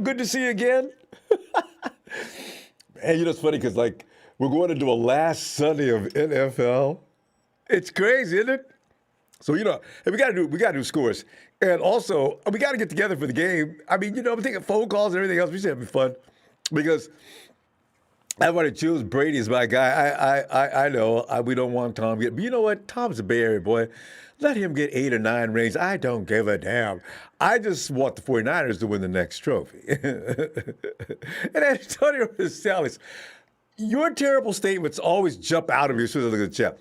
good to see you again. And you know, it's funny because, like, we're going to do a last Sunday of NFL. It's crazy, isn't it? So, you know, and we gotta do scores. And also, we got to get together for the game. I mean, you know, I'm taking phone calls and everything else. We should have fun because I want to choose Brady as my guy. I know we don't want Tom to get, but you know what? Tom's a Bay Area boy. Let him get 8 or 9 rings. I don't give a damn. I just want the 49ers to win the next trophy. And Antonio Rosales, your terrible statements always jump out of you as soon as I look at the chat.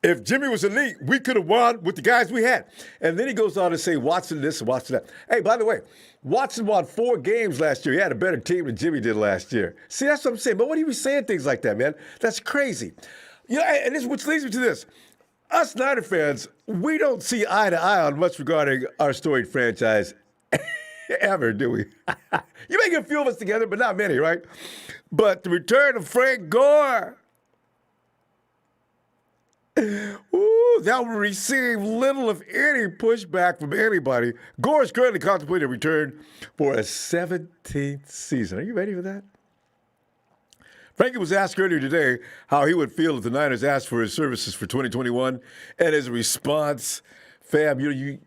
If Jimmy was elite, we could have won with the guys we had. And then he goes on to say, Watson this, Watson that. Hey, by the way, Watson won 4 games last year. He had a better team than Jimmy did last year. See, that's what I'm saying. But what are you saying things like that, man? That's crazy. You know, and this, which leads me to this. Us Niner fans, we don't see eye to eye on much regarding our storied franchise ever, do we? You may get a few of us together, but not many, right? But the return of Frank Gore, ooh, that will receive little, if any, pushback from anybody. Gore is currently contemplating a return for a 17th season. Are you ready for that? Frankie was asked earlier today how he would feel if the Niners asked for his services for 2021, and his response, fam, you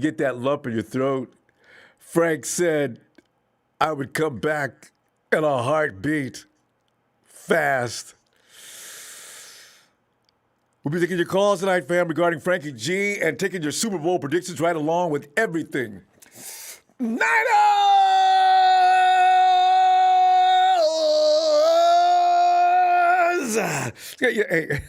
get that lump in your throat. Frank said, I would come back in a heartbeat, fast. We'll be taking your calls tonight, fam, regarding Frankie G and taking your Super Bowl predictions right along with everything. Niners! Hey.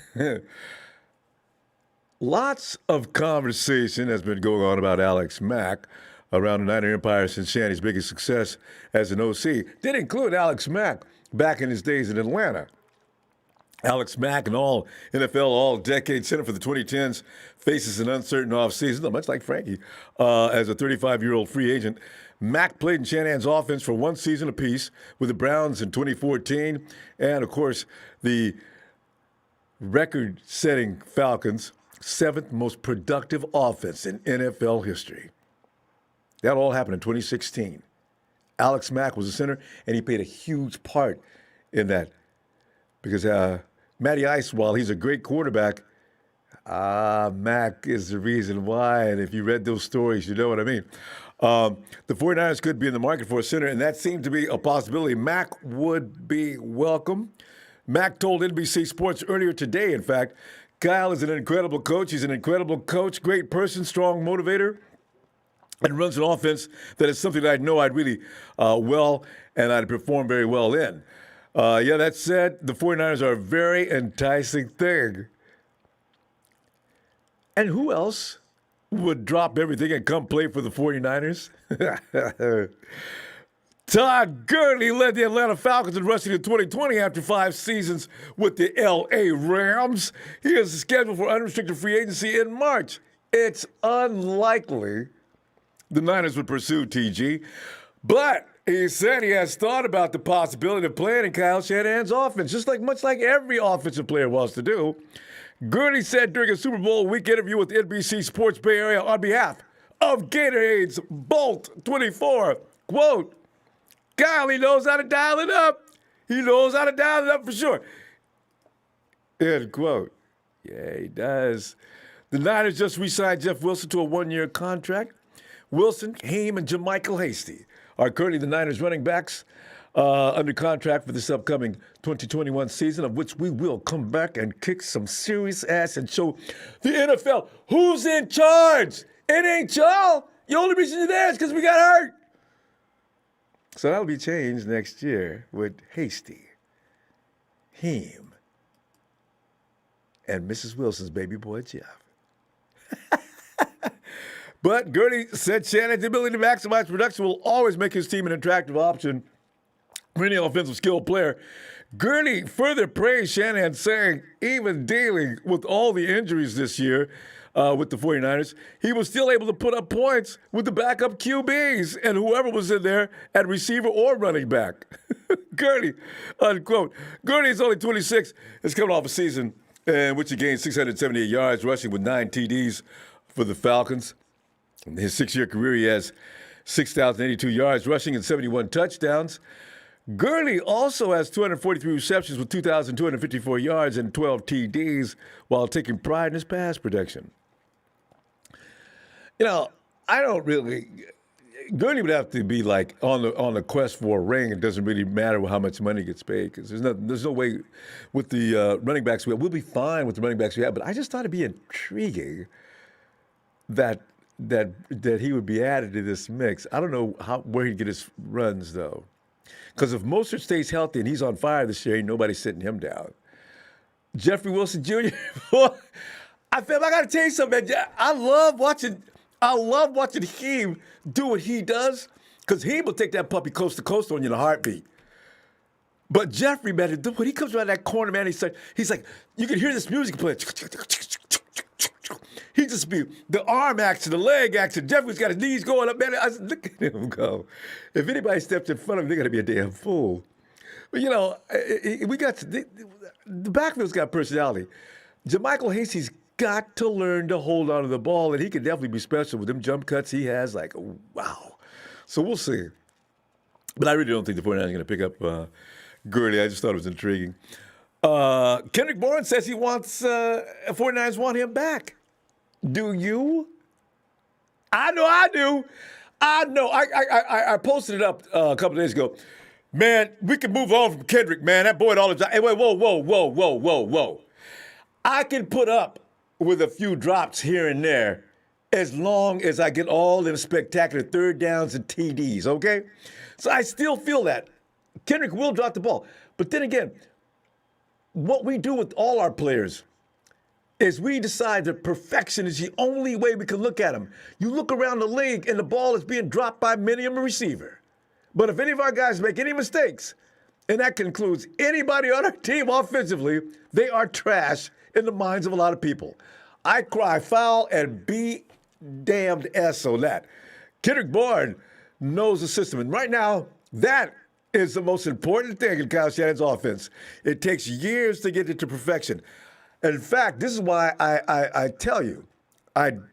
Lots of conversation has been going on about Alex Mack around the Niner Empire since Shanny's biggest success as an OC did include Alex Mack back in his days in Atlanta. Alex Mack, an all-NFL, all-decade center for the 2010s, faces an uncertain offseason, much like Frankie, as a 35-year-old free agent. Mack played in Shanahan's offense for 1 season apiece with the Browns in 2014, and, of course, the record-setting Falcons' 7th most productive offense in NFL history. That all happened in 2016. Alex Mack was a center, and he played a huge part in that because Matty Ice, while he's a great quarterback, Mack is the reason why. And if you read those stories, you know what I mean. The 49ers could be in the market for a center, and that seemed to be a possibility. Mack would be welcome. Mack told NBC Sports earlier today, in fact, Kyle is an incredible coach. He's an incredible coach, great person, strong motivator, and runs an offense that is something that I know I'd really well and I'd perform very well in. That said, the 49ers are a very enticing thing. And who else would drop everything and come play for the 49ers? Todd Gurley led the Atlanta Falcons in rushing in 2020 after 5 seasons with the L.A. Rams. He is scheduled for unrestricted free agency in March. It's unlikely the Niners would pursue TG, but he said he has thought about the possibility of playing in Kyle Shanahan's offense, much like every offensive player wants to do. Gurley said during a Super Bowl week interview with NBC Sports Bay Area on behalf of Gatorade's Bolt 24, quote, Kyle, he knows how to dial it up. He knows how to dial it up for sure. End quote. Yeah, he does. The Niners just re-signed Jeff Wilson to a 1-year contract. Wilson, Haim, and JaMychal Hasty are currently the Niners running backs under contract for this upcoming 2021 season, of which we will come back and kick some serious ass and show the NFL who's in charge. It ain't y'all. The only reason you're there is because we got hurt. So that'll be changed next year with Hasty, Haim, and Mrs. Wilson's baby boy, Jeff. But Gurley said Shanahan's ability to maximize production will always make his team an attractive option for any offensive skilled player. Gurley further praised Shanahan, saying even dealing with all the injuries this year with the 49ers, he was still able to put up points with the backup QBs and whoever was in there at receiver or running back. Gurley, unquote. Gurley is only 26. Is coming off a season in which he gained 678 yards, rushing with 9 TDs for the Falcons. In his 6-year career, he has 6,082 yards rushing and 71 touchdowns. Gurley also has 243 receptions with 2,254 yards and 12 TDs while taking pride in his pass protection. You know, I don't really. Gurley would have to be like on the quest for a ring. It doesn't really matter how much money gets paid because there's no way with the running backs we have. We'll be fine with the running backs we have, but I just thought it'd be intriguing that he would be added to this mix. I don't know where he'd get his runs though, because if Mostert stays healthy and he's on fire this year, ain't nobody sitting him down. Jeffrey Wilson Jr. I got to tell you something, man. I love watching him do what he does, because he will take that puppy coast to coast on you in a heartbeat. But Jeffrey, man, when he comes around that corner, man, he's like, you can hear this music playing. He just be the arm action, the leg action. Jeffrey's got his knees going up, man. I was looking at him go. If anybody steps in front of him, they're gonna be a damn fool. But you know, we got the backfield's got personality. JaMycal Hasty's got to learn to hold on to the ball, and he can definitely be special with them jump cuts he has. Like, wow. So we'll see. But I really don't think the 49ers are going to pick up Gurley. I just thought it was intriguing. Kendrick Bourne says he wants 49ers want him back. Do you? I know I do. I know. I posted it up a couple of days ago. Man, we can move on from Kendrick, man. That boy all the time. Hey, wait, whoa. I can put up with a few drops here and there as long as I get all them spectacular third downs and TDs, okay? So I still feel that. Kendrick will drop the ball. But then again, what we do with all our players is we decide that perfection is the only way we can look at them. You look around the league and the ball is being dropped by many of a receiver. But if any of our guys make any mistakes, and that concludes anybody on our team offensively, they are trash in the minds of a lot of people. I cry foul and be damned S on that. Kendrick Bourne knows the system. And right now, that is the most important thing in Kyle Shanahan's offense. It takes years to get it to perfection. In fact, this is why I tell you, I'm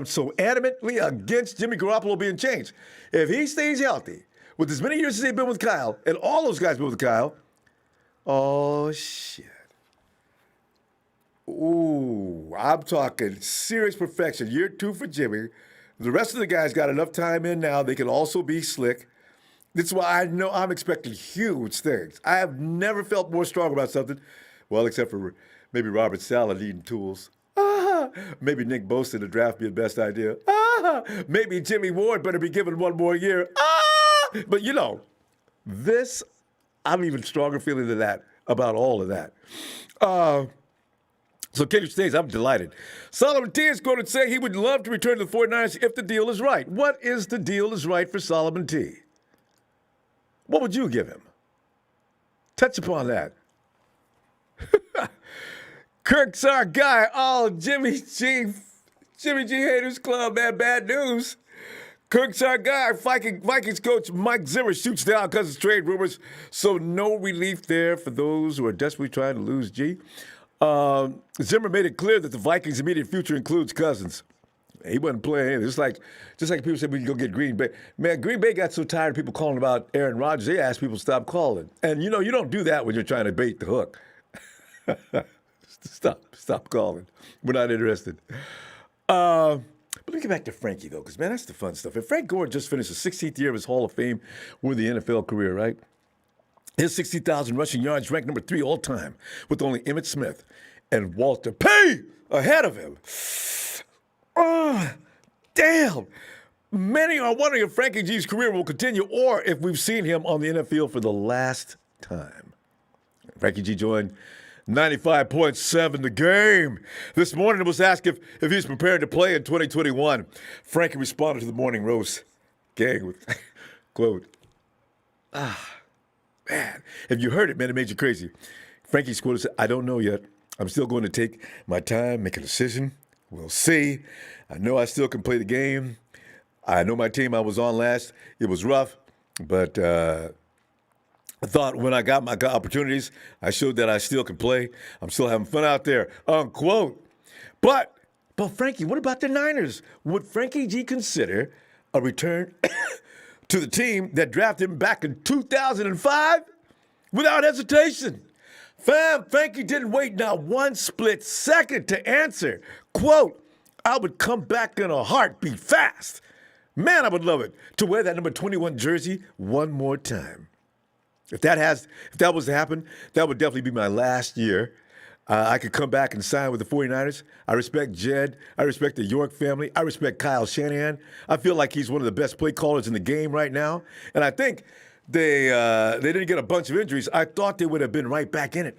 so adamantly against Jimmy Garoppolo being changed. If he stays healthy, with as many years as they've been with Kyle, and all those guys been with Kyle, oh, shit. Ooh, I'm talking serious perfection. Year 2 for Jimmy. The rest of the guys got enough time in now. They can also be slick. That's why I know I'm expecting huge things. I have never felt more strong about something. Well, except for maybe Robert Saleh needing tools. Maybe Nick Bosa to draft be the best idea. Maybe Jimmy Ward better be given one more year. But you know, this, I'm even stronger feeling than that about all of that. So Kendrick stays, I'm delighted. Solomon T is quoted saying he would love to return to the 49ers if the deal is right. What is the deal is right for Solomon T? What would you give him? Touch upon that. Kirk's our guy. Oh, Jimmy G Haters Club, man, bad news. Kirk's our guy. Vikings coach Mike Zimmer shoots down Cousins trade rumors, so no relief there for those who are desperately trying to lose G. Zimmer made it clear that the Vikings' immediate future includes Cousins. He wasn't playing. Just like people said we can go get Green Bay. Man, Green Bay got so tired of people calling about Aaron Rodgers, they asked people to stop calling. And you know, you don't do that when you're trying to bait the hook. Stop calling. We're not interested. But let me get back to Frankie, though, because, man, that's the fun stuff. And Frank Gore just finished the 16th year of his Hall of Fame with the NFL career, right? His 60,000 rushing yards ranked number 3 all time, with only Emmitt Smith and Walter Payton ahead of him. Oh, damn. Many are wondering if Frankie G's career will continue or if we've seen him on the NFL for the last time. Frankie G joined 95.7 The Game. This morning it was asked if he's prepared to play in 2021. Frankie responded to the morning roast gang with, quote, man, if you heard it, man, it made you crazy. Frankie's quote said, I don't know yet. I'm still going to take my time, make a decision. We'll see. I know I still can play the game. I know my team I was on last, it was rough, but I thought when I got my opportunities, I showed that I still can play. I'm still having fun out there, unquote. But Frankie, what about the Niners? Would Frankie G consider a return to the team that drafted him back in 2005 without hesitation. Frankie didn't wait not one split second to answer. Quote, I would come back in a heartbeat fast. Man, I would love it to wear that number 21 jersey one more time. If that was to happen, that would definitely be my last year. I could come back and sign with the 49ers. I respect Jed. I respect the York family. I respect Kyle Shanahan. I feel like he's one of the best play callers in the game right now. And I think they didn't get a bunch of injuries. I thought they would have been right back in it.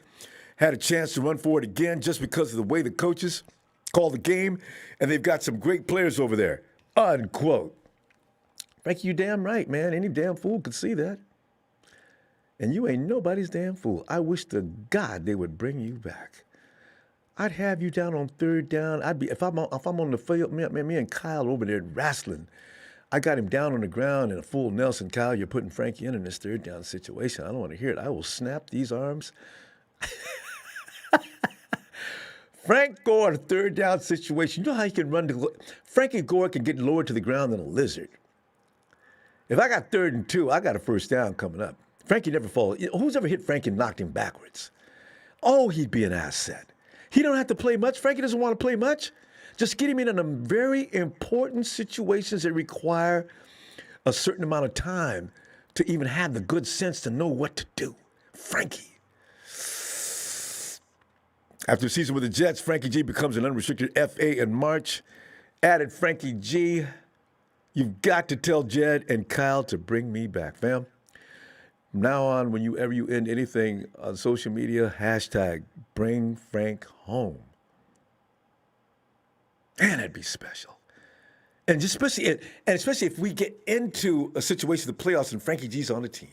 Had a chance to run for it again just because of the way the coaches call the game. And they've got some great players over there. Unquote. Frankie, you damn right, man. Any damn fool could see that. And you ain't nobody's damn fool. I wish to God they would bring you back. I'd have you down on third down. If I'm on the field, me and Kyle over there wrestling. I got him down on the ground in a full Nelson. Kyle, you're putting Frankie in this third down situation. I don't want to hear it. I will snap these arms. Frank Gore, a third down situation. You know how he can run Frankie Gore can get lower to the ground than a lizard. If I got 3rd and 2, I got a first down coming up. Frankie never falls. Who's ever hit Frankie and knocked him backwards? Oh, he'd be an asset. He don't have to play much. Frankie doesn't want to play much. Just get him in very important situations that require a certain amount of time to even have the good sense to know what to do. Frankie. After a season with the Jets, Frankie G becomes an unrestricted FA in March. Added Frankie G. You've got to tell Jed and Kyle to bring me back, fam. From now on, whenever you end anything on social media, hashtag bring Frank home. Man, that'd be special. And especially if we get into a situation of the playoffs and Frankie G's on the team.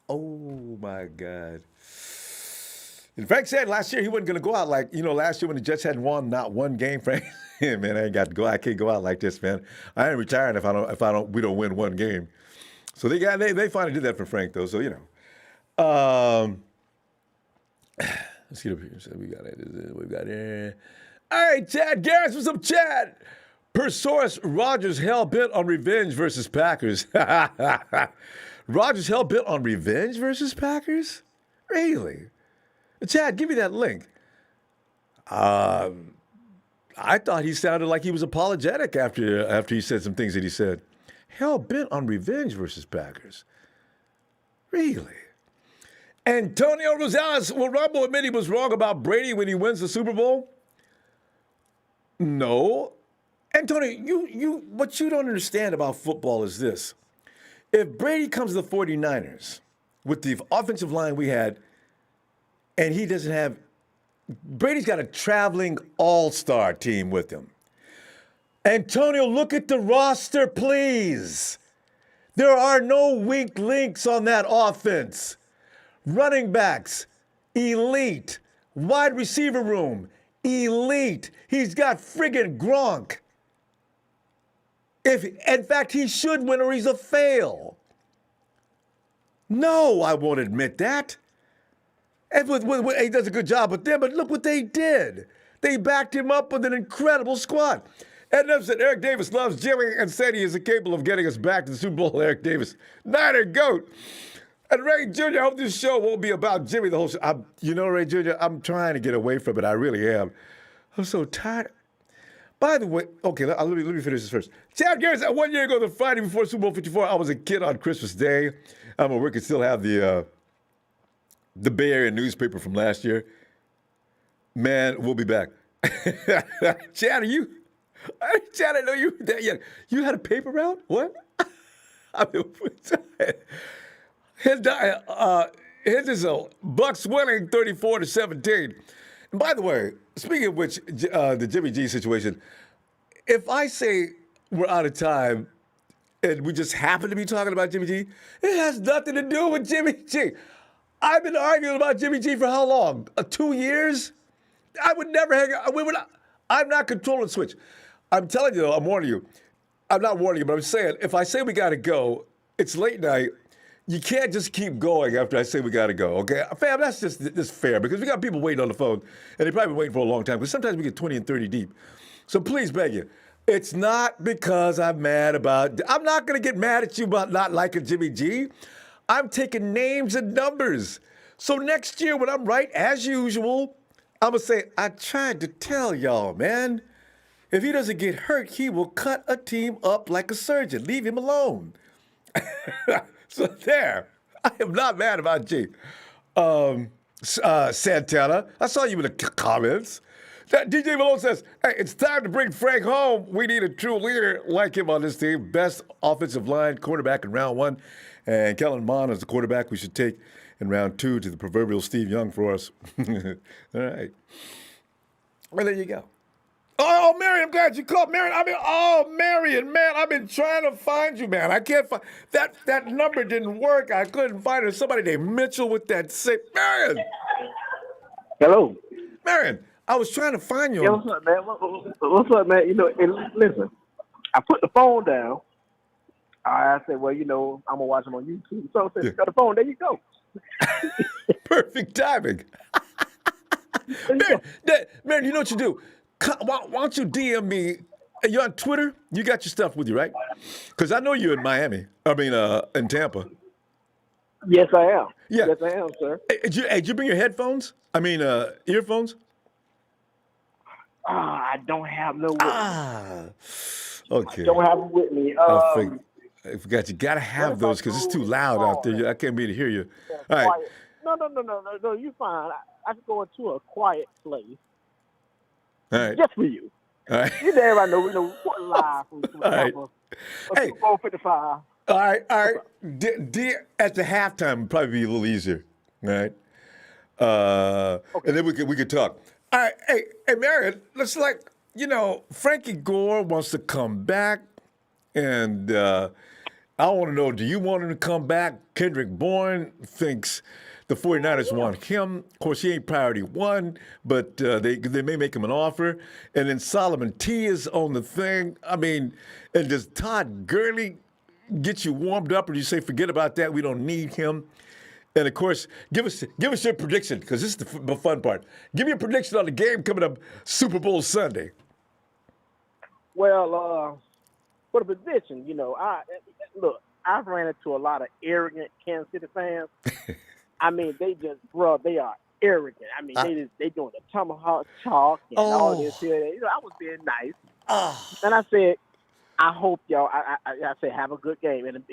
Oh my God. And Frank said last year he wasn't going to go out like, last year when the Jets hadn't won not one game, Frank. Yeah, man, I can't go out like this, man. I ain't retiring if we don't win one game. So they finally did that for Frank, though. So let's get up here. So we got it. All right, Chad Garris, what's up, Chad? Per source, Rodgers hell bent on revenge versus Packers. Rodgers hell bent on revenge versus Packers? Really? Chad, give me that link. I thought he sounded like he was apologetic after he said some things that he said. Hell bent on revenge versus Packers. Really? Antonio Rosales, will Ronbo admit he was wrong about Brady when he wins the Super Bowl? No. Antonio, what you don't understand about football is this. If Brady comes to the 49ers with the offensive line we had, and he doesn't have, Brady's got a traveling all-star team with him. Antonio, look at the roster, please. There are no weak links on that offense. Running backs, elite. Wide receiver room, elite. He's got friggin' Gronk. In fact, he should win or he's a fail. No, I won't admit that. And he does a good job with them, but look what they did. They backed him up with an incredible squad. Ed Neff said Eric Davis loves Jimmy and said he is capable of getting us back to the Super Bowl. Eric Davis, Niner GOAT. And Ray Jr., I hope this show won't be about Jimmy the whole show. Ray Jr., I'm trying to get away from it. I really am. I'm so tired. By the way, okay, let me finish this first. Chad Garris, 1 year ago, the Friday before Super Bowl 54, I was a kid on Christmas Day. I'm at work and still have the Bay Area newspaper from last year. Man, we'll be back. Chad, Chad, I know you that young. You had a paper route? What? I mean, his is a Bucks winning 34-17. And by the way, speaking of which, the Jimmy G situation, if I say we're out of time and we just happen to be talking about Jimmy G, it has nothing to do with Jimmy G. I've been arguing about Jimmy G for how long? 2 years? I would never hang out. I'm not controlling the switch. I'm telling you, though, I'm warning you. I'm not warning you, but I'm saying, if I say we got to go, it's late night. You can't just keep going after I say we got to go, okay? Fam, that's just fair, because we got people waiting on the phone, and they've probably been waiting for a long time, because sometimes we get 20 and 30 deep. So please beg you, It's not because I'm mad about. I'm not going to get mad at you about not liking Jimmy G. I'm taking names and numbers. So next year, when I'm right, as usual, I'm going to say, I tried to tell y'all, man. If he doesn't get hurt, he will cut a team up like a surgeon. Leave him alone. So there. I am not mad about G. Santana, I saw you in the comments. DJ Malone says, hey, it's time to bring Frank home. We need a true leader like him on this team. Best offensive line quarterback in round 1. And Kellen Mond is the quarterback we should take in round 2 to the proverbial Steve Young for us. All right. Well, there you go. Oh, Marion, I'm glad you called. Marion, Marion, man, I've been trying to find you, man. I can't find that number didn't work. I couldn't find it. Somebody named Mitchell with that same Marion. Hello. Marion, I was trying to find you. Yeah, what's up, man? What's up, man? Listen, I put the phone down. I said, well, I'm going to watch them on YouTube. So I said, you got the phone. There you go. Perfect timing. Man, you know what you do? Why don't you DM me? You're on Twitter? You got your stuff with you, right? Because I know you're in Miami. In Tampa. Yes, I am. Yeah. Yes, I am, sir. Did you bring your headphones? Earphones? I don't have no with me. Okay. I don't have them with me. I forgot you got to have those because it's too loud out there. I can't be to hear you. All right. No, you're fine. I can go into a quiet place. All right. Just for you. All right. You know, I know, live from right. Hey. 455. All right. At the halftime, would probably be a little easier. All right. Okay. And then we could talk. All right. Hey, Marion, let's Frankie Gore wants to come back. And I want to know, do you want him to come back? Kendrick Bourne thinks the 49ers want him. Of course, he ain't priority 1, but they may make him an offer. And then Solomon T is on the thing. I mean, and does Todd Gurley get you warmed up, or do you say, forget about that, we don't need him? And, of course, give us your prediction, because this is the fun part. Give me a prediction on the game coming up Super Bowl Sunday. Well, for the position, I've ran into a lot of arrogant Kansas City fans. I mean, they are arrogant. I mean, they doing the tomahawk talk and all this here. I was being nice. And I said, I hope y'all, I said, have a good game. And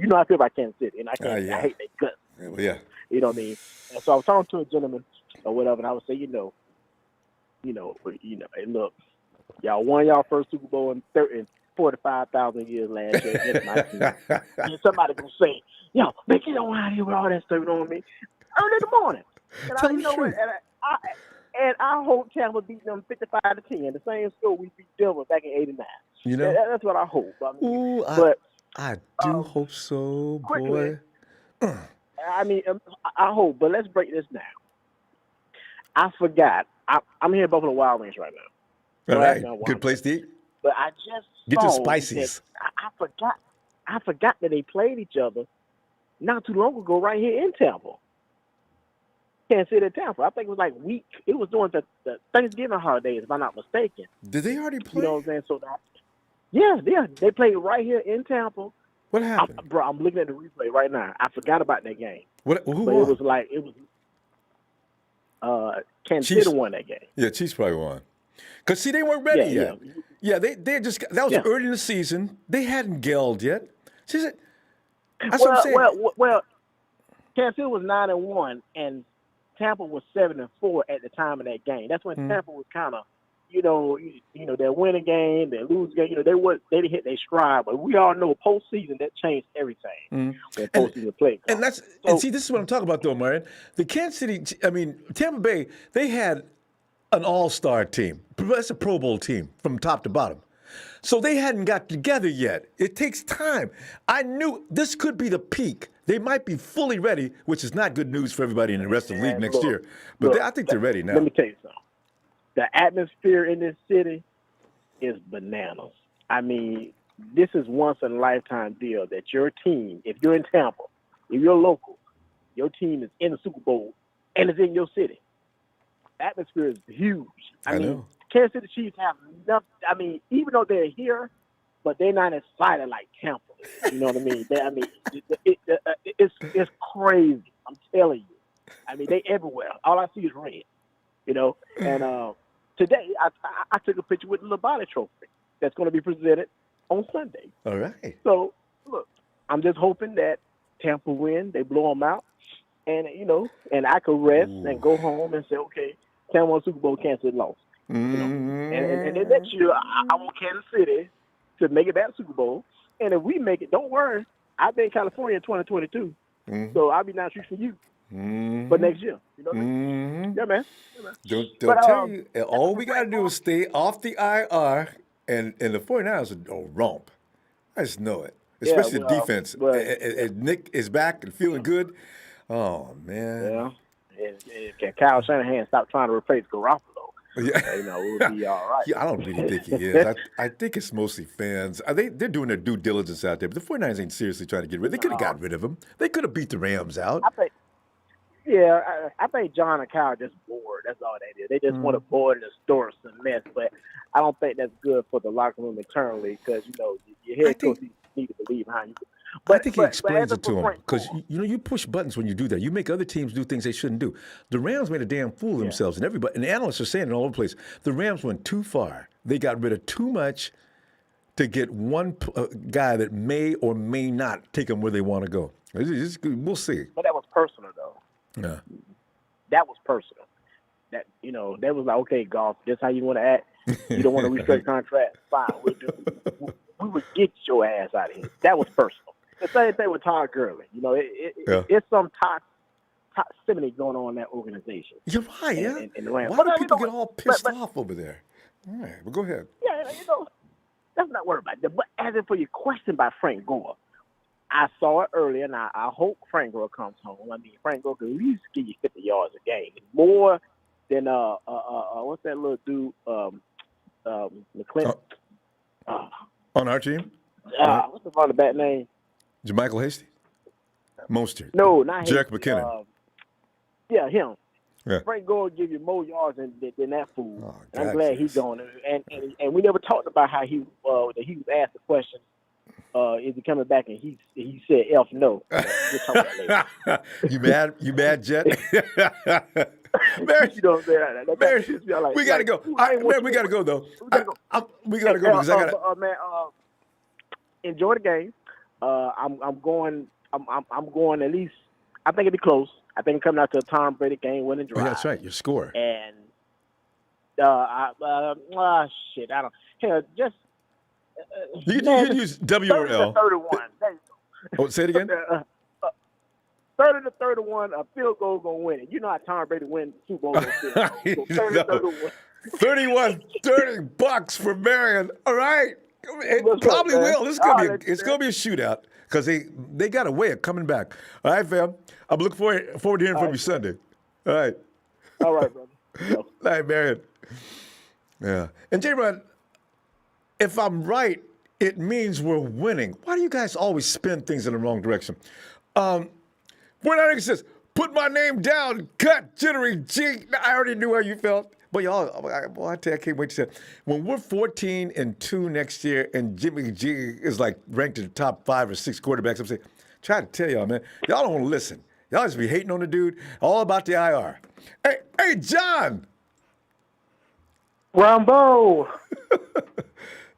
how I feel about Kansas City. And I hate their guts. Yeah. You know what I mean? And so I was talking to a gentleman or whatever, and I would say, and look, y'all won y'all first Super Bowl in 45,000 years last year. And somebody gonna say, yo, man, get on out here with all that stuff, you know what I mean? Early in the morning. And I hope Tampa beat them 55-10, the same score we beat Denver back in '89. That's what I hope. I do hope so, boy. I hope, but let's break this down. I forgot. I'm here at Buffalo Wild Wings right now. All right, good place to eat. But I just get your spices. I forgot that they played each other not too long ago right here in Tampa. Kansas City, Tampa. I think it was it was during the Thanksgiving holidays, if I'm not mistaken. Did they already play? You know what I'm saying? So yeah, they played right here in Tampa. What happened? I'm looking at the replay right now. I forgot about that game. Who won? It was Kansas City won that game. Yeah, Chiefs probably won. Because, see, they weren't ready yet. Yeah, they just – that was early in the season. They hadn't gelled yet. That's what I'm saying. Well, Kansas City was 9-1, and Tampa was 7-4 at the time of that game. That's when Tampa was kind of, they win a game, they lose a game. They didn't hit their stride. But we all know postseason, that changed everything when postseason play comes. And see, this is what I'm talking about, though, Marion. The Kansas City – Tampa Bay, they had – an all-star team. That's a Pro Bowl team from top to bottom. So they hadn't got together yet. It takes time. I knew this could be the peak. They might be fully ready, which is not good news for everybody in the rest of the league next year. But I think they're ready now. Let me tell you something. The atmosphere in this city is bananas. I mean, this is once-in-a-lifetime deal that your team, if you're in Tampa, if you're local, your team is in the Super Bowl and it's in your city. Atmosphere is huge. I mean, Kansas City Chiefs have enough. I mean, even though they're here, but they're not excited like Tampa is. You know what I mean? It's crazy. I'm telling you. I mean, they everywhere. All I see is red. You know, and today I took a picture with the Labonte Trophy that's going to be presented on Sunday. All right. So look, I'm just hoping that Tampa win. They blow them out, and and I could rest and go home and say, okay, Tampa won Super Bowl, Kansas City lost. And then next year I want Kansas City to make it back to Super Bowl. And if we make it, don't worry, I'll be in California in 2022. So I'll be down the street for you for next year. You know what I mean? Yeah, man. Don't tell you. All we got to do is stay off the IR, and the 49ers are romp. I just know it. Especially the defense. And Nick is back and feeling good. Oh, man. Yeah. Can Kyle Shanahan stop trying to replace Garoppolo? Yeah. We'll be all right. Yeah, I don't really think he is. I think it's mostly fans. They're doing their due diligence out there, but the 49ers ain't seriously trying to get rid of him. They could have got rid of him. They could have beat the Rams out. I think John and Kyle are just bored. That's all they did. They just want to board and store some mess. But I don't think that's good for the locker room internally because, your head coach need to believe how you. I think he explains it to him because you push buttons when you do that. You make other teams do things they shouldn't do. The Rams made a damn fool of themselves, and everybody and the analysts are saying it all over the place. The Rams went too far. They got rid of too much to get one guy that may or may not take them where they want to go. We'll see. But that was personal, though. Yeah. That was personal. That that was like, okay, golf. This how you want to act. You don't want to restrict contract. Fine, we'll do. We would get your ass out of here. That was personal. The same thing with Todd Gurley. It's some toxicity going on in that organization. You're right, yeah. In the Rams. Why do people get all pissed off over there? All right, well, go ahead. Yeah, that's not worried about that. But as for your question about Frank Gore, I saw it earlier, and I hope Frank Gore comes home. I mean, Frank Gore can at least give you 50 yards a game. More than, what's that little dude, McClellan? On our team? What's the running back name? JaMychal Hasty? Mostert? No, not Jack Hasty. McKinnon? Yeah, him. Yeah. Frank Gore will give you more yards than that fool. Oh, and I'm glad he's gone. And we never talked about how he was asked the question, is he coming back? And he said, "F no." We'll talk about it later. You mad, Jet? Man, you know what I'm saying? Man, we gotta go. Man, we gotta go though. We gotta go because I gotta. Man, enjoy the game. I'm going. I'm going at least. I think it'll be close. I think I'm coming out to a Tom Brady game winning drive. Oh, that's right. Your score. And shit. I don't. Hell, just. You can use W or L. 31. Oh, say it again. 30-31, a field goal gonna win it. You know how Tom Brady wins Super Bowl. 30-31. 31-30 bucks for Marion. All right. It probably will. It's gonna be a shootout because they got a way of coming back. All right, fam. I'm looking forward to hearing from you Sunday. All right. All right, brother. All right, Marion. Yeah. And J-Rod, if I'm right, it means we're winning. Why do you guys always spin things in the wrong direction? When I says, put my name down, cut, jittery G. I already knew how you felt. But y'all, I tell you, I can't wait to see it. When we're 14-2 next year and Jimmy G is like ranked in the top 5 or 6 quarterbacks, I'm saying, try to tell y'all, man, y'all don't want to listen. Y'all just be hating on the dude, all about the IR. Hey, John. Ronbo.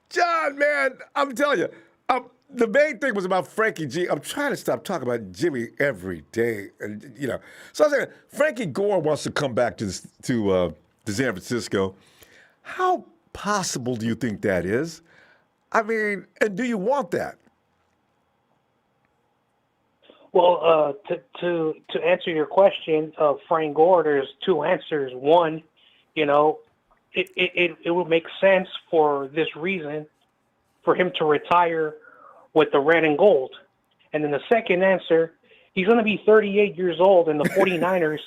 John, man, I'm telling you, the main thing was about Frankie G. I'm trying to stop talking about Jimmy every day, So I was saying, Frankie Gore wants to come back to San Francisco. How possible do you think that is? I mean, and do you want that? Well, to answer your question of Frank Gore, there's 2 answers. One, it would make sense for this reason for him to retire with the red and gold. And then the second answer, he's going to be 38 years old, and the 49ers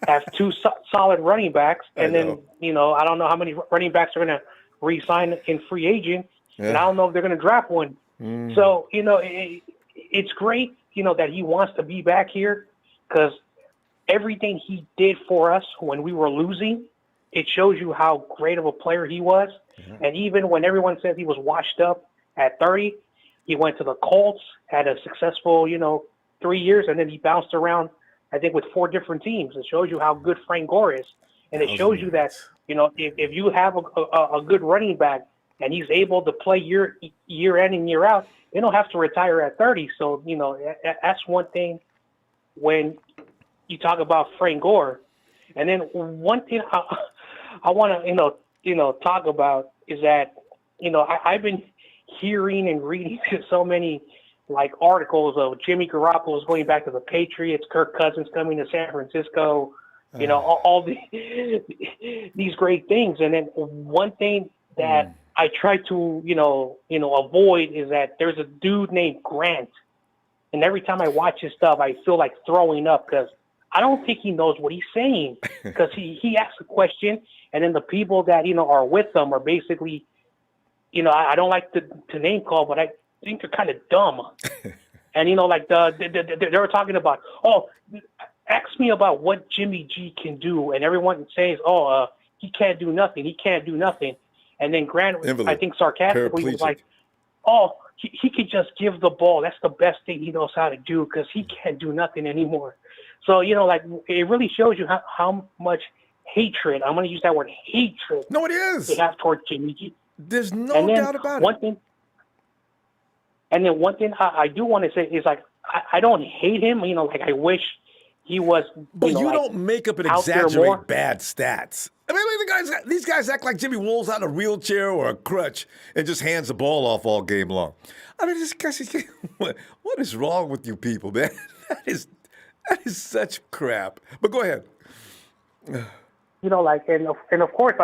have 2 solid running backs. And then, I don't know how many running backs are going to re-sign in free agent, and I don't know if they're going to draft one. So, it's great, that he wants to be back here because everything he did for us when we were losing it shows you how great of a player he was. And even when everyone says he was washed up at 30, he went to the Colts, had a successful, 3 years, and then he bounced around, I think, with 4 different teams. It shows you how good Frank Gore is. And it shows you that, if you have a good running back and he's able to play year in and year out, they don't have to retire at 30. So, that's one thing when you talk about Frank Gore. And then one thing I want to, talk about is that, I've been hearing and reading so many articles of Jimmy Garoppolo's going back to the Patriots, Kirk Cousins coming to San Francisco, all these great things. And then one thing that I try to, avoid is that there's a dude named Grant. And every time I watch his stuff, I feel like throwing up because I don't think he knows what he's saying, because he asks a question, and then the people that, are with him are basically, I don't like to name call, but I think they're kind of dumb. And, they were talking about, ask me about what Jimmy G can do. And everyone says, he can't do nothing. He can't do nothing. And then Grant, I think sarcastically, was like, he could just give the ball. That's the best thing he knows how to do because he can't do nothing anymore. So, it really shows you how much hatred, I'm going to use that word, hatred. No, it is. They have towards Jimmy G. There's no doubt about it. And then one thing I do want to say is, I don't hate him. I wish he was, But you don't make up and exaggerate bad stats. I mean, these guys act like Jimmy rolls out in a wheelchair or a crutch and just hands the ball off all game long. I mean, this guy, what is wrong with you people, man? That is such crap. But go ahead. And of course,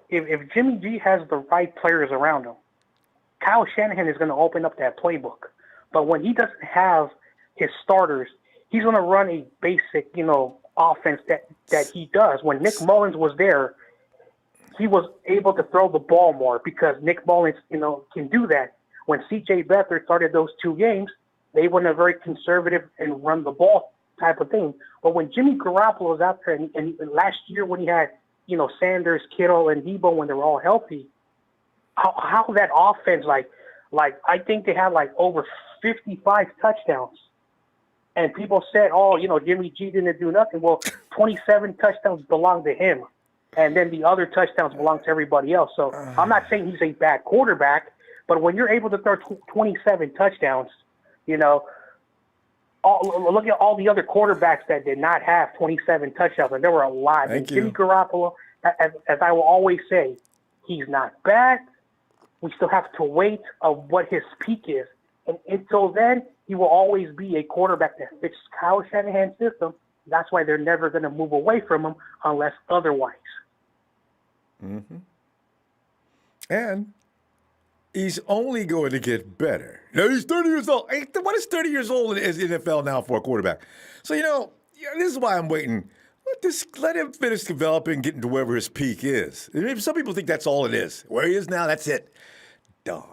if Jimmy G has the right players around him, Kyle Shanahan is going to open up that playbook. But when he doesn't have his starters, he's going to run a basic, offense that he does. When Nick Mullins was there, he was able to throw the ball more because Nick Mullins, can do that. When C.J. Beathard started those 2 games, they went a very conservative and run the ball type of thing. But when Jimmy Garoppolo was out there, and last year when he had, Sanders, Kittle, and Debo when they were all healthy, how that offense, I think they had over 55 touchdowns. And people said, Jimmy G didn't do nothing. Well, 27 touchdowns belong to him. And then the other touchdowns belong to everybody else. So I'm not saying he's a bad quarterback, but when you're able to throw 27 touchdowns, look at all the other quarterbacks that did not have 27 touchdowns, and there were a lot. And Jimmy Garoppolo, as I will always say, he's not bad. We still have to wait of what his peak is. And until then, he will always be a quarterback that fits Kyle Shanahan's system. That's why they're never going to move away from him unless otherwise. Mm-hmm. And he's only going to get better. He's 30 years old. Hey, what is 30 years old in the NFL now for a quarterback? So, this is why I'm waiting. Let him finish developing, getting to wherever his peak is. Some people think that's all it is. Where he is now, that's it. Dumb.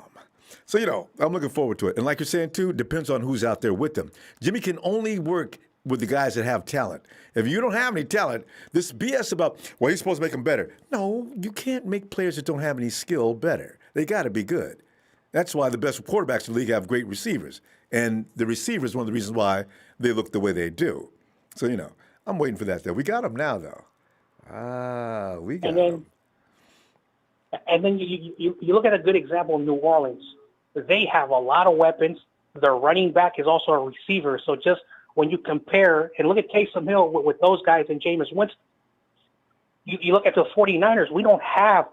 So, I'm looking forward to it. And like you're saying, too, depends on who's out there with them. Jimmy can only work with the guys that have talent. If you don't have any talent, this BS about, he's supposed to make them better. No, you can't make players that don't have any skill better. They got to be good. That's why the best quarterbacks in the league have great receivers. And the receiver is one of the reasons why they look the way they do. So, I'm waiting for that, though. We got them now, though. We got them. And then you look at a good example in New Orleans. They have a lot of weapons. Their running back is also a receiver. So just when you compare and look at Taysom Hill with those guys and Jameis Winston, you look at the 49ers, we don't have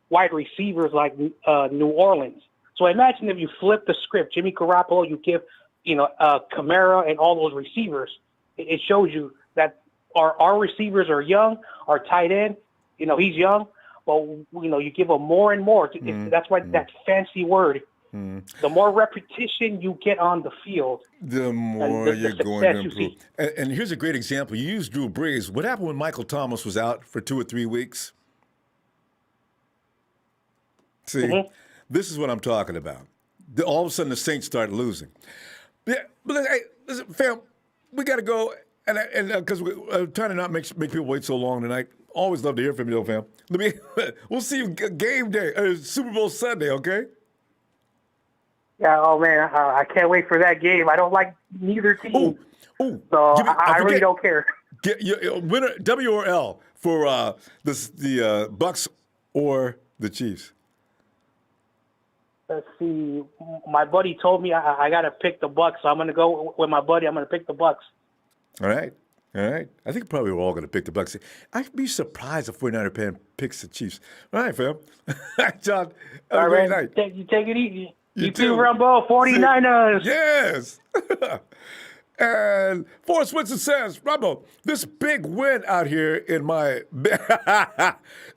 wide receivers like New Orleans. So imagine if you flip the script, Jimmy Garoppolo, you give, Kamara and all those receivers. It shows you that our receivers are young, our tight end, he's young, but, you give him more and more. That's why that fancy word. The more repetition you get on the field, the more you're going to improve. And here's a great example. You used Drew Brees. What happened when Michael Thomas was out for 2 or 3 weeks? See, this is what I'm talking about. All of a sudden, the Saints started losing. Yeah, but hey, listen, fam, we got to go. And because I'm trying to not make people wait so long tonight, Always love to hear from you, fam. We'll see you game day, Super Bowl Sunday, okay? Yeah, oh man, I can't wait for that game. I don't like neither team, so I really don't care. Get your winner, W or L, for the Bucks or the Chiefs. Let's see. My buddy told me I got to pick the Bucks, so I'm going to go with my buddy. I'm going to pick the Bucks. All right. I think probably we're all going to pick the Bucks. I'd be surprised if 49er fan picks the Chiefs. All right, fam. All right, John. Have a great night. You take it easy. You too, Ronbo. 49ers. Yes. And Forrest Winston says, Ronbo, this big win out here in my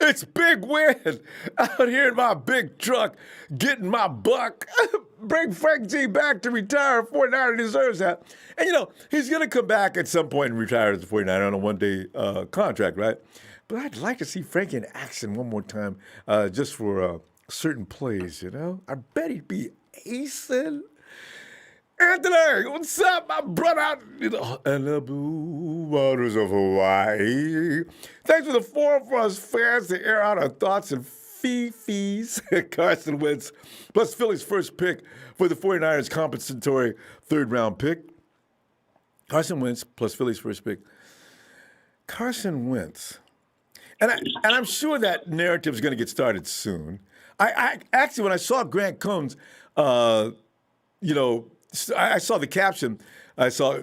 it's big win out here in my big truck, getting my buck. Bring Frank G back to retire. 49er deserves that. And, he's going to come back at some point and retire as a 49er on a one-day contract, right? But I'd like to see Frank in action one more time just for certain plays, I bet he'd be acing. Anthony, what's up, my brother? In the blue waters of Hawaii. Thanks for the forum for us fans to air out our thoughts and fee-fees. Carson Wentz, plus Philly's first pick for the 49ers compensatory third-round pick. Carson Wentz plus Philly's first pick. Carson Wentz. And I'm sure that narrative is going to get started soon. I actually, when I saw Grant Cohn's, I saw the caption. I saw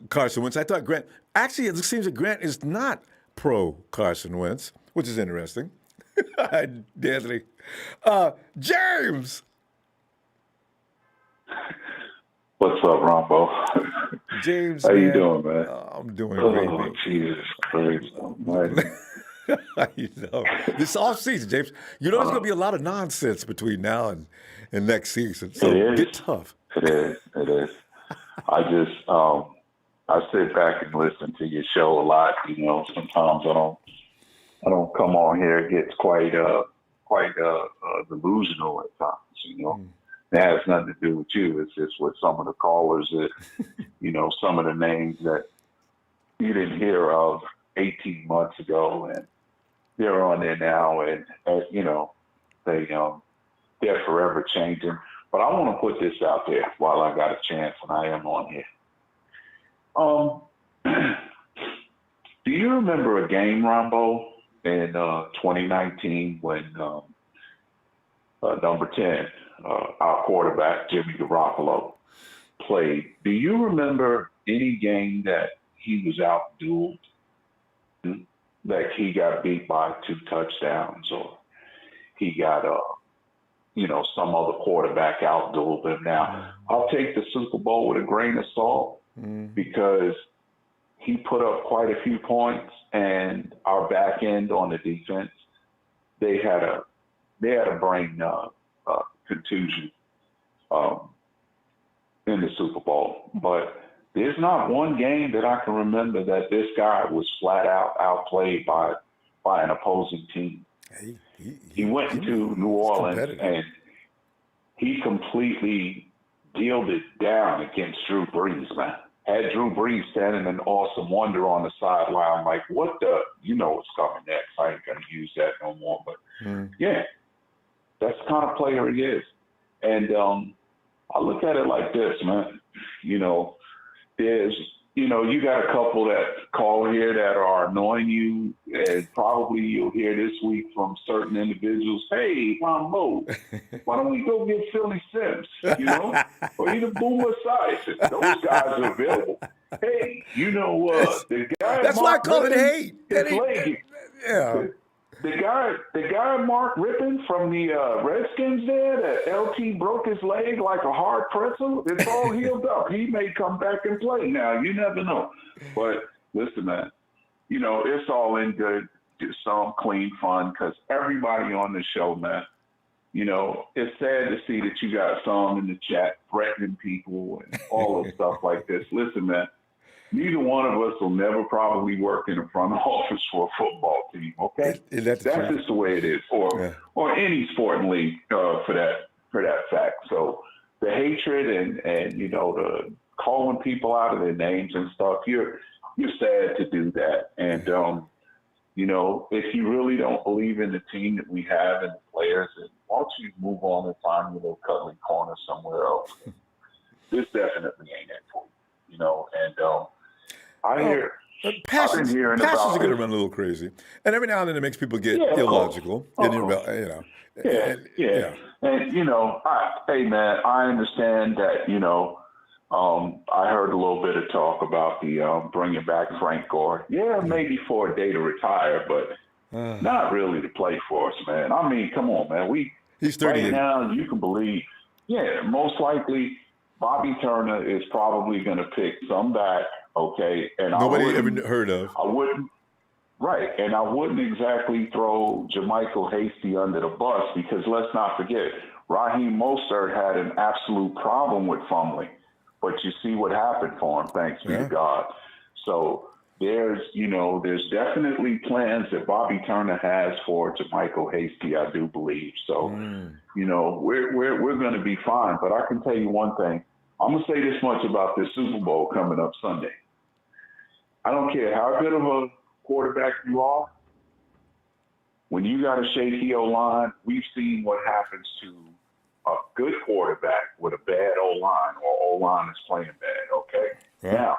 Carson Wentz. I thought Grant. Actually, it seems that Grant is not pro Carson Wentz, which is interesting. Anthony, James. What's up, Ronbo? James, how you doing, man? I'm doing great. Oh, Jesus Christ! This off season, James. There's going to be a lot of nonsense between now and next season. So get tough. It is. I just I sit back and listen to your show a lot. Sometimes I don't come on here. It gets quite delusional at times. It has nothing to do with you. It's just with some of the callers that some of the names that you didn't hear of 18 months ago, and they're on there now, and they're forever changing. But I want to put this out there while I got a chance and I am on here. Do you remember a game, Ronbo, in 2019 when number 10, our quarterback, Jimmy Garoppolo, played? Do you remember any game that he was out-dueled, that he got beat by 2 touchdowns, or he got some other quarterback out-dueled him? Now, I'll take the Super Bowl with a grain of salt because he put up quite a few points, and our back end on the defense, they had a brain contusion in the Super Bowl. But there's not one game that I can remember that this guy was flat out outplayed by an opposing team. He went to New Orleans and he completely dealed it down against Drew Brees, man. Had Drew Brees standing an awesome wonder on the sideline, like, what the, what's coming next. I ain't going to use that no more. But, yeah, that's the kind of player he is. And I look at it like this, man. There's, you got a couple that call here that are annoying you, and probably you'll hear this week from certain individuals, hey, Ronbo, why don't we go get Philly Sims, or even Boomer Esiason? Those guys are available. Hey, the guy. That's why I call it hate. Yeah. The guy Mark Rippon from the Redskins there, that LT broke his leg like a hard pretzel, it's all healed up. He may come back and play now. You never know. But listen, man, it's all in good, some clean fun, because everybody on the show, man, it's sad to see that you got some in the chat threatening people and all of stuff like this. Listen, man, neither one of us will never probably work in the front office for a football team, okay? That's just the way it is, or any sporting league for that fact. So the hatred and the calling people out of their names and stuff, you're sad to do that. And if you really don't believe in the team that we have and the players, then why don't you move on and find your little cuddly corner somewhere else? This definitely ain't it for you, And I've been hearing passions about are going to this. run a little crazy, and every now and then it makes people get Yeah, of illogical. course. And, Yeah. And, hey, man, I understand that, I heard a little bit of talk about the bringing back Frank Gore. Yeah, maybe for a day to retire, but not really to play for us, man. I mean, come on, man. He's 38. Right now, you can believe, most likely Bobby Turner is probably going to pick some back, okay? And nobody ever heard of. I wouldn't. Right, and I wouldn't exactly throw Jermichael Hasty under the bus because let's not forget, Raheem Mostert had an absolute problem with fumbling, but you see what happened for him, thanks be to God. So there's definitely plans that Bobby Turner has for Jermichael Hasty, I do believe. So, we're going to be fine. But I can tell you one thing. I'm going to say this much about this Super Bowl coming up Sunday. I don't care how good of a quarterback you are, when you got a shaky O-line, we've seen what happens to a good quarterback with a bad O-line or O-line is playing bad, okay? Yeah. Now,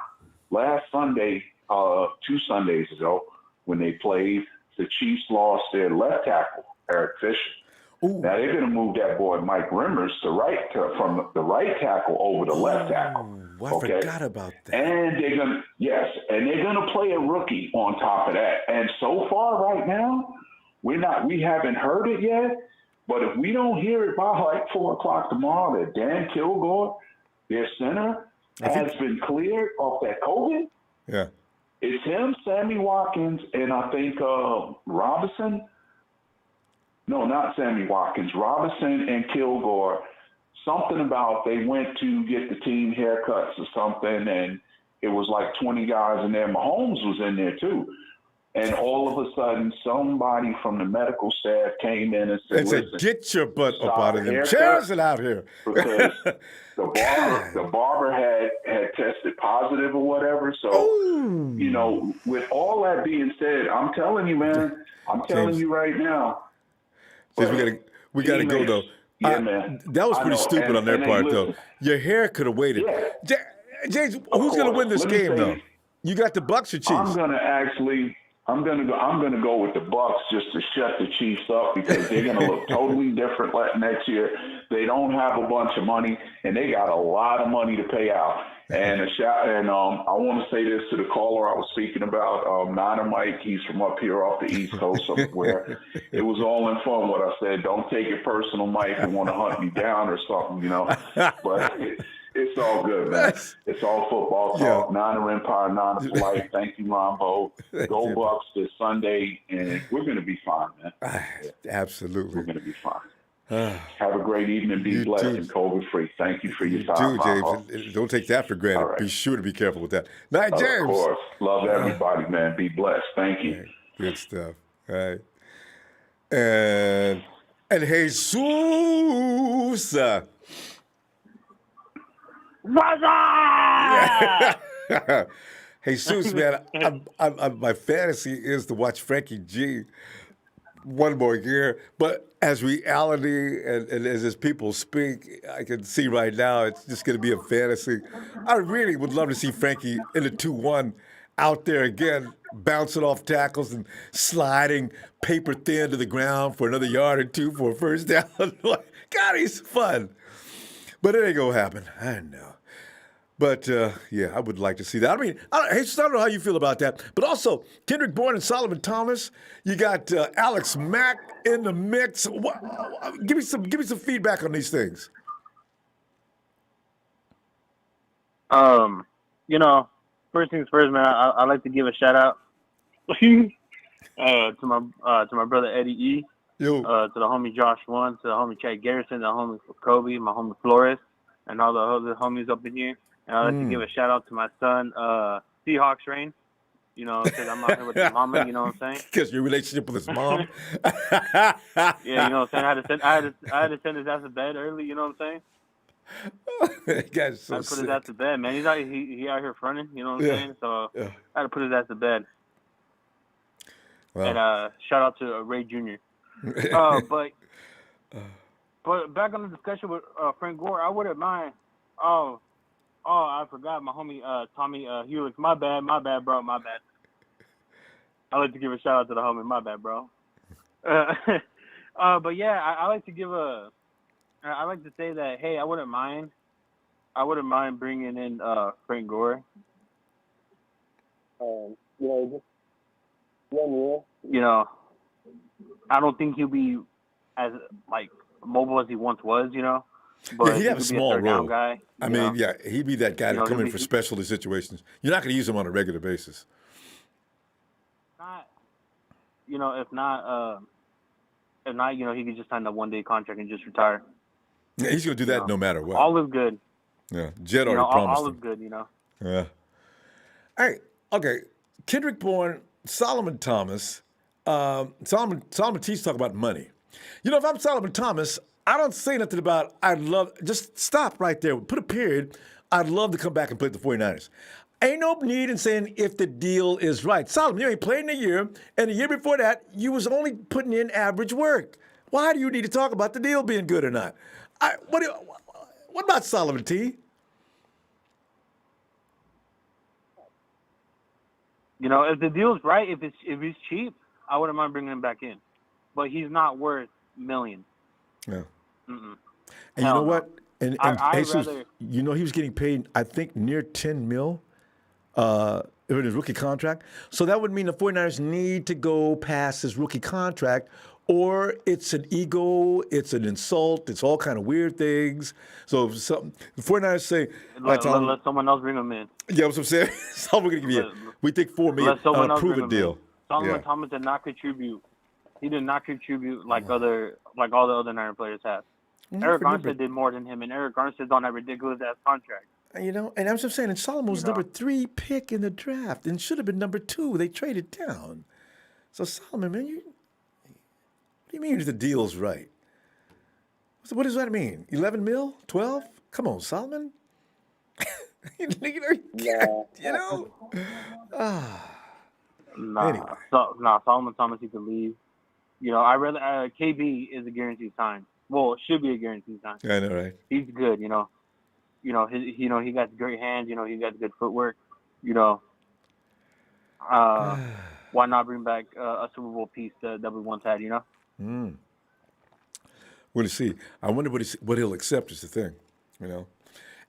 last Sunday, 2 Sundays ago, when they played, the Chiefs lost their left tackle, Eric Fisher. Ooh. Now, they're going to move that boy Mike Rimmers from the right tackle over the left tackle. I forgot about that. And they're going to play a rookie on top of that. And so far right now, we haven't heard it yet, but if we don't hear it by like 4:00 tomorrow that Dan Kilgore, their center, has been cleared off that COVID. Yeah. It's him, Sammy Watkins, and I think Robinson. No, not Sammy Watkins. Robinson and Kilgore. Something about they went to get the team haircuts or something, and it was like 20 guys in there. Mahomes was in there too. And all of a sudden, somebody from the medical staff came in and said, get your butt up out of them chairs and out here. Because the barber had tested positive or whatever. So, with all that being said, I'm telling you, man, you right now. James, we gotta go though. Yeah, man. That was pretty stupid on their part, though. Your hair could have waited. Yeah. James, who's going to win this game, though? You got the Bucks or Chiefs? I'm gonna go with the Bucks just to shut the Chiefs up because they're gonna look totally different next year. They don't have a bunch of money, and they got a lot of money to pay out. And I want to say this to the caller I was speaking about, Niner Mike. He's from up here off the East Coast somewhere. It was all in fun what I said. Don't take it personal, Mike. You want to hunt me down or something, But it's all good, man. It's all football talk. Yeah. Niner Empire, Niner for life. Thank you, Ronbo. Go Bucks this Sunday, and we're going to be fine, man. Absolutely. We're going to be fine. Have a great evening. Be blessed and COVID-free. Thank you for your time, James. Don't take that for granted. Right. Be sure to be careful with that. Night, James. Of course. Love everybody, man. Be blessed. Thank you. Good stuff. All right. And Jesus. Jesus, man, my fantasy is to watch Frankie G one more year, but as reality and as people speak, I can see right now it's just going to be a fantasy. I really would love to see Frankie in the 2-1 out there again, bouncing off tackles and sliding paper thin to the ground for another yard or two for a first down. God, he's fun. But it ain't going to happen. I know. But, I would like to see that. I mean, I don't know how you feel about that. But also, Kendrick Bourne and Solomon Thomas. You got Alex Mack in the mix. Give me some feedback on these things. First things first, man. I like to give a shout out to my brother Eddie E. Yo. To the homie Josh One, to the homie Chad Garrison, the homie Kobe, my homie Flores, and all the other homies up in here. And I'd like to give a shout out to my son, Seahawks Rain, because I'm out here with his mama, you know what I'm saying? Because your relationship with his mom. Yeah, you know what I'm saying? I had to send his ass to bed early, you know what I'm saying? That guy's so I had to put sick. his ass to bed, man. He's out he out here fronting, you know what I'm saying? So I had to put his ass to bed. Wow. And shout out to Ray Jr. But back on the discussion with Frank Gore, I wouldn't mind. Oh, I forgot my homie Tommy Hewlett. My bad, bro. My bad. I like to give a shout out to the homie. My bad, bro. But yeah, I like to give a. I like to say that hey, I wouldn't mind bringing in Frank Gore. Just 1 year. I don't think he'll be as like mobile as he once was. But yeah, he'd have a small role. Guy, I mean, yeah, he'd be that guy to come in for specialty situations. You're not going to use him on a regular basis. If not, he could just sign a 1-day contract and just retire. Yeah, he's going to do that no matter what. All is good. Yeah, Jed already promised all him. is good, Yeah. All right. Okay. Kendrick Bourne, Solomon Thomas. Solomon T's talk about money. If I'm Solomon Thomas, I don't say nothing about just stop right there. Put a period. I'd love to come back and play the 49ers. Ain't no need in saying if the deal is right. Solomon, you ain't played in a year, and the year before that, you was only putting in average work. Why do you need to talk about the deal being good or not? What about Solomon T? If the deal's right, if he's cheap, I wouldn't mind bringing him back in. But he's not worth millions. Yeah. Mm-mm. And you know what? And Jesus, rather... he was getting paid, I think, near $10 million in his rookie contract. So that would mean the 49ers need to go past his rookie contract, or it's an ego, it's an insult, it's all kind of weird things. So the 49ers say, let someone else bring him in. Yeah, that's what I'm saying. So we're going to give you, we think $4 million on a proven deal. Solomon Thomas did not contribute. He did not contribute like all the other Niner players have. Eric Armstead did more than him, and Eric Armstead's on that ridiculous-ass contract. And that's what I'm saying. And Solomon was number 3 pick in the draft and should have been number 2. They traded down. So Solomon, man, what do you mean the deal's right? What does that mean? 11 mil? 12? Come on, Solomon. Anyway. Solomon Thomas, he could leave. I rather KB is a guaranteed sign. Well, it should be a guaranteed sign. I know, right? He's good. He got great hands. He got good footwork. Why not bring back a Super Bowl piece that we once had? We'll see. I wonder what he'll accept is the thing.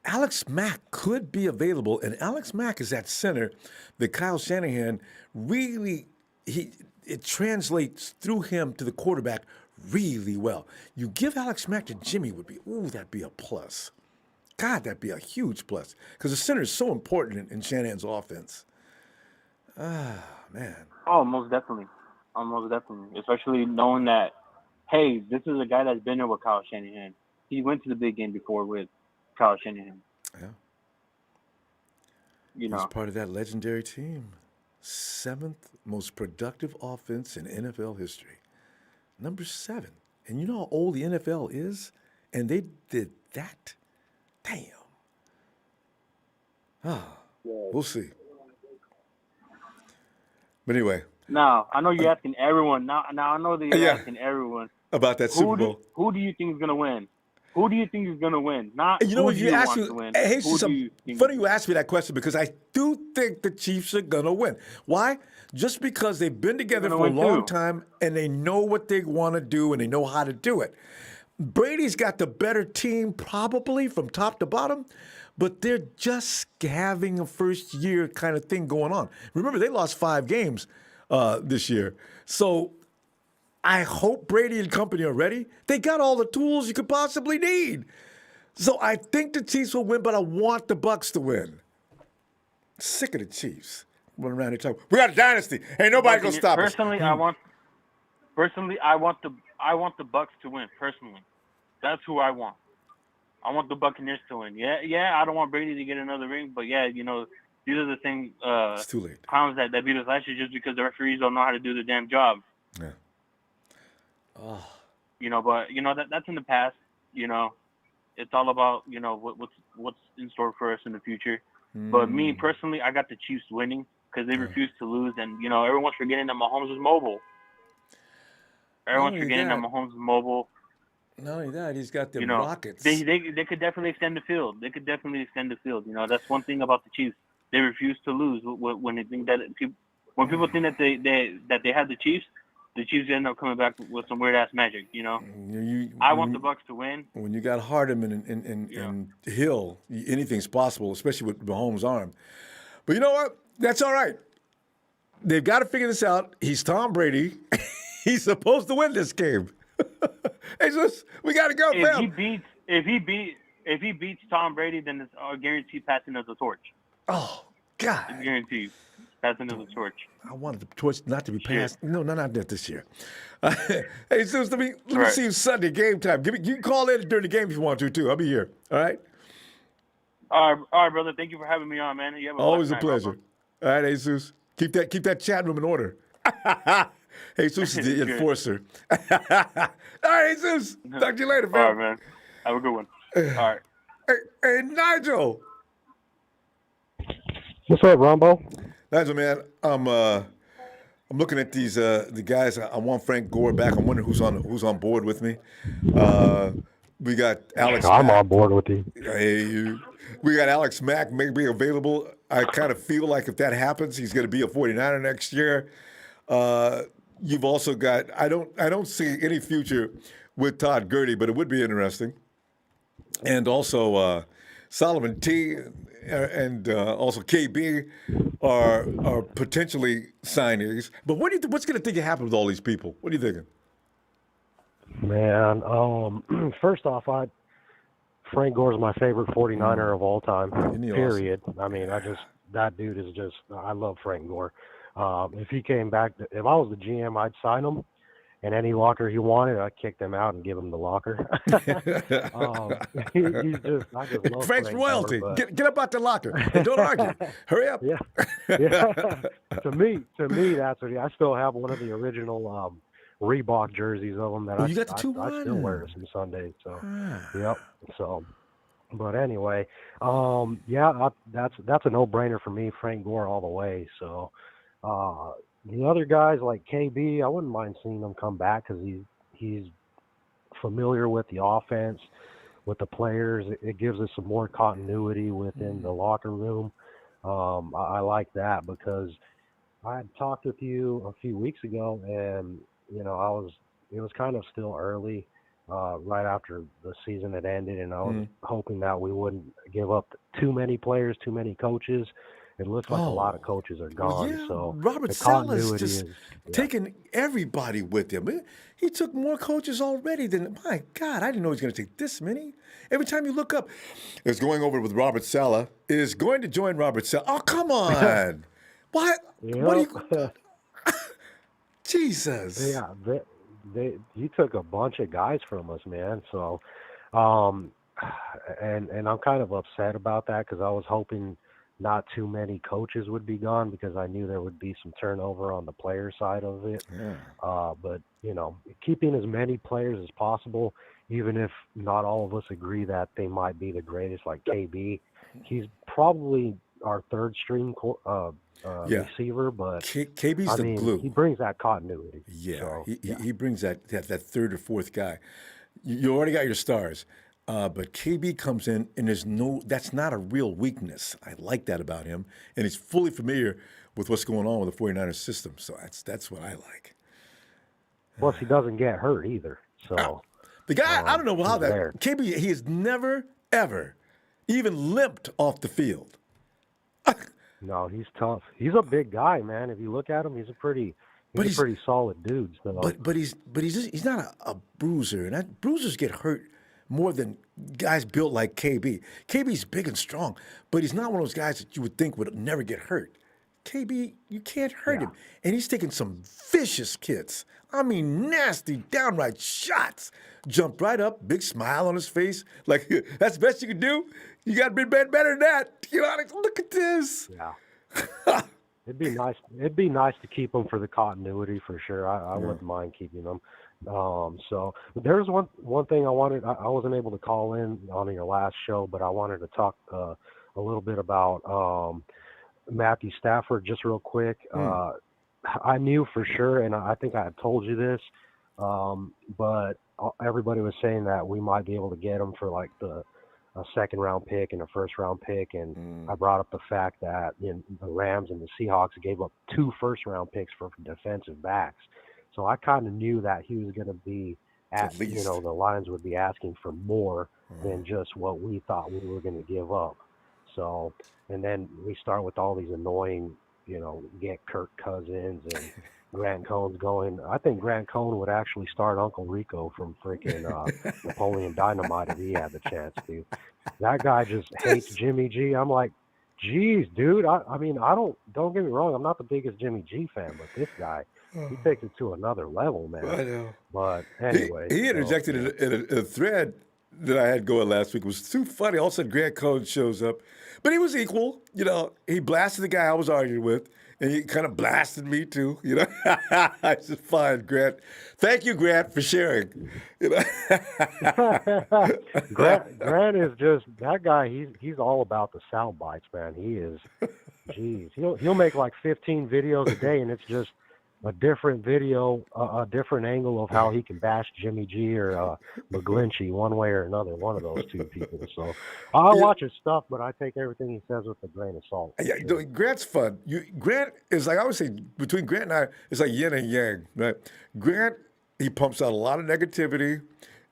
Alex Mack could be available, and Alex Mack is that center that Kyle Shanahan really it translates through him to the quarterback really well. You give Alex Mack to Jimmy that'd be a plus. God, that'd be a huge plus because the center is so important in Shanahan's offense. Man. Oh, most definitely. Especially knowing that, hey, this is a guy that's been there with Kyle Shanahan. He went to the big game before with Kyle Shanahan. Yeah. He's part of that legendary team. 7th most productive offense in NFL history. Number 7. And you know how old the NFL is? And they did that? Damn. We'll see. But anyway. Now, I know you're asking everyone. Now I know that you're asking everyone. About that Super Bowl. Who do you think is going to win? Who do you think is going to win? Not if you ask me, to win. Hey, funny you ask me that question because I do think the Chiefs are going to win. Why? Just because they've been together for a long time and they know what they want to do and they know how to do it. Brady's got the better team probably from top to bottom, but they're just having a first year kind of thing going on. Remember, they lost 5 games this year. So I hope Brady and company are ready. They got all the tools you could possibly need. So I think the Chiefs will win, but I want the Bucs to win. Sick of the Chiefs. Running around here talking, we got a dynasty. Ain't nobody gonna stop us. Personally, I want the Bucs to win. Personally, that's who I want. I want the Buccaneers to win. Yeah. I don't want Brady to get another ring, but yeah, these are the same it's too late. clowns that beat us last year just because the referees don't know how to do the damn job. Yeah. Oh. But that's in the past. It's all about what's in store for us in the future. But me personally, I got the Chiefs winning. because they refuse to lose. And, everyone's forgetting that Mahomes is mobile. Everyone's forgetting that Mahomes is mobile. Not only that, he's got them rockets. They could definitely extend the field. That's one thing about the Chiefs. They refuse to lose when they think that when people think that they have the Chiefs end up coming back with some weird ass magic. I want the Bucks to win. When you got Hardeman and Hill, anything's possible, especially with Mahomes' arm. But you know what? That's all right. They've got to figure this out. He's Tom Brady. He's supposed to win this game. Jesus, we got to go, fam. If he beats Tom Brady, then it's a guaranteed passing of the torch. Oh God! It's guaranteed passing of the torch. I wanted the torch not to be passed. No, not that this year. Hey, Zeus, let me see you Sunday game time. You can call in during the game if you want to too. I'll be here. All right. All right, brother. Thank you for having me on, man. You have Always a night, pleasure. Ronbo. All right, Jesus. Keep that chat room in order. Jesus is the enforcer. All right, Jesus. Talk to you later, man. All right, man. Have a good one. All right. Hey, Nigel. What's up, Ronbo? Nigel, man. I'm looking at these the guys. I want Frank Gore back. I'm wondering who's on board with me. We got Alex. I'm Mack. on board with you. Hey, we got Alex Mack maybe available. I kind of feel like if that happens, he's going to be a 49er next year. You've also got I don't see any future with Todd Gurley, but it would be interesting. And also Solomon T and also KB are potentially signees. But what's going to think happen with all these people? What are you thinking? Man, first off, Frank Gore is my favorite 49er of all time. Period. Awesome? I mean, that dude is just. I love Frank Gore. If he came back, if I was the GM, I'd sign him, and any locker he wanted, I'd kick them out and give him the locker. I just love Frank's Frank royalty. Gore, Get up out the locker and don't argue. Hurry up. Yeah. To me, that's what I still have one of the original Reebok jerseys of them that I still wear some Sundays. So, yep. So, but anyway, that's a no-brainer for me, Frank Gore all the way. So, the other guys like KB, I wouldn't mind seeing him come back because he's familiar with the offense, with the players. It gives us some more continuity within the locker room. I like that because I had talked with you a few weeks ago, and it was kind of still early, right after the season had ended, and I was hoping that we wouldn't give up too many players, too many coaches. It looks like a lot of coaches are gone. So Robert Saleh's just taking everybody with him. He took more coaches already than, my God, I didn't know he was going to take this many. Every time you look up, it's going over with Robert Saleh, is going to join Robert Saleh. Oh, come on. What? Yep. What do you... Jesus. Yeah, he took a bunch of guys from us, man. So, and I'm kind of upset about that because I was hoping not too many coaches would be gone because I knew there would be some turnover on the player side of it. Yeah. But, keeping as many players as possible, even if not all of us agree that they might be the greatest, like KB, he's probably our third string receiver, but KB's the glue. He brings that continuity. Yeah, so, he brings that third or fourth guy. You already got your stars. But KB comes in, and that's not a real weakness. I like that about him. And he's fully familiar with what's going on with the 49ers system. So that's what I like. Plus, he doesn't get hurt either. So the guy, I don't know how that KB, he has never, ever even limped off the field. No, he's tough. He's a big guy, man. If you look at him, he's a pretty solid dude. So. But he's not a bruiser. And bruisers get hurt more than guys built like KB. KB's big and strong, but he's not one of those guys that you would think would never get hurt. KB, you can't hurt him. And he's taking some vicious hits. I mean, nasty, downright shots. Jumped right up, big smile on his face. Like, that's the best you can do? You got to be better than that. Look at this. Yeah. It'd be nice to keep him for the continuity for sure. I wouldn't mind keeping them. So there's one thing I wanted. I wasn't able to call in on your last show, but I wanted to talk a little bit about Matthew Stafford, just real quick. I knew for sure, and I think I had told you this, but everybody was saying that we might be able to get him for like a second-round pick and a first-round pick, and I brought up the fact that the Rams and the Seahawks gave up 2 first-round picks for defensive backs. So I kind of knew that he was going to be the Lions would be asking for more than just what we thought we were going to give up. So, and then we start with all these annoying, get Kirk Cousins and Grant Cohn's going. I think Grant Cohn would actually start Uncle Rico from freaking Napoleon Dynamite if he had the chance to. That guy just hates Jimmy G. I'm like, geez, dude. I mean, don't get me wrong. I'm not the biggest Jimmy G fan, but this guy, he takes it to another level, man. I know. But anyway. He interjected in a thread that I had going last week. It was too funny. All of a sudden, Grant Cohn shows up. But he was equal. He blasted the guy I was arguing with, and he kind of blasted me too. I just fine, Grant. Thank you, Grant, for sharing. Grant is just that guy. He's all about the sound bites, man. He is. Geez, he'll make like 15 videos a day, and it's just a different video, a different angle of how he can bash Jimmy G or McGlinchey one way or another, one of those two people. So I watch his stuff, but I take everything he says with a grain of salt. Yeah, Grant's fun. Grant is like, I always say, between Grant and I, it's like yin and yang, right? Grant, he pumps out a lot of negativity,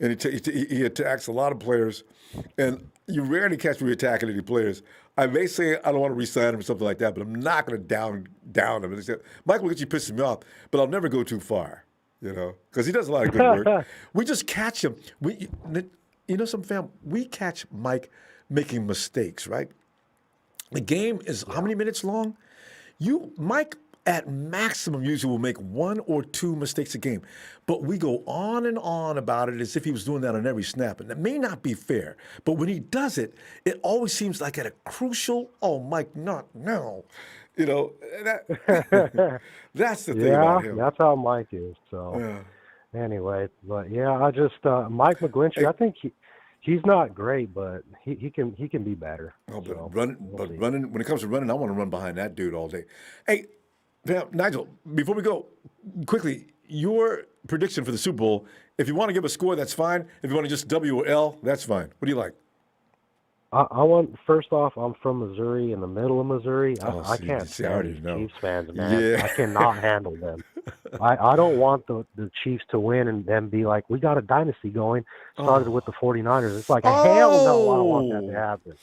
and he attacks a lot of players, and you rarely catch me attacking any players. I may say I don't want to re-sign him or something like that, but I'm not going to down him. Michael McGlinchey pisses me off, but I'll never go too far, because he does a lot of good work. We just catch him. We catch Mike making mistakes, right? The game is how many minutes long? Mike, at maximum, usually will make 1 or 2 mistakes a game. But we go on and on about it as if he was doing that on every snap. And that may not be fair. But when he does it, it always seems like at a crucial, Mike, not now. That's the thing about him. Yeah, that's how Mike is. So anyway, but yeah, I just, Mike McGlinchey, I think he's not great, but he can be better. Oh, but running, when it comes to running, I want to run behind that dude all day. Hey, now, Nigel, before we go, quickly, your prediction for the Super Bowl, if you want to give a score, that's fine. If you want to just W or L, that's fine. What do you like? I want, first off, I'm from Missouri, in the middle of Missouri. I can't stand these Chiefs fans, man. Yeah. I cannot handle them. I don't want the Chiefs to win and then be like, we got a dynasty going. Started with the 49ers. It's like, hell no, I don't want that to happen.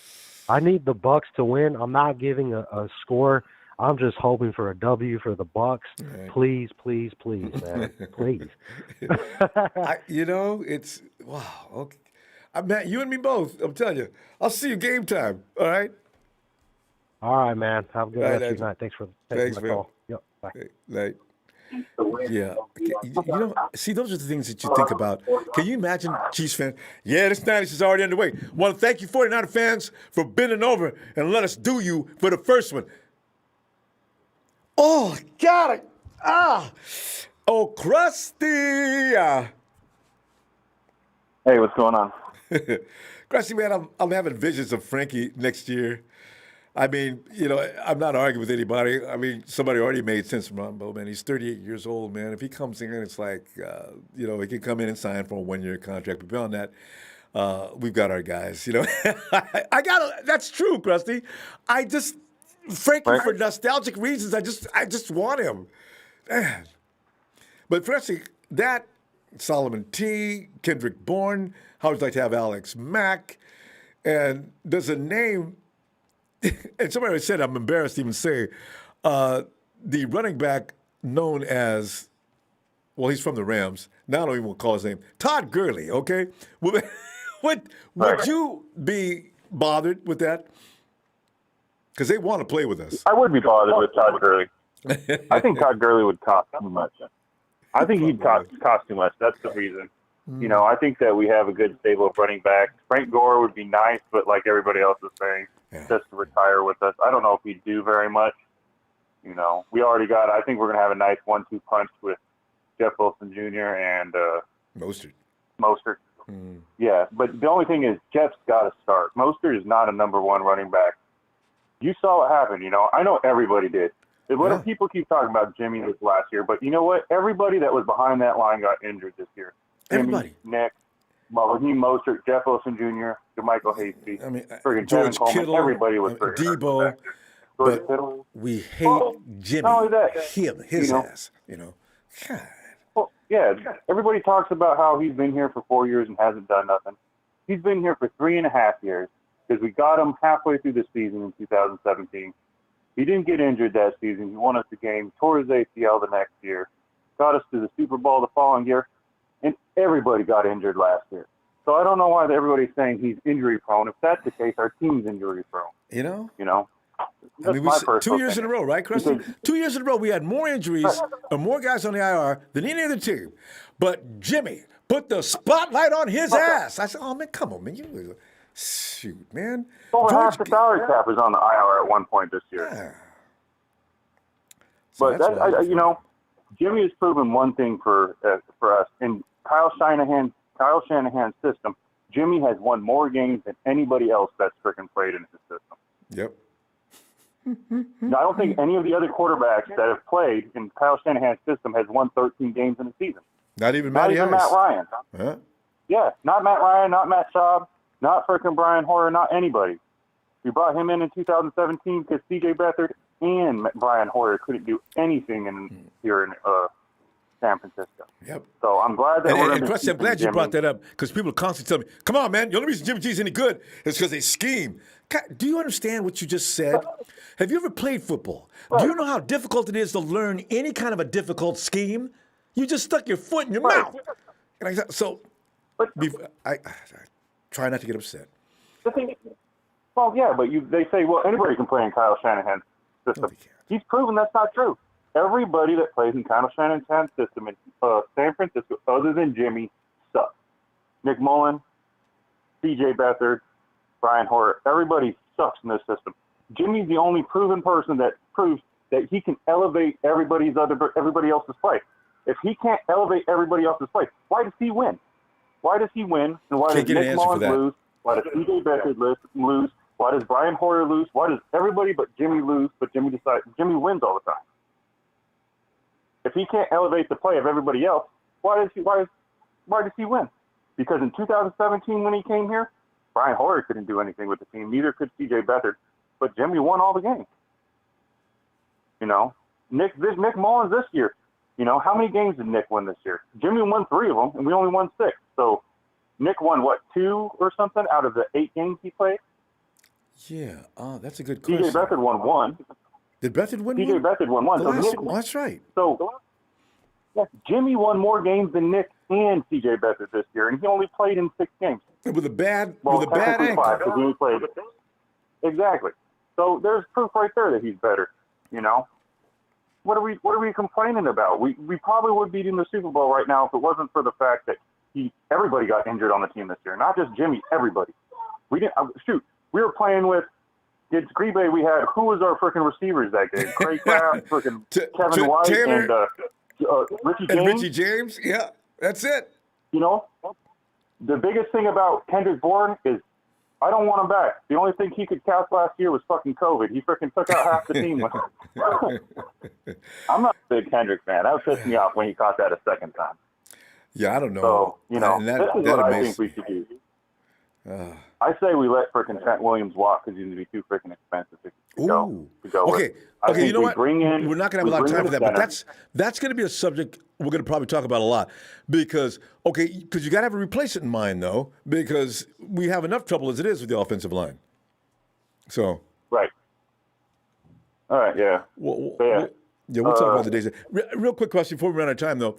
I need the Bucks to win. I'm not giving a score. I'm just hoping for a W for the Bucks. Right. Please, please, please, man. Please. It's, wow. Okay. Matt, you and me both. I'm telling you. I'll see you game time. All right? All right, man. Have a good rest of your night. Thanks for taking my call. Yep. Bye. Night. Yeah. See, those are the things that you think about. Can you imagine, Chiefs fan? Yeah, this 90s is already underway. Want to thank you 49er fans for bending over and let us do you for the first one. Oh, got it. Oh, Krusty. Hey, what's going on? Krusty, man, I'm having visions of Frankie next year. I mean, I'm not arguing with anybody. I mean, somebody already made sense from Ronbo, man. He's 38 years old, man. If he comes in, it's like, he can come in and sign for a 1-year contract. But beyond that, we've got our guys, that's true, Krusty. Frankie, for nostalgic reasons, I just want him. Man. But Krusty, that, Solomon T, Kendrick Bourne, how would you like to have Alex Mack? And there's a name, and somebody said, I'm embarrassed to even say, the running back known as, well, he's from the Rams. Now I don't even want to call his name. Todd Gurley, okay? Would you be bothered with that? Because they want to play with us. I would be bothered with Todd Gurley. I think Todd Gurley would cost too much. I think he'd cost too much. That's the reason. I think that we have a good stable of running backs. Frank Gore would be nice, but like everybody else is saying, just to retire with us. I don't know if he'd do very much. We already got, I think we're going to have a nice 1-2 punch with Jeff Wilson Jr. and Mostert. Yeah, but the only thing is Jeff's got to start. Mostert is not a number 1 running back. You saw what happened. I know everybody did. A lot of people keep talking about Jimmy this last year, but you know what? Everybody that was behind that line got injured this year. Everybody. Jimmy, Nick, Raheem Mostert, Jeff Wilson Jr., DeMichael Hasty, George Kevin Coleman, Kittle, everybody was Debo. George Kittle. We hate Jimmy. Not only that, his ass. God. Well, yeah, everybody talks about how he's been here for 4 years and hasn't done nothing. He's been here for 3.5 years because we got him halfway through the season in 2017. He didn't get injured that season. He won us the game, tore his ACL the next year, got us to the Super Bowl the following year, and everybody got injured last year. So I don't know why everybody's saying he's injury prone. If that's the case, our team's injury prone. That's my personal 2 years in a row, right, Krusty? 2 years in a row, we had more injuries or more guys on the IR than any other team. But Jimmy put the spotlight on his ass. I said, oh, man, come on, man. Shoot, man. Over half the salary cap is on the IR at one point this year. Yeah. So but Jimmy has proven one thing for us. In Kyle Shanahan's system, Jimmy has won more games than anybody else that's freaking played in his system. Yep. Now, I don't think any of the other quarterbacks that have played in Kyle Shanahan's system has won 13 games in a season. Not even Matt Ice. Ryan. Huh? Yeah, not Matt Ryan, not Matt Schaub, not freaking Brian Hoyer, not anybody. We brought him in 2017 because C.J. Beathard and Brian Hoyer couldn't do anything here in San Francisco. Yep. So I'm glad that we're and Krusty, I'm glad you brought that up because people constantly tell me, come on, man, the only reason Jimmy G's any good is because they scheme. God, do you understand what you just said? Have you ever played football? Right. Do you know how difficult it is to learn any kind of a difficult scheme? You just stuck your foot in your mouth. And I try not to get upset. The thing, but they say, well, anybody can play in Kyle Shanahan's system. He's proven that's not true. Everybody that plays in Kyle Shanahan's system in San Francisco, other than Jimmy, sucks. Nick Mullen, C.J. Beathard, Brian Hoyer, everybody sucks in this system. Jimmy's the only proven person that proves that he can elevate everybody else's play. If he can't elevate everybody else's play, why does he win? Why does he win? And why does Nick Mullins lose? Why does C.J. Beathard lose? Why does Brian Hoyer lose? Why does everybody but Jimmy lose? But Jimmy wins all the time. If he can't elevate the play of everybody else, why does he win? Because in 2017 when he came here, Brian Hoyer couldn't do anything with the team. Neither could C.J. Beathard. But Jimmy won all the games. Nick Mullins this year. How many games did Nick win this year? Jimmy won 3 of them, and we only won 6. So Nick won, 2 or something out of the 8 games he played? Yeah, that's a good question. C.J. Beathard won 1. Did Beathard win C.J. Beathard won 1. That's right. So Jimmy won more games than Nick and C.J. Beathard this year, and he only played in 6 games. With a bad technically ankle. 5, because he only played. Exactly. So there's proof right there that he's better. What are we complaining about? We probably would be in the Super Bowl right now if it wasn't for the fact that everybody got injured on the team this year. Not just Jimmy, everybody. We didn't we were playing with Green Bay. We had who was our freaking receivers that game? Craig Kraft, freaking Kevin White, Taylor, and Richie James. And Richie James, yeah, that's it. The biggest thing about Kendrick Bourne is I don't want him back. The only thing he could cast last year was fucking COVID. He freaking took out half the team. I'm not a big Kendrick fan. That would piss me off when he caught that a second time. Yeah, I don't know. So, And this is what I think we should do. I say we let freaking Trent Williams walk because he's going to be too freaking expensive to go. Okay, you know what? We're not going to have a lot of time for that, but that's going to be a subject we're going to probably talk about a lot because you got to have a replacement in mind, though, because we have enough trouble as it is with the offensive line. So. Right. All right, yeah. We'll talk about the days. Real quick question before we run out of time, though.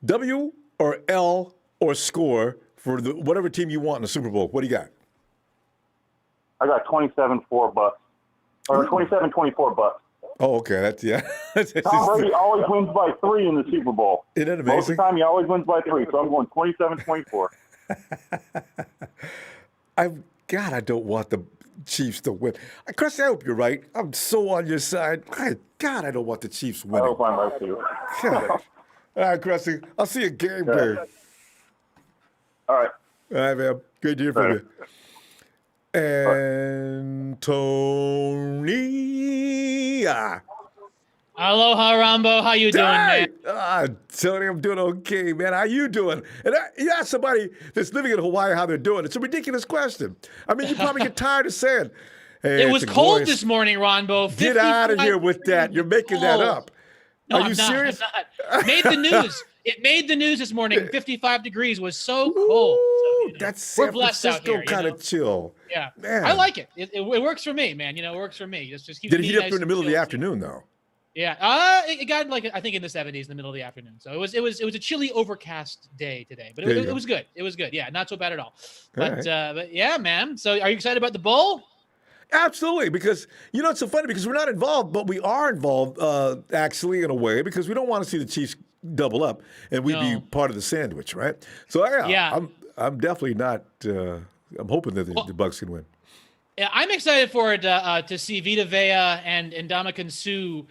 W or L or score for whatever team you want in the Super Bowl. What do you got? I got 27-4 Bucks. Or 27-24 Bucks. Oh, okay. Tom Brady always wins by 3 in the Super Bowl. Isn't that amazing? Most of the time, he always wins by 3. So I'm going 27-24. I don't want the Chiefs to win. Chris, I hope you're right. I'm so on your side. I don't want the Chiefs winning. I hope I'm right too. All right, Cressy. I'll see you game day. All right. All right, man. Great to hear from you. and Tony. Aloha, Ronbo. How you doing, man? Tony, I'm doing okay, man. How you doing? And you ask somebody that's living in Hawaii how they're doing. It's a ridiculous question. I mean, you probably get tired of saying, hey, it was cold this morning, Ronbo. Get out of here with that. You're making that up. No, Are you serious? I'm not. Made the news. It made the news this morning. 55 degrees was so cold. So, that's San Francisco kind of chill. Yeah, man. I like it. It works for me, man. It works for me. Just keeps Did it me heat up nice during the middle of the chill. afternoon, though? Yeah, it got like I think in the 70s in the middle of the afternoon. So it was a chilly, overcast day today, but it was good. It was good. Yeah, not so bad at all. But yeah, man. So are you excited about the bowl? Absolutely, because it's so funny because we're not involved, but we are involved actually in a way because we don't want to see the Chiefs double up and we'd be part of the sandwich, right? So yeah. I'm definitely not. I'm hoping that the Bucks can win. Yeah, I'm excited for it to see Vita Vea and Ndamukong Suh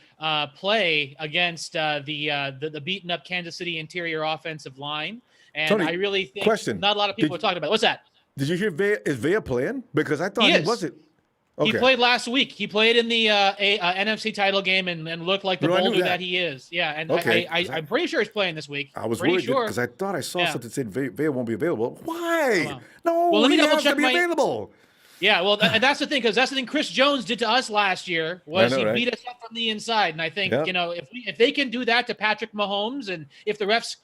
play against the beaten up Kansas City interior offensive line, and Tony, I really think not not a lot of people are talking about it. What's that? Did you hear Is Vea playing? Because I thought he wasn't. Okay. He played last week. He played in the NFC title game and looked like the boulder that he is. Yeah, and I'm pretty sure he's playing this week. I was worried because I thought I saw something that said Vea won't be available. Why? No, well, let me he double has check to be available. Yeah, well, and that's the thing, because that's the thing Chris Jones did to us last year was he beat us up from the inside, and I think if they can do that to Patrick Mahomes, and if the refs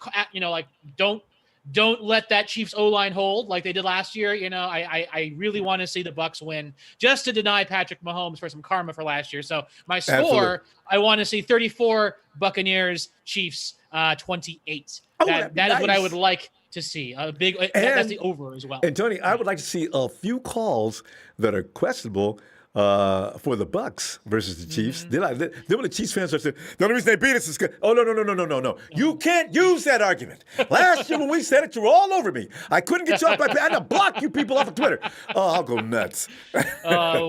don't let that Chiefs O-line hold like they did last year, I really want to see the Bucks win just to deny Patrick Mahomes for some karma for last year. So my score, I want to see 34 Buccaneers, Chiefs 28. That is what I would like to see. A big that's the over as well. And Tony, I would like to see a few calls that are questionable for the Bucks versus the Chiefs. Then when the Chiefs fans are saying, the only reason they beat us is because, no. You can't use that argument. Last year when we said it, you were all over me. I couldn't get you off my page. I had to block you people off of Twitter. Oh, I'll go nuts.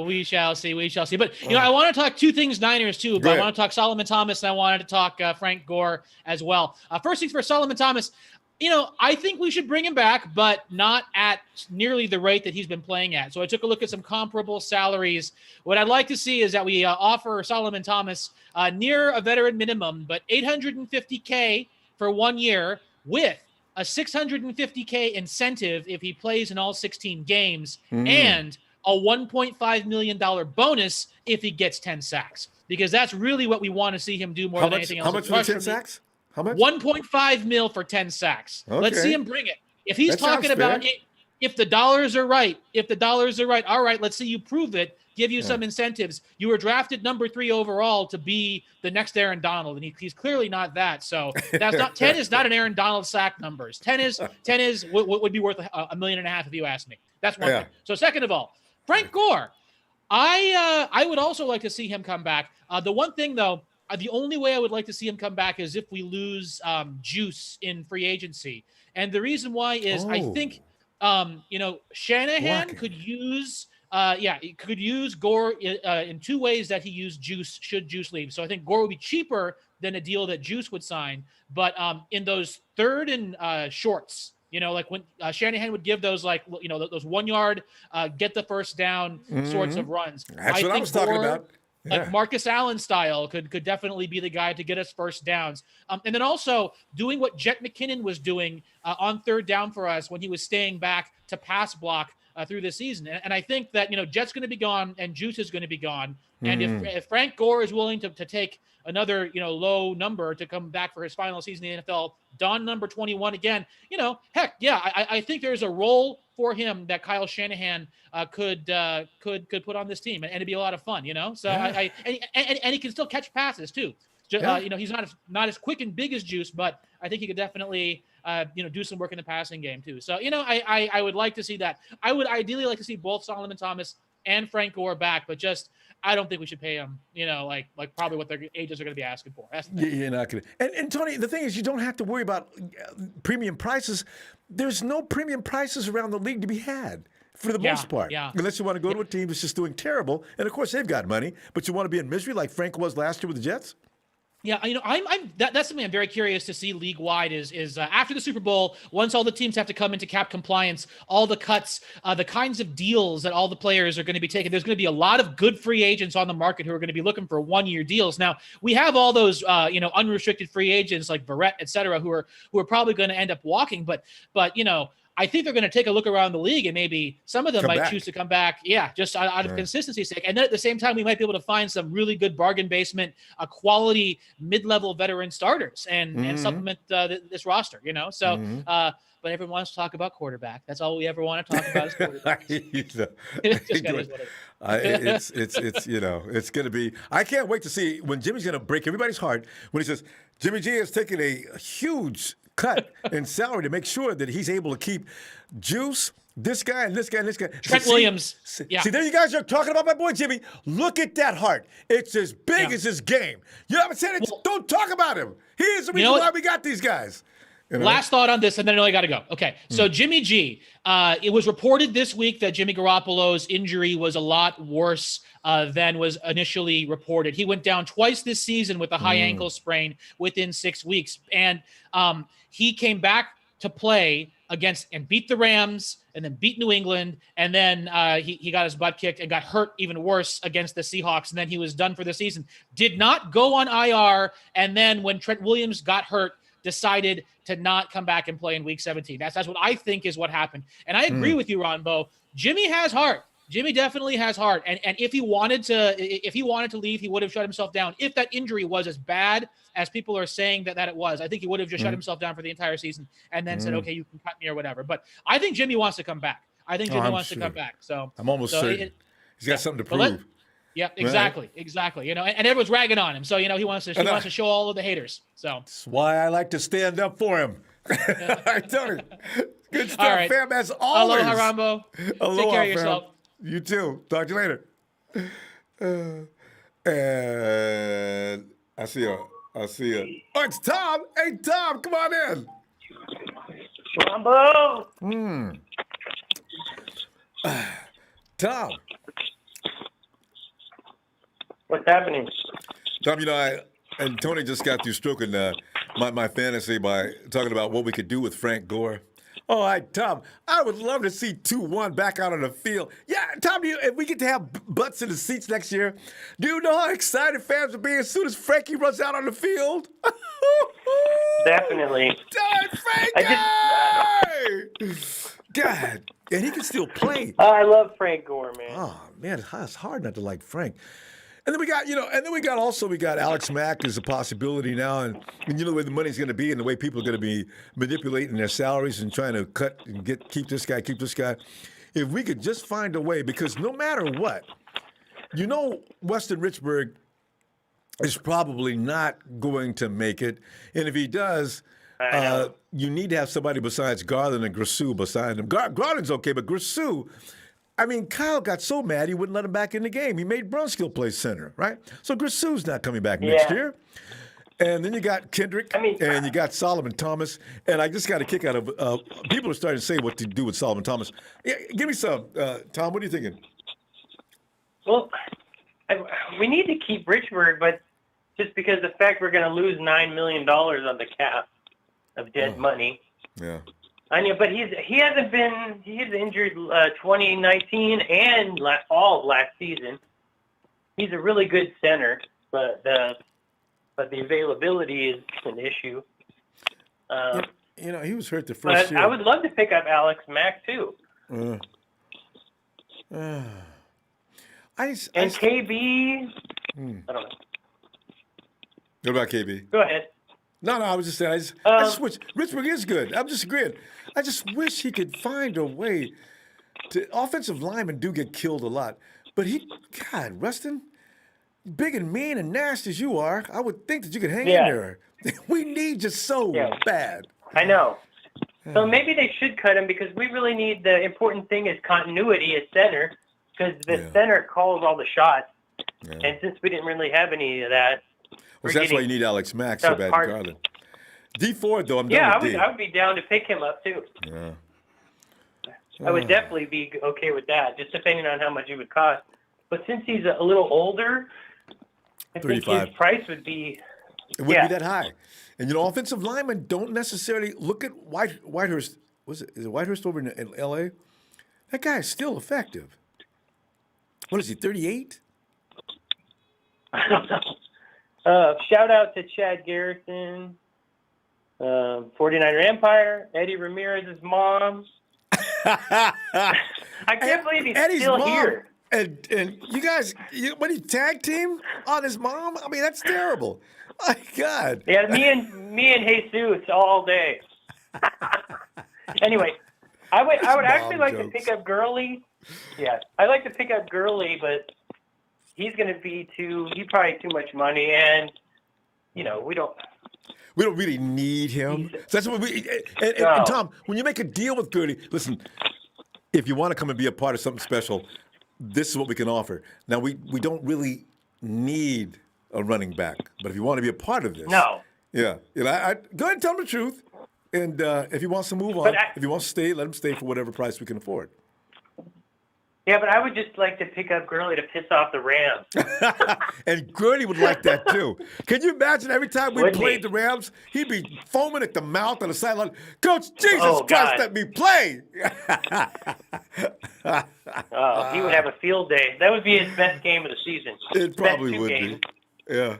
We shall see. But, I want to talk two things Niners too, but I want to talk Solomon Thomas and I wanted to talk Frank Gore as well. First things for Solomon Thomas, I think we should bring him back, but not at nearly the rate that he's been playing at. So I took a look at some comparable salaries. What I'd like to see is that we offer Solomon Thomas near a veteran minimum, but $850K for 1 year with a $650K incentive if he plays in all 16 games and a $1.5 million bonus if he gets 10 sacks. Because that's really what we want to see him do more than anything else. How much for 10 sacks? How much? 1.5 mil for 10 sacks. Okay. Let's see him bring it. If he's talking about it, if the dollars are right, all right, let's see you prove it. Give you some incentives. You were drafted number 3 overall to be the next Aaron Donald, and he's clearly not that. So that's not 10 is not an Aaron Donald sack numbers. 10 is would be worth $1.5 million if you ask me. That's one thing. So second of all, Frank Gore, I would also like to see him come back. The one thing though. The only way I would like to see him come back is if we lose Juice in free agency. And the reason why is I think, Shanahan could use Gore in two ways that he used Juice should Juice leave. So I think Gore would be cheaper than a deal that Juice would sign. But in those third and shorts, like when Shanahan would give those those 1 yard, get the first down sorts of runs. That's what I was talking about. Like Marcus Allen style could definitely be the guy to get us first downs. And then also doing what Jet McKinnon was doing on third down for us when he was staying back to pass block through the season. And I think that, Jet's going to be gone and Juice is going to be gone. And if Frank Gore is willing to take another, low number to come back for his final season in the NFL, don number 21 again, I think there's a role for him that Kyle Shanahan could put on this team, and it'd be a lot of fun, So and he can still catch passes too. He's not as quick and big as Juice, but I think he could definitely do some work in the passing game too. So I would like to see that. I would ideally like to see both Solomon Thomas and Frank Gore back, but I don't think we should pay them, like probably what their agents are going to be asking for. You're not going to. And Tony, the thing is, you don't have to worry about premium prices. There's no premium prices around the league to be had for the most part. Yeah. Unless you want to go to a team that's just doing terrible. And, of course, they've got money. But you want to be in misery like Frank was last year with the Jets? Yeah, that's something I'm very curious to see league wide is after the Super Bowl, once all the teams have to come into cap compliance, all the cuts, the kinds of deals that all the players are going to be taking. There's going to be a lot of good free agents on the market who are going to be looking for 1-year deals. Now we have all those unrestricted free agents like Barrett, et cetera, who are probably going to end up walking, but I think they're going to take a look around the league and maybe some of them might choose to come back. Yeah, just out of consistency's sake. And then at the same time, we might be able to find some really good bargain basement, quality mid-level veteran starters and supplement this roster, So, but everyone wants to talk about quarterback. That's all we ever want to talk about is quarterback. It's going to be. I can't wait to see when Jimmy's going to break everybody's heart when he says Jimmy G has taken a huge cut in salary to make sure that he's able to keep Juice, this guy, and this guy, and this guy. Trent Williams. See, there you guys are talking about my boy Jimmy. Look at that heart. It's as big as his game. You know what I'm saying? Don't talk about him. He is the reason why we got these guys. Last thought on this, and then I got to go. Okay, so Jimmy G, it was reported this week that Jimmy Garoppolo's injury was a lot worse than was initially reported. He went down twice this season with a high ankle sprain within 6 weeks, and he came back to play against and beat the Rams and then beat New England, and then he got his butt kicked and got hurt even worse against the Seahawks, and then he was done for the season. Did not go on IR, and then when Trent Williams got hurt, decided to not come back and play in week 17. That's what I think is what happened. And I agree with you, Ronbo. Jimmy has heart. Jimmy definitely has heart. And if he wanted to leave, he would have shut himself down. If that injury was as bad as people are saying that it was, I think he would have just shut himself down for the entire season and then said, okay, you can cut me or whatever. But I think Jimmy wants to come back. To come back. So I'm almost certain. He's got something to prove. Yeah, exactly. And everyone's ragging on him. So, he wants to show all of the haters. So that's why I like to stand up for him. I tell you. Good stuff, all right, fam, as always. Aloha, Ronbo. Aloha, take care of fam. yourself. You too. Talk to you later. And I see you. Oh, it's Tom. Hey, Tom, come on in. Ronbo. Tom. What's happening? Tom, I and Tony just got through stroking my fantasy by talking about what we could do with Frank Gore. All right, Tom, I would love to see 2-1 back out on the field. Yeah, Tom, if we get to have butts in the seats next year, do you know how excited fans will be as soon as Frankie runs out on the field? Definitely. Frankie! God, and he can still play. I love Frank Gore, man. Oh, man, it's hard not to like Frank. And then we got Alex Mack as a possibility now, and the way the money's going to be and the way people are going to be manipulating their salaries and trying to cut and keep this guy. If we could just find a way, because no matter what, Weston Richburg is probably not going to make it, and if he does, you need to have somebody besides Garland and Grisou beside him. Garland's okay, but Grisou. Kyle got so mad he wouldn't let him back in the game. He made Brunskill play center, right? So Grisou's not coming back next year. And then you got Kendrick, and you got Solomon Thomas. And I just got a kick out of people are starting to say what to do with Solomon Thomas. Yeah, give me some, Tom. What are you thinking? Well, we need to keep Richburg, but just because the fact we're going to lose $9 million on the cap of dead money. Yeah. I know, but he's injured 2019 and all of last season. He's a really good center, but the availability is an issue. He was hurt the first year. I would love to pick up Alex Mack too. And KB. I don't know. What about KB? Go ahead. No, I was just saying, I just wish, Richburg is good. I'm just agreeing. I just wish he could find a way to, offensive linemen do get killed a lot, but Rustin, big and mean and nasty as you are, I would think that you could hang in there. We need you so bad. I know. So maybe they should cut him because we really need, the important thing is continuity at center because the center calls all the shots. Yeah. And since we didn't really have any of that, well, that's why you need Alex Mack so bad, Garland. D Ford, though, I'm down with D. I would be down to pick him up, too. Yeah. I would definitely be okay with that, just depending on how much it would cost. But since he's a little older, I think his price would be It wouldn't be that high. And, offensive linemen don't necessarily look at Whitehurst. Is it Whitehurst over in L.A.? That guy is still effective. What is he, 38? I don't know. Shout out to Chad Garrison, 49er Empire, Eddie Ramirez's mom. I can't believe he's Eddie's still mom, here. And you guys, when you tag team on his mom, I mean, that's terrible. My God. Yeah, me and Jesus all day. Anyway, I would actually like to pick up Gurley. Yeah, I'd like to pick up Gurley, but he's going to be he's probably too much money, and we don't really need him. So that's what and Tom, when you make a deal with Gurley, listen, if you want to come and be a part of something special, this is what we can offer. Now, we don't really need a running back, but if you want to be a part of this, no. Yeah, go ahead and tell him the truth. And if he wants to move on, if he wants to stay, let him stay for whatever price we can afford. Yeah, but I would just like to pick up Gurley to piss off the Rams. And Gurley would like that too. Can you imagine every time we played the Rams, he'd be foaming at the mouth on the sideline, Coach, Jesus Christ, let me play. He would have a field day. That would be his best game of the season. It probably would be. Yeah.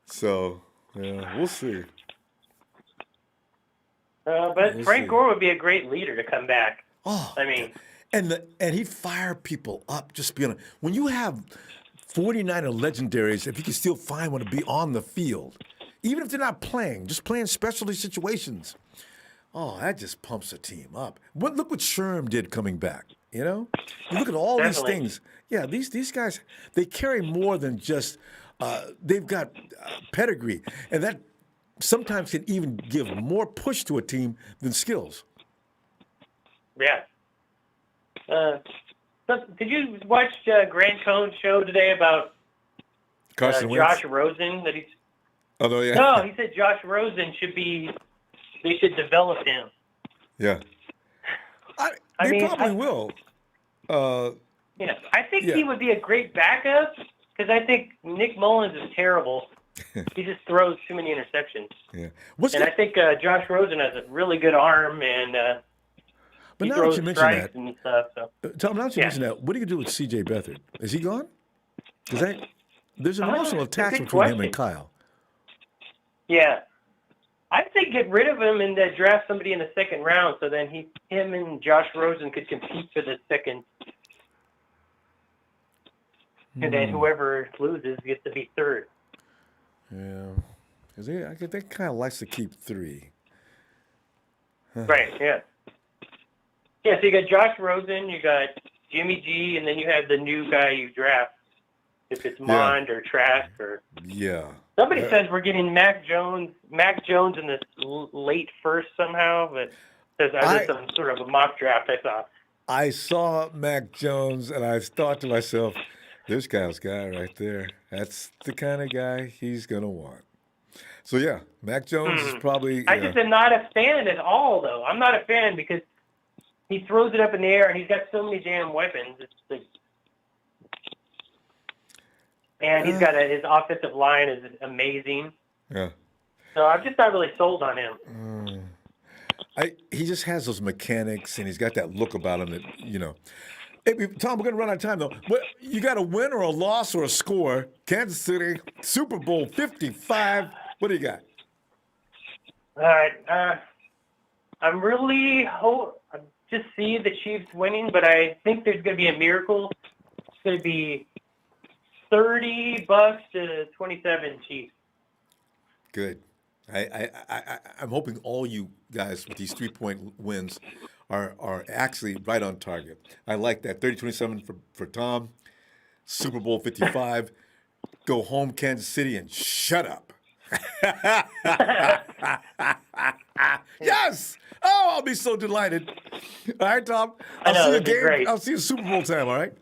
So, we'll see. But Frank Gore would be a great leader to come back. Oh, I mean, and he'd fire people up. Just being when you have 49er legendaries, if you can still find one to be on the field, even if they're not playing, just playing specialty situations. Oh, that just pumps a team up. Look what Sherm did coming back. You look at all these things. Yeah, these guys, they carry more than just. They've got pedigree, and that sometimes can even give more push to a team than skills. Yeah. Did you watch Grant Cohn's show today about Josh Rosen? That he's. Oh no, yeah. No, he said Josh Rosen they should develop him. Yeah. They probably will. I think he would be a great backup because I think Nick Mullins is terrible. He just throws too many interceptions. Yeah. I think Josh Rosen has a really good arm and but he now throws that you mention strikes that, and stuff. So. Tom, now that you mention that, what do you do with C.J. Beathard? Is he gone? Because there's an emotional attachment between him and Kyle. Yeah. I'd say get rid of him and draft somebody in the second round so then him and Josh Rosen could compete for the second. And then whoever loses gets to be third. Yeah. Because they kind of likes to keep three. Right, yeah. Yeah, so you got Josh Rosen, you got Jimmy G, and then you have the new guy you draft. If it's Mond or Trask or... Yeah. Somebody says we're getting Mac Jones in the late first somehow, but there's some sort of a mock draft I saw. I saw Mac Jones, and I thought to myself, this guy's guy right there. That's the kind of guy he's going to want. So, yeah, Mac Jones is probably... I just am not a fan at all, though. I'm not a fan because he throws it up in the air, and he's got so many damn weapons. It's like... And he's got his offensive line is amazing. Yeah. So I'm just not really sold on him. He just has those mechanics, and he's got that look about him that, Hey, Tom, we're going to run out of time, though. You got a win or a loss or a score. Kansas City, Super Bowl 55. What do you got? All right. I'm really just see the Chiefs winning, but I think there's going to be a miracle. It's going to be $30 to 27 Chiefs. Good. I'm hoping all you guys with these 3-point wins are actually right on target. I like that. 30-27 for Tom. Super Bowl 55. Go home, Kansas City, and shut up. Yes! Oh, I'll be so delighted. All right, Tom. I'll see you again. Great. I'll see you Super Bowl time, all right?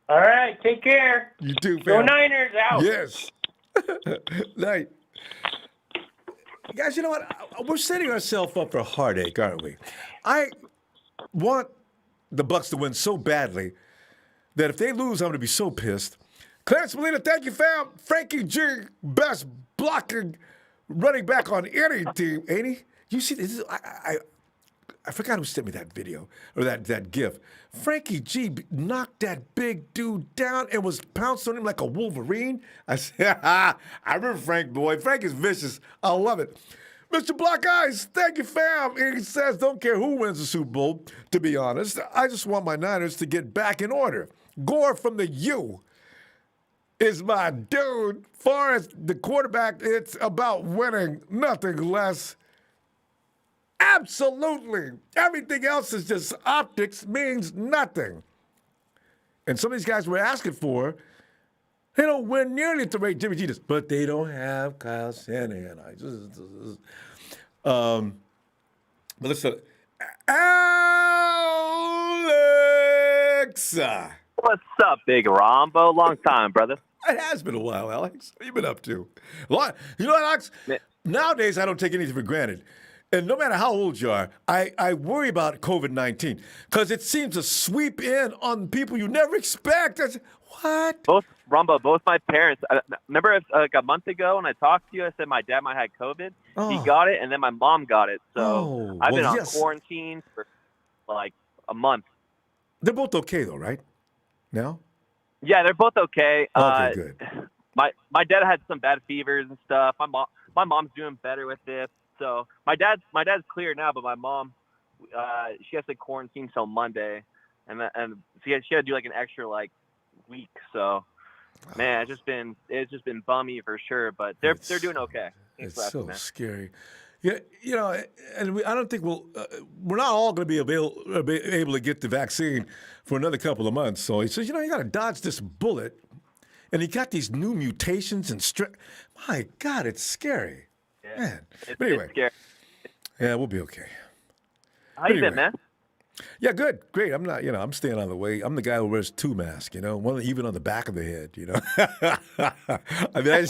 All right, take care. You too, fam. Go Niners out. Yes. Night. Guys, you know what? We're setting ourselves up for heartache, aren't we? I want the Bucs to win so badly that if they lose, I'm going to be so pissed. Clarence Molina, thank you, fam. Frankie G, best blocking running back on any team. Ain't he? You see, this is, I forgot who sent me that video or that gif. Frankie G knocked that big dude down and was pouncing on him like a Wolverine. I said, I remember Frank, boy. Frank is vicious. I love it. Mr. Black Eyes, thank you, fam. And he says, don't care who wins the Super Bowl, to be honest. I just want my Niners to get back in order. Gore from the U is my dude. Far as the quarterback, it's about winning, nothing less. Absolutely. Everything else is just optics, means nothing. And some of these guys we're asking for, they don't win nearly at the rate Jimmy G does, but they don't have Kyle Shanahan. But listen, Alexa. What's up, Big Ronbo? Long time, brother. It has been a while, Alex. What have you been up to? You know what, Alex? Nowadays, I don't take anything for granted. And no matter how old you are, I worry about COVID-19 because it seems to sweep in on people you never expect. What? Both my parents. Remember like a month ago when I talked to you, I said my dad might have COVID. Oh. He got it, and then my mom got it. So I've been on quarantine for like a month. They're both okay, though, right? Now? Yeah, they're both okay. Okay, good. My dad had some bad fevers and stuff. My mom's doing better with this. So my dad's clear now, but my mom, she has to quarantine till Monday, and she had to do like an extra like week. So, man, it's just been bummy for sure. But they're doing okay. Thanks it's so scary. Yeah, and I don't think we're not all going to be able to get the vaccine for another couple of months. So he says, you got to dodge this bullet, and he got these new mutations and my God, it's scary. Yeah. Man. But anyway, it's scary. Yeah, we'll be okay. How you been, man? Yeah, good, great. I'm not, I'm staying out of the way. I'm the guy who wears two masks, one even on the back of the head, I mean,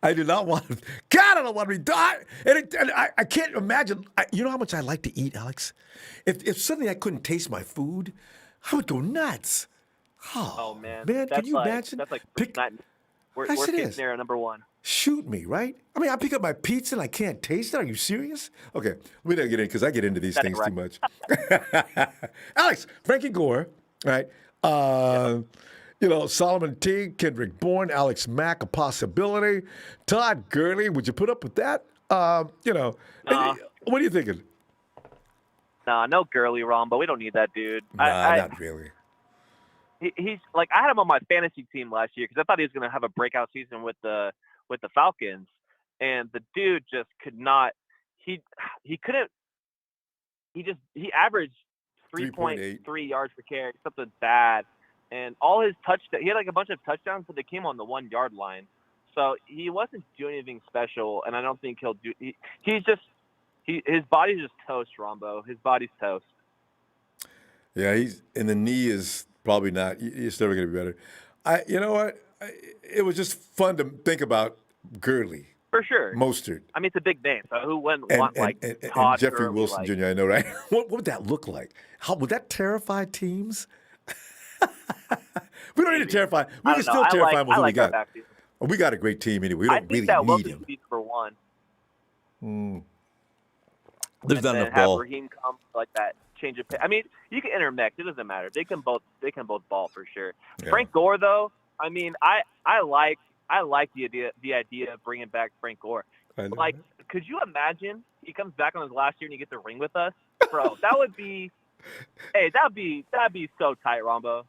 I do not want. God, I don't want to be died. And I can't imagine. You know how much I like to eat, Alex? If suddenly I couldn't taste my food, I would go nuts. Oh man, can you imagine? That's like worst case scenario number one. Shoot me, right? I mean, I pick up my pizza and I can't taste it. Are you serious? Okay, we don't get in because I get into these things too much. Alex, Frankie Gore, right? Solomon T, Kendrick Bourne, Alex Mack, a possibility. Todd Gurley, would you put up with that? What are you thinking? Nah, no Gurley, Ronbo. We don't need that dude. Not really. He's like, I had him on my fantasy team last year because I thought he was going to have a breakout season with the Falcons, and the dude just could not. He couldn't. He averaged 3.3 yards per carry, something bad, and all his touchdowns. He had like a bunch of touchdowns, but they came on the 1 yard line. So he wasn't doing anything special, and I don't think he'll do. His body's just toast, Ronbo. His body's toast. Yeah, the knee is probably not. It's never going to be better. You know what? It was just fun to think about Gurley. For sure. Mostert. I mean, it's a big name. So who wouldn't want and Todd Jeffrey Gurley, Wilson Jr., I know, right? What would that look like? How would that terrify teams? We don't need to terrify. We can still terrify them with who we got. We got a great team anyway. We don't really need him. For one. There's not enough have ball. Raheem come like that. Change of pace. I mean, you can intermix. It doesn't matter. They can both ball for sure. Yeah. Frank Gore, though, I mean, I like the idea of bringing back Frank Gore. Like, could you imagine he comes back on his last year and he gets a ring with us, bro? That would be, that'd be so tight, Ronbo.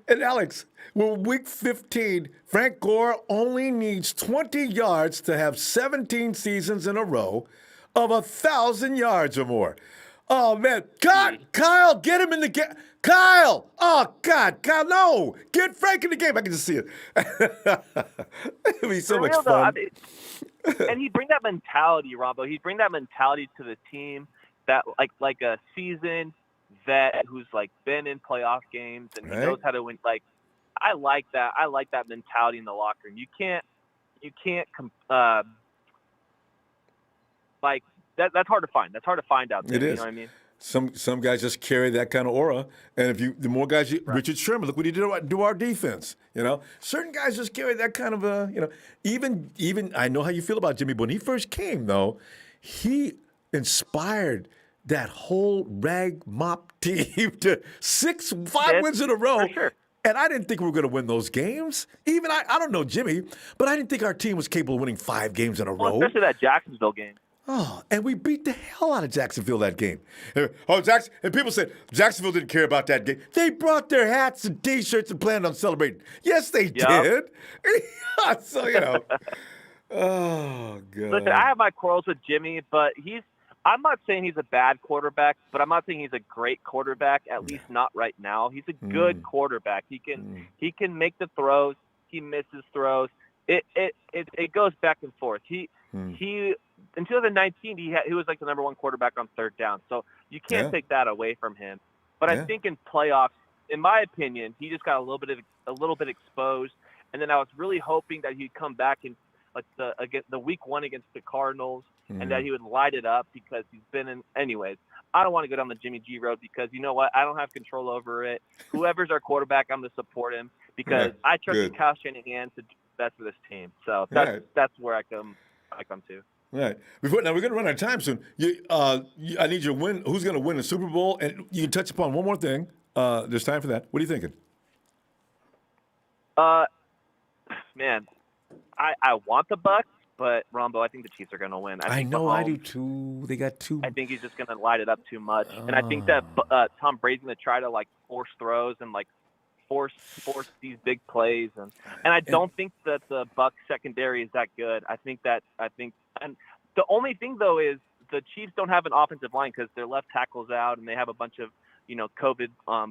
And Alex, well, week 15, Frank Gore only needs 20 yards to have 17 seasons in a row of 1,000 yards or more. Oh, man. God, Kyle, get him in the game. Kyle! Oh, God. Kyle, no. Get Frank in the game. I can just see it. It'd be so much fun. Though, I mean, and he'd bring that mentality, Ronbo. He'd bring that mentality to the team, that like a seasoned vet who's, like, been in playoff games and he knows how to win. Like, I like that. I like that mentality in the locker room. You can't like, that's hard to find. That's hard to find out there. It is. You know what I mean? Some guys just carry that kind of aura, and the more guys, Richard Sherman, look what he did to our defense. Certain guys just carry that kind of even I know how you feel about Jimmy, but when he first came though, he inspired that whole rag mop team to 5 wins in a row. For sure. And I didn't think we were going to win those games. Even I don't know Jimmy, but I didn't think our team was capable of winning 5 games in a row. Especially that Jacksonville game. Oh, and we beat the hell out of Jacksonville that game. And people said Jacksonville didn't care about that game. They brought their hats and T-shirts and planned on celebrating. Yes, they did. So, oh, God. Listen, I have my quarrels with Jimmy, but I'm not saying he's a bad quarterback, but I'm not saying he's a great quarterback, at least not right now. He's a good quarterback. He can make the throws. He misses throws. It goes back and forth. He in 2019 he was like the number 1 quarterback on third down. So you can't take that away from him. But I think in playoffs, in my opinion, he just got a little bit exposed. And then I was really hoping that he'd come back in like the week 1 against the Cardinals and that he would light it up because he's been in. Anyways, I don't want to go down the Jimmy G road because you know what? I don't have control over it. Whoever's our quarterback, I'm going to support him because I trust in Kyle Shanahan to do the best for this team. So that's where I come to. Right. Now we're going to run out of time soon. I need your win. Who's going to win the Super Bowl? And you can touch upon one more thing. There's time for that. What are you thinking? Man, I want the Bucs, but Ronbo, I think the Chiefs are going to win. I know, I do too. They got 2. I think he's just going to light it up too much, and I think that Tom Brady's going to try to like force throws and like force these big plays, and I don't think that the Bucs secondary is that good. I think, and the only thing though is the Chiefs don't have an offensive line because their left tackle's out, and they have a bunch of COVID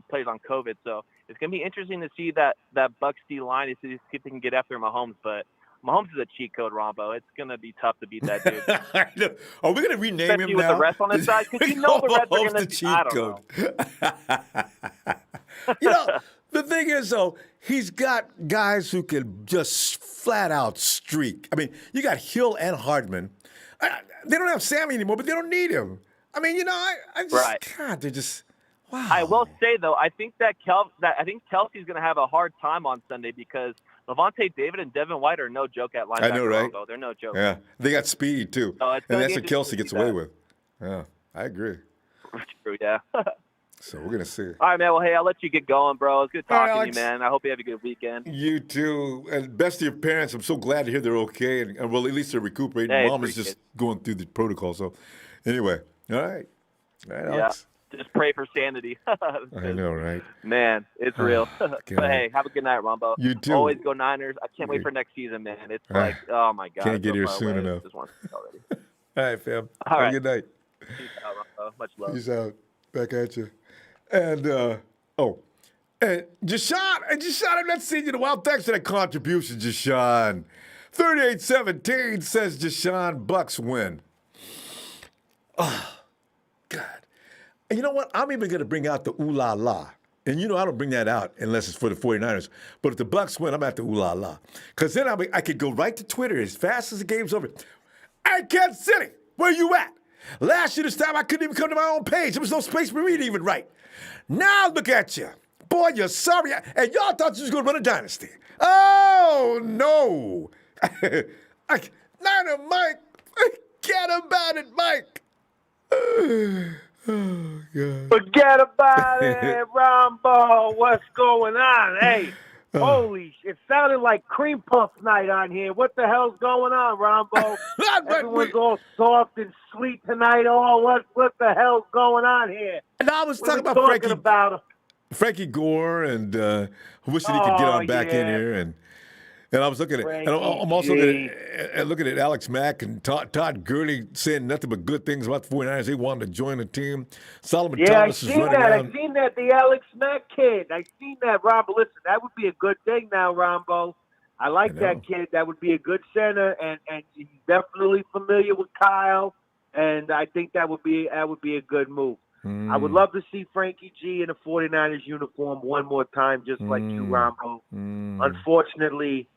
plays on COVID. So it's going to be interesting to see that Bucs D line to see if they can get after Mahomes, but Mahomes is a cheat code, Rombo. It's going to be tough to beat that dude. I know. Are we going to rename Especially him with now? the refs on his side? Because the refs are going to cheat I don't code. know. The thing is, though, he's got guys who can just flat out streak. I mean, you got Hill and Hardman. They don't have Sammy anymore, but they don't need him. I mean, I just, God, they're just, wow. I will say, though, I think that Kelsey's going to have a hard time on Sunday because Levante David and Devin White are no joke at linebacker. I know, right? They're no joke. Yeah, they got speed, too. So and that's what Kelsey gets away with. Yeah, I agree. True, yeah. So we're going to see. All right, man. Well, hey, I'll let you get going, bro. It's good talking to you, man. I hope you have a good weekend. You too. And best to your parents. I'm so glad to hear they're okay. And well, at least they're recuperating. Hey, Mom is just going through the protocol. So anyway, all right. All right, Alex. Yeah. Just pray for sanity. I know, right? Man, it's real. But hey, have a good night, Ronbo. You too. Always go Niners. I can't wait for next season, man. It's like, oh, my God. Can't get here soon enough. All right, fam. All right. Have a good night. Peace out, Ronbo. Much love. Peace out. Back at you. And, and Jashawn, I'm not seeing you in a while. Thanks for that contribution, Jashawn. 38-17 says Jashawn, Bucks win. Oh, God. And you know what? I'm even going to bring out the ooh la la. And I don't bring that out unless it's for the 49ers. But if the Bucks win, I'm at the ooh la la. Because then I could go right to Twitter as fast as the game's over. Hey, Kansas City, where you at? Last year this time, I couldn't even come to my own page. There was no space for me to even write. Now look at you. Boy, you're sorry. And y'all thought you was going to run a dynasty. Oh, no. Mike, forget about it, Mike. Oh, God. Forget about it, Ronbo. What's going on? Hey, holy shit. It sounded like cream puff night on here. What the hell's going on, Ronbo? Everyone's all soft and sweet tonight. Oh, what the hell's going on here? And I was talking about Frankie Gore and wishing he could get on back in here. And I was looking at it. And I'm also looking at Alex Mack and Todd Gurley saying nothing but good things about the 49ers. They wanted to join the team. Solomon Thomas is running around. I seen that, the Alex Mack kid. I seen that, Rombo. Listen, that would be a good thing now, Rombo. I like that kid. That would be a good center, and he's definitely familiar with Kyle, and I think that would be a good move. I would love to see Frankie G in a 49ers uniform one more time, just like you, Rombo. Unfortunately,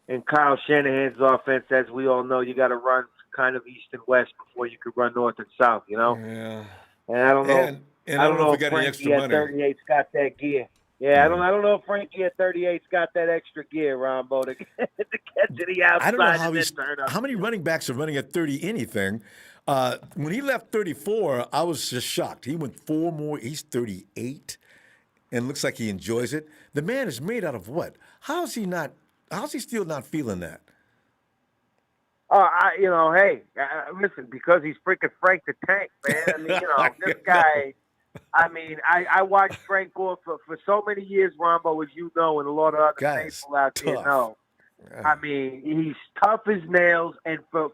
in Kyle Shanahan's offense, as we all know, you got to run kind of east and west before you could run north and south, Yeah. And I don't know. And I don't know if we got any Frankie extra at money. 38's got that gear. Yeah, I don't know if Frankie at 38's got that extra gear, Ronbo, to get to the outside. I don't know how and then turn up. how many running backs are running at 30 anything. When he left 34, I was just shocked. He went 4 more. He's 38, and looks like he enjoys it. The man is made out of what? How's he still not feeling that? Hey, listen, because he's freaking Frank the Tank, man. I mean, this guy. I mean, I watched Frank Gore for so many years, Ronbo, as you know, and a lot of other people out there know. I mean, he's tough as nails, and for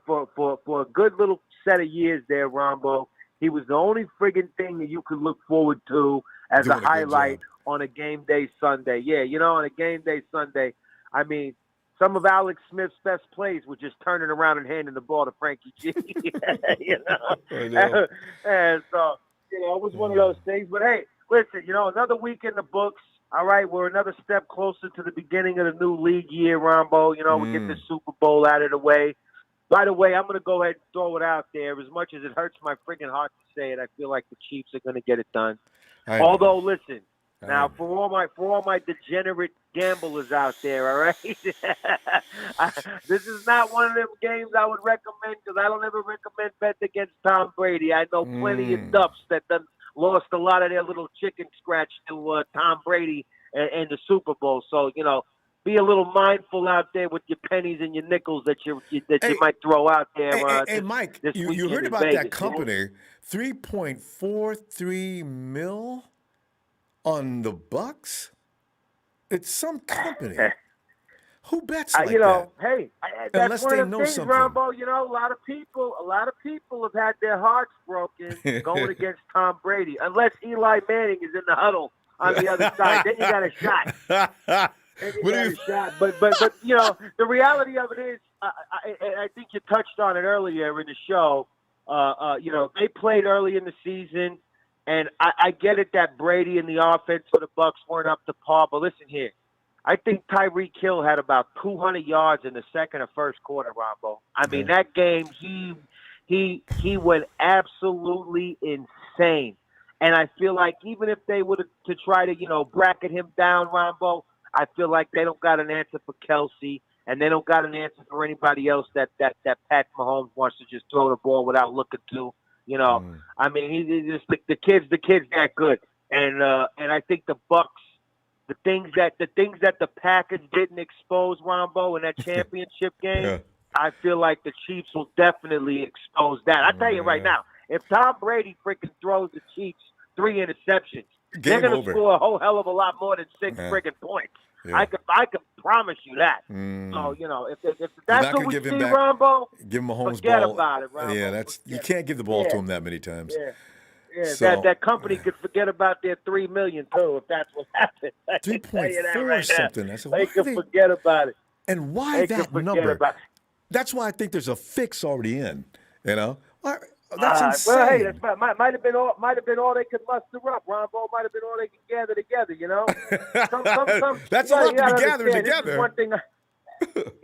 a good little set of years there, Ronbo, he was the only friggin' thing that you could look forward to as a highlight on a game day Sunday. Yeah, on a game day Sunday. I mean, some of Alex Smith's best plays were just turning around and handing the ball to Frankie G. I know. And so, it was one of those things. But, hey, listen, another week in the books. All right, we're another step closer to the beginning of the new league year, Ronbo. We get the Super Bowl out of the way. By the way, I'm going to go ahead and throw it out there. As much as it hurts my friggin' heart to say it, I feel like the Chiefs are going to get it done. Although, listen, now for all my degenerate gamblers out there, all right, this is not one of them games I would recommend because I don't ever recommend betting against Tom Brady. I know plenty of duffs that done lost a lot of their little chicken scratch to Tom Brady and the Super Bowl. So be a little mindful out there with your pennies and your nickels that you might throw out there. Hey, Mike, you heard about that company? $3.43 million on the Bucks. It's some company. Who bets like that? Hey, unless that's one they of the know things, something. Ronbo. A lot of people have had their hearts broken going against Tom Brady. Unless Eli Manning is in the huddle on the other side, then you got a shot. But the reality of it is, I think you touched on it earlier in the show. They played early in the season, and I get it that Brady and the offense for the Bucs weren't up to par. But listen here, I think Tyreek Hill had about 200 yards in the second or first quarter, Ronbo. I mean, that game, he went absolutely insane. And I feel like even if they would to try to, bracket him down, Ronbo, I feel like they don't got an answer for Kelsey, and they don't got an answer for anybody else that Pat Mahomes wants to just throw the ball without looking to. I mean, he's just the kid's that good, and I think the Bucs, the things that the Packers didn't expose, Ronbo, in that championship game, I feel like the Chiefs will definitely expose that. I tell you right now, if Tom Brady freaking throws the Chiefs 3 interceptions, they're going to score a whole hell of a lot more than 6 friggin' points. Yeah. I can promise you that. So, if that's what we see, Ronbo, give him a Mahomes forget ball. about it, Ronbo. Yeah, you can't give the ball to him that many times. Yeah, so, that company could forget about their $3 million too if that's what happened. 3.4 something. I said, they could forget about it. And why that number? That's why I think there's a fix already in. That's insane. Well, hey, that might have been all they could muster up. Ronbo might have been all they could gather together. That's a lot to be gathered together. One thing.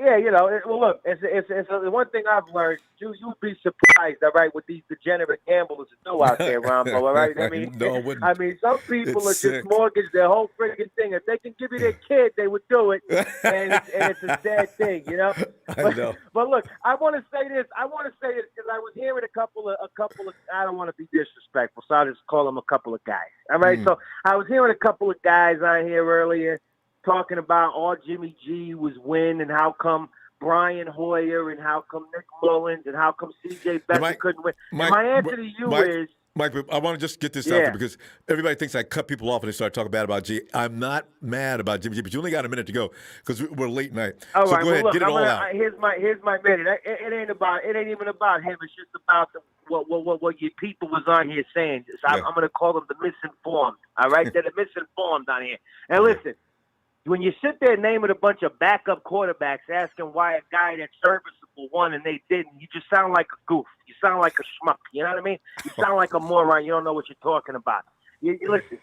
Well, look, it's one thing I've learned. You'd be surprised, all right, what these degenerate gamblers do out there, Ronbo. All right, I mean, some people are just mortgage their whole freaking thing. If they can give you their kid, they would do it, and it's a sad thing, I know. But look, I want to say this because I was hearing a couple of. I don't want to be disrespectful, so I'll just call them a couple of guys. All right, so I was hearing a couple of guys on here earlier talking about all Jimmy G was win and how come Brian Hoyer and how come Nick Mullins and how come C.J. Beathard couldn't win. My answer to you is... Mike, I want to just get this out there because everybody thinks I cut people off and they start talking bad about G. I'm not mad about Jimmy G, but you only got a minute to go because we're late night. All so right, go ahead, get it all out. Here's my minute. It ain't even about him. It's just about what your people was on here saying. So I'm going to call them the misinformed. All right, they're the misinformed on here. And listen. When you sit there naming a bunch of backup quarterbacks, asking why a guy that's serviceable won and they didn't, you just sound like a goof. You sound like a schmuck. You know what I mean? You sound like a moron. You don't know what you're talking about. Listen,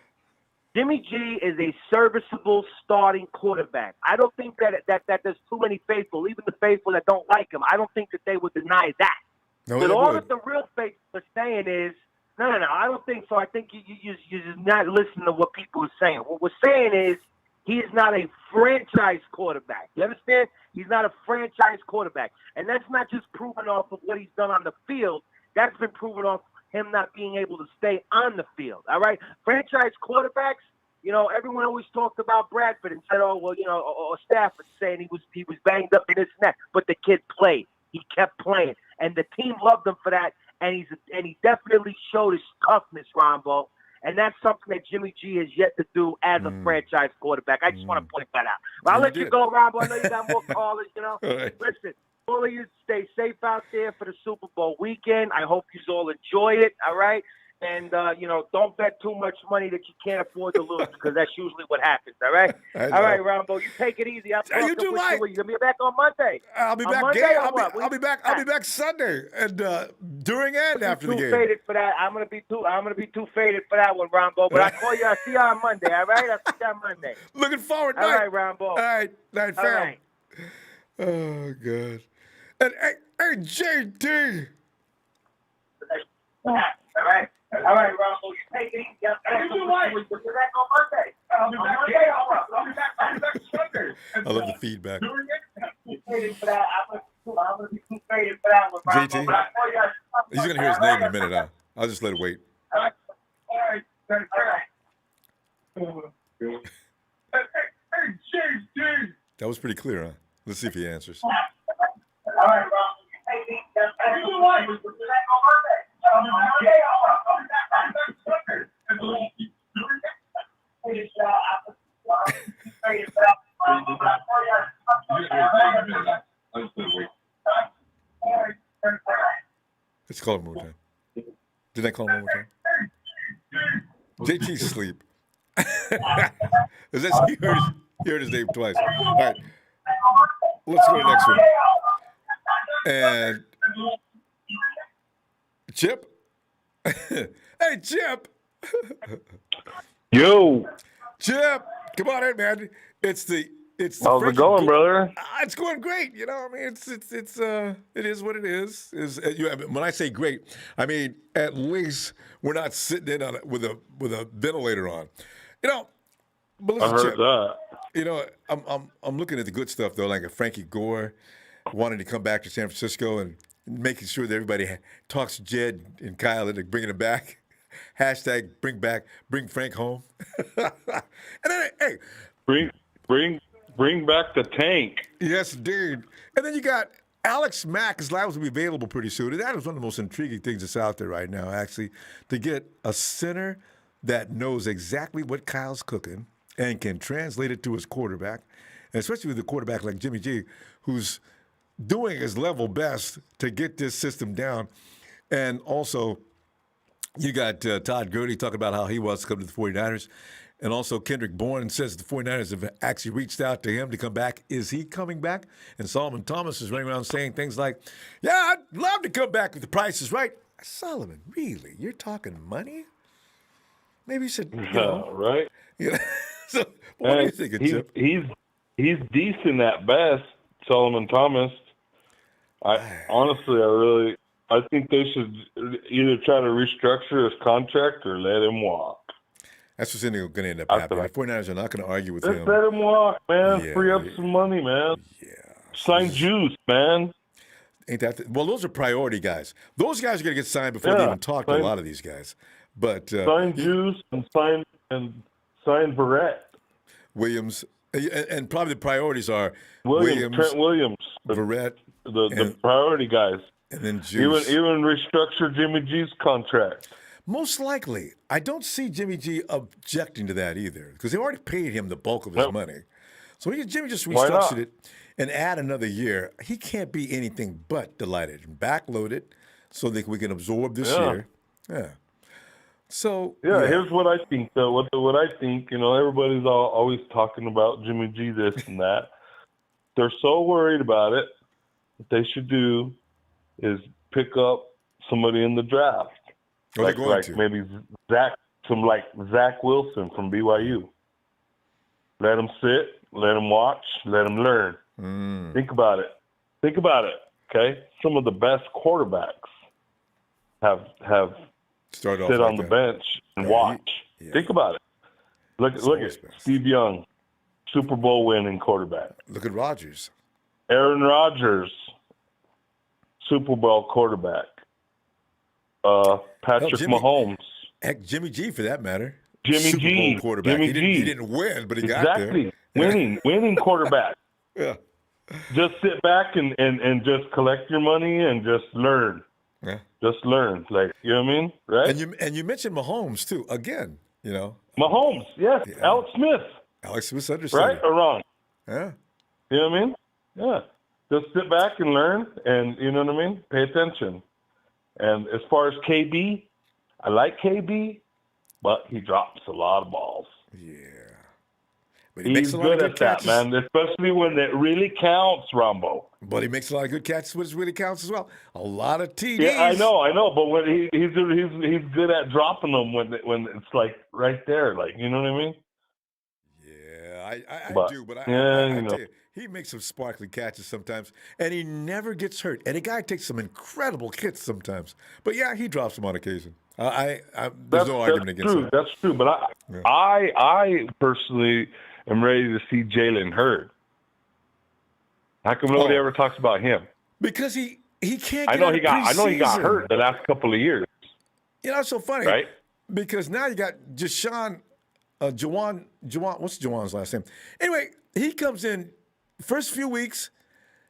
Jimmy G is a serviceable starting quarterback. I don't think that there's too many faithful, even the faithful that don't like him. I don't think that they would deny that. No, but all that the real faithful are saying is, No. I don't think so. I think you're just not listening to what people are saying. What we're saying is he is not a franchise quarterback. You understand? He's not a franchise quarterback. And that's not just proven off of what he's done on the field. That's been proven off him not being able to stay on the field. All right? Franchise quarterbacks, everyone always talked about Bradford and said, or Stafford saying he was banged up and this and that. But the kid played. He kept playing. And the team loved him for that. And he definitely showed his toughness, Ronbo. And that's something that Jimmy G has yet to do as a franchise quarterback. I just want to point that out. But I'll let you go, Ronbo. I know you got more callers, All right. Listen, all of you stay safe out there for the Super Bowl weekend. I hope you all enjoy it, all right? And, don't bet too much money that you can't afford to lose because that's usually what happens, all right? All right, Ronbo, you take it easy. I'm you do, Mike. You're going to be back on Monday. I'll be back. Monday, I'll be back Sunday and during and after the game. Too faded for that. I'm gonna be too faded for that one, Ronbo. But I'll see you on Monday. All right, I'll see you on Monday. Looking forward. All right, Ronbo. All right, night, fam. All right. Oh God. And hey, JD. All right, Ronbo. You take it easy. You do what? We're back on Monday. I'll be back Sunday. I love the feedback. I'm gonna be too faded for that one, Ronbo. JT. He's gonna hear his name in a minute. Huh? I'll just let it wait. All right. Hey, JD. That was pretty clear, huh? Let's see if he answers. All right, Ronbo. You do what? We're back on Monday. Let's call him one more time. Did I call him one more time? JT's asleep. He heard his name twice. All right. Let's go to the next one. And Chip? Hey, Chip! Yo! Chip! Come on in, man. It's the How's it going, brother? It's going great. I mean, it is what it is. When I say great, I mean at least we're not sitting in on it with a ventilator on. But listen, I heard Chip, that. I'm looking at the good stuff though, like a Frankie Gore wanting to come back to San Francisco and making sure that everybody talks to Jed and Kyle into bringing him back. Hashtag bring Frank home. And then, hey, bring back the tank. Yes, dude. And then you got Alex Mack. His lives will be available pretty soon. And that is one of the most intriguing things that's out there right now, actually, to get a center that knows exactly what Kyle's cooking and can translate it to his quarterback, and especially with a quarterback like Jimmy G, who's doing his level best to get this system down. And also, you got Todd Gurley talking about how he wants to come to the 49ers. And also Kendrick Bourne says the 49ers have actually reached out to him to come back. Is he coming back? And Solomon Thomas is running around saying things like, yeah, I'd love to come back if the price is right. Solomon, really? You're talking money? Maybe you should, right? Yeah. So what do you think, Chip? He's decent at best, Solomon Thomas. I think they should either try to restructure his contract or let him walk. That's what's going to end up happening. The 49ers are not going to argue with him. Let him walk, man. Yeah, Free up some money, man. Yeah. Sign Juice, man. Ain't that? Well, those are priority guys. Those guys are going to get signed before they even talk to a lot of these guys. But sign Juice and sign Barrett. Williams, and probably the priorities are Trent Williams, Barrett, the priority guys. And then Juice. Even restructure Jimmy G's contract. Most likely. I don't see Jimmy G objecting to that either because they already paid him the bulk of his money. So Jimmy just restructured it and add another year. He can't be anything but delighted and backload it so that we can absorb this year. Yeah. So here's what I think. What I think, everybody's always talking about Jimmy G this and that. They're so worried about it. What they should do is pick up somebody in the draft. Like maybe Zach Wilson from BYU. Let him sit, let him watch, let him learn. Think about it. Okay? Some of the best quarterbacks have Start off sit like on the that. bench and watch. Think about it. Look at Steve Young, Super Bowl winning quarterback. Look at Rodgers. Aaron Rodgers, Super Bowl quarterback. Patrick Mahomes. Heck, Jimmy G for that matter. Jimmy Super G. Bowl quarterback. Jimmy He G. didn't win, but he got there. Exactly. Winning quarterback. Yeah. Just sit back and just collect your money and just learn. Yeah. Just learn. Like, you know what I mean? Right? And you mentioned Mahomes too. Again, you know. Mahomes, yes. Yeah. Alex Smith. Alex Smith's understudy. Right or wrong? Yeah. You know what I mean? Yeah. Just sit back and learn and, you know what I mean? Pay attention. And as far as KB, I like KB, but he drops a lot of balls. Yeah. But he makes a lot good of good at catches. that, man, especially when it really counts, Ronbo. But he makes a lot of good catches when it really counts as well. A lot of TDs. Yeah, I know. But when he's good at dropping them when it's like right there, like, you know what I mean? Yeah, I do. But I tell you, he makes some sparkly catches sometimes, and he never gets hurt. And the guy takes some incredible hits sometimes. But yeah, he drops them on occasion. There's no argument against that. That's true. But I personally am ready to see Jalen Hurd. How come nobody ever talks about him? Because he can't. I know he got hurt the last couple of years. You know, it's so funny, right? Because now you got Jawan. What's Jawan's last name? Anyway, he comes in first few weeks.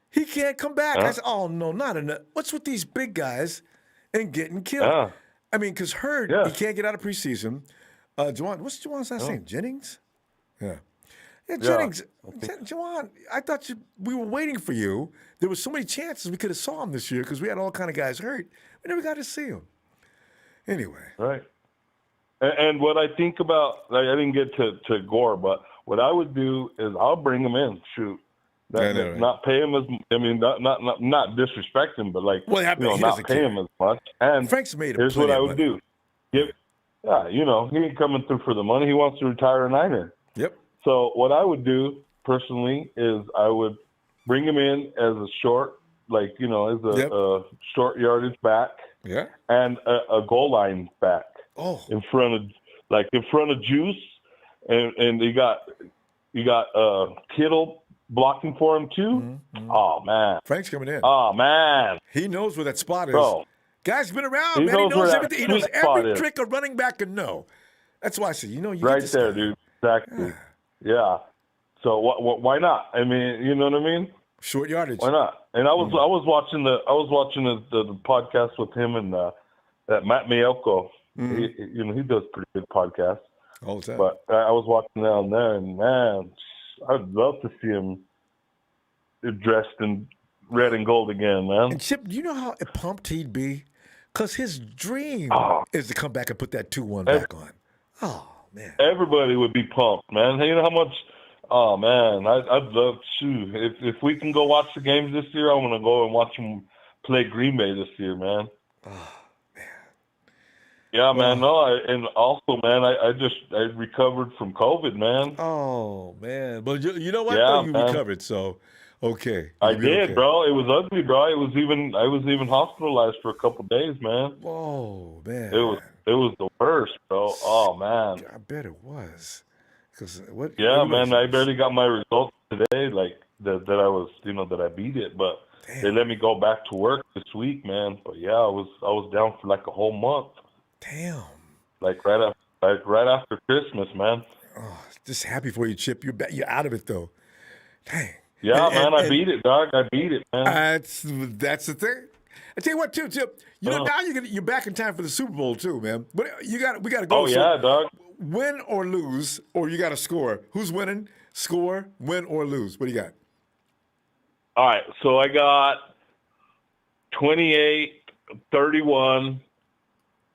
He can't come back. I said, "Oh no, not enough." What's with these big guys and getting killed? I mean, because Hurd, he can't get out of preseason. Jawan, what's Jawan's last name? Jennings. Yeah. Yeah, Jennings. Jawan, I thought we were waiting for you. There was so many chances we could have saw him this year because we had all kind of guys hurt. We never got to see him. Anyway. Right. And what I think about, like, I didn't get to Gore, but what I would do is I'll bring him in. Shoot. Not pay him as, I mean, not disrespect him, but like, not pay him as much. And Frank's made here's what I would do. He ain't coming through for the money. He wants to retire a Niner. Yep. So what I would do personally is I would bring him in as a short, like, as a short yardage back. Yeah. And a goal line back. Oh. In front of Juice, and you got Kittle blocking for him too. Mm-hmm. Oh man, Frank's coming in. Oh man, he knows where that spot is. Bro. Guy's been around, man. He knows everything. He knows every trick a running back can know. That's why I said, you right there, dude. Exactly. Yeah. So why not? I mean, you know what I mean? Short yardage. Why not? And I was watching the podcast with him and that Matt Miyoko. Mm-hmm. He does pretty good podcasts all the time. But I was watching down there, and man, I'd love to see him dressed in red and gold again, man. And Chip, do you know how pumped he'd be? Because his dream is to come back and put that 2-1 back on. Oh man, everybody would be pumped, man. Hey, you know how much? Oh man, I'd love to. If we can go watch the games this year, I want to go and watch them play Green Bay this year, man. Oh. Yeah, man. No, and also, man, I recovered from COVID, man. Oh man, but you know what? Yeah, you recovered, so okay. I did, okay. Bro. It was ugly, bro. I was even hospitalized for a couple of days, man. Whoa, man. It was the worst, bro. Oh man. I bet it was. What? Yeah, man. I barely got my results today, like that I was, that I beat it, but. Damn. They let me go back to work this week, man. But yeah, I was down for like a whole month. Damn. Like right after Christmas, man. Oh, just happy for you, Chip. You're out of it though. Dang. Yeah, man. I beat it, dog. I beat it, man. That's the thing. I tell you what, too, Chip. Now you're back in time for the Super Bowl too, man. But we got to go. Oh yeah, dog. Win or lose, or you got to score. Who's winning? Score, win or lose. What do you got? All right, so I got 28-31.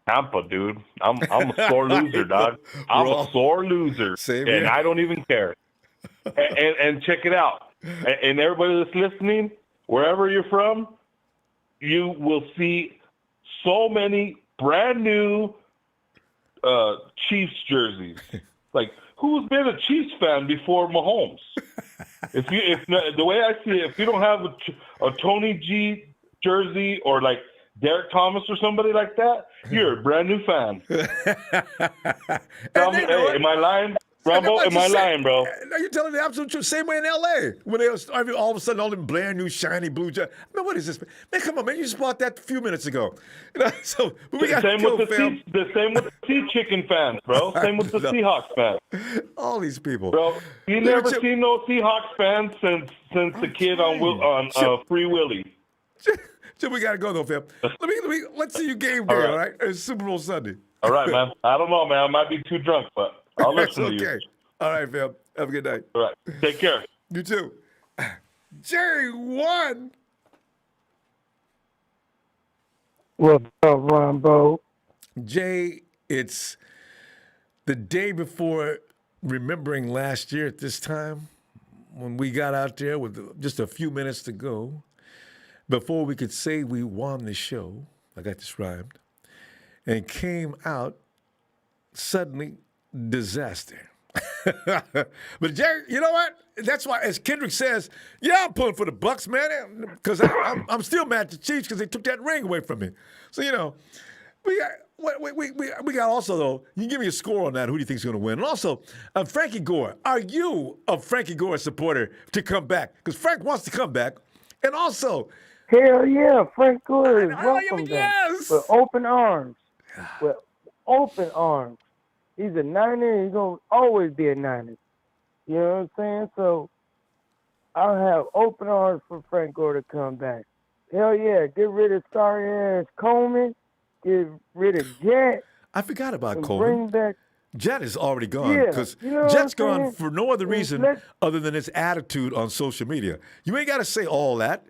Tampa, dude. I'm a sore loser, dog. I'm a sore loser, and I don't even care. and check it out. And everybody that's listening, wherever you're from, you will see so many brand new Chiefs jerseys. Like, who's been a Chiefs fan before Mahomes? If the way I see it, if you don't have a Tony G jersey or like Derek Thomas or somebody like that, you're a brand new fan. Tell me, hey, am I lying? Ronbo, am I lying, bro? No, you're telling the absolute truth. same way in L.A. when they all of a sudden all them brand new shiny blue jackets. Man, what is this? Man, come on, man! You just bought that a few minutes ago. So we got same with the same with the Sea Chicken fans, bro. Same with the Seahawks fans. All these people, bro. You never seen no Seahawks fans since the kid on Free Willy. So we gotta go though, fam. Let's see you game day, all right? It's Super Bowl Sunday. All right, man. I don't know, man. I might be too drunk, but I'll listen to you. All right, fam. Have a good night. All right. Take care. You too. Jerry won. What's up, Ronbo? Jay, it's the day before remembering last year at this time when we got out there with just a few minutes to go. Before we could say we won the show, I got this rhymed, and came out suddenly disaster. But Jerry, you know what? That's why, as Kendrick says, yeah, I'm pulling for the Bucks, man, because I'm still mad at the Chiefs because they took that ring away from me. So we got also though. You can give me a score on that. Who do you think is going to win? And also, Frankie Gore. Are you a Frankie Gore supporter to come back? Because Frank wants to come back, and also. Hell yeah, Frank Gore is welcome back with open arms. With open arms. He's a Niner. He's going to always be a Niner. You know what I'm saying? So I'll have open arms for Frank Gore to come back. Hell yeah, get rid of sorry-ass Coleman. Get rid of Jet. I forgot about Coleman. Bring back. Jet is already gone because Jet's gone for no other reason other than his attitude on social media. You ain't got to say all that.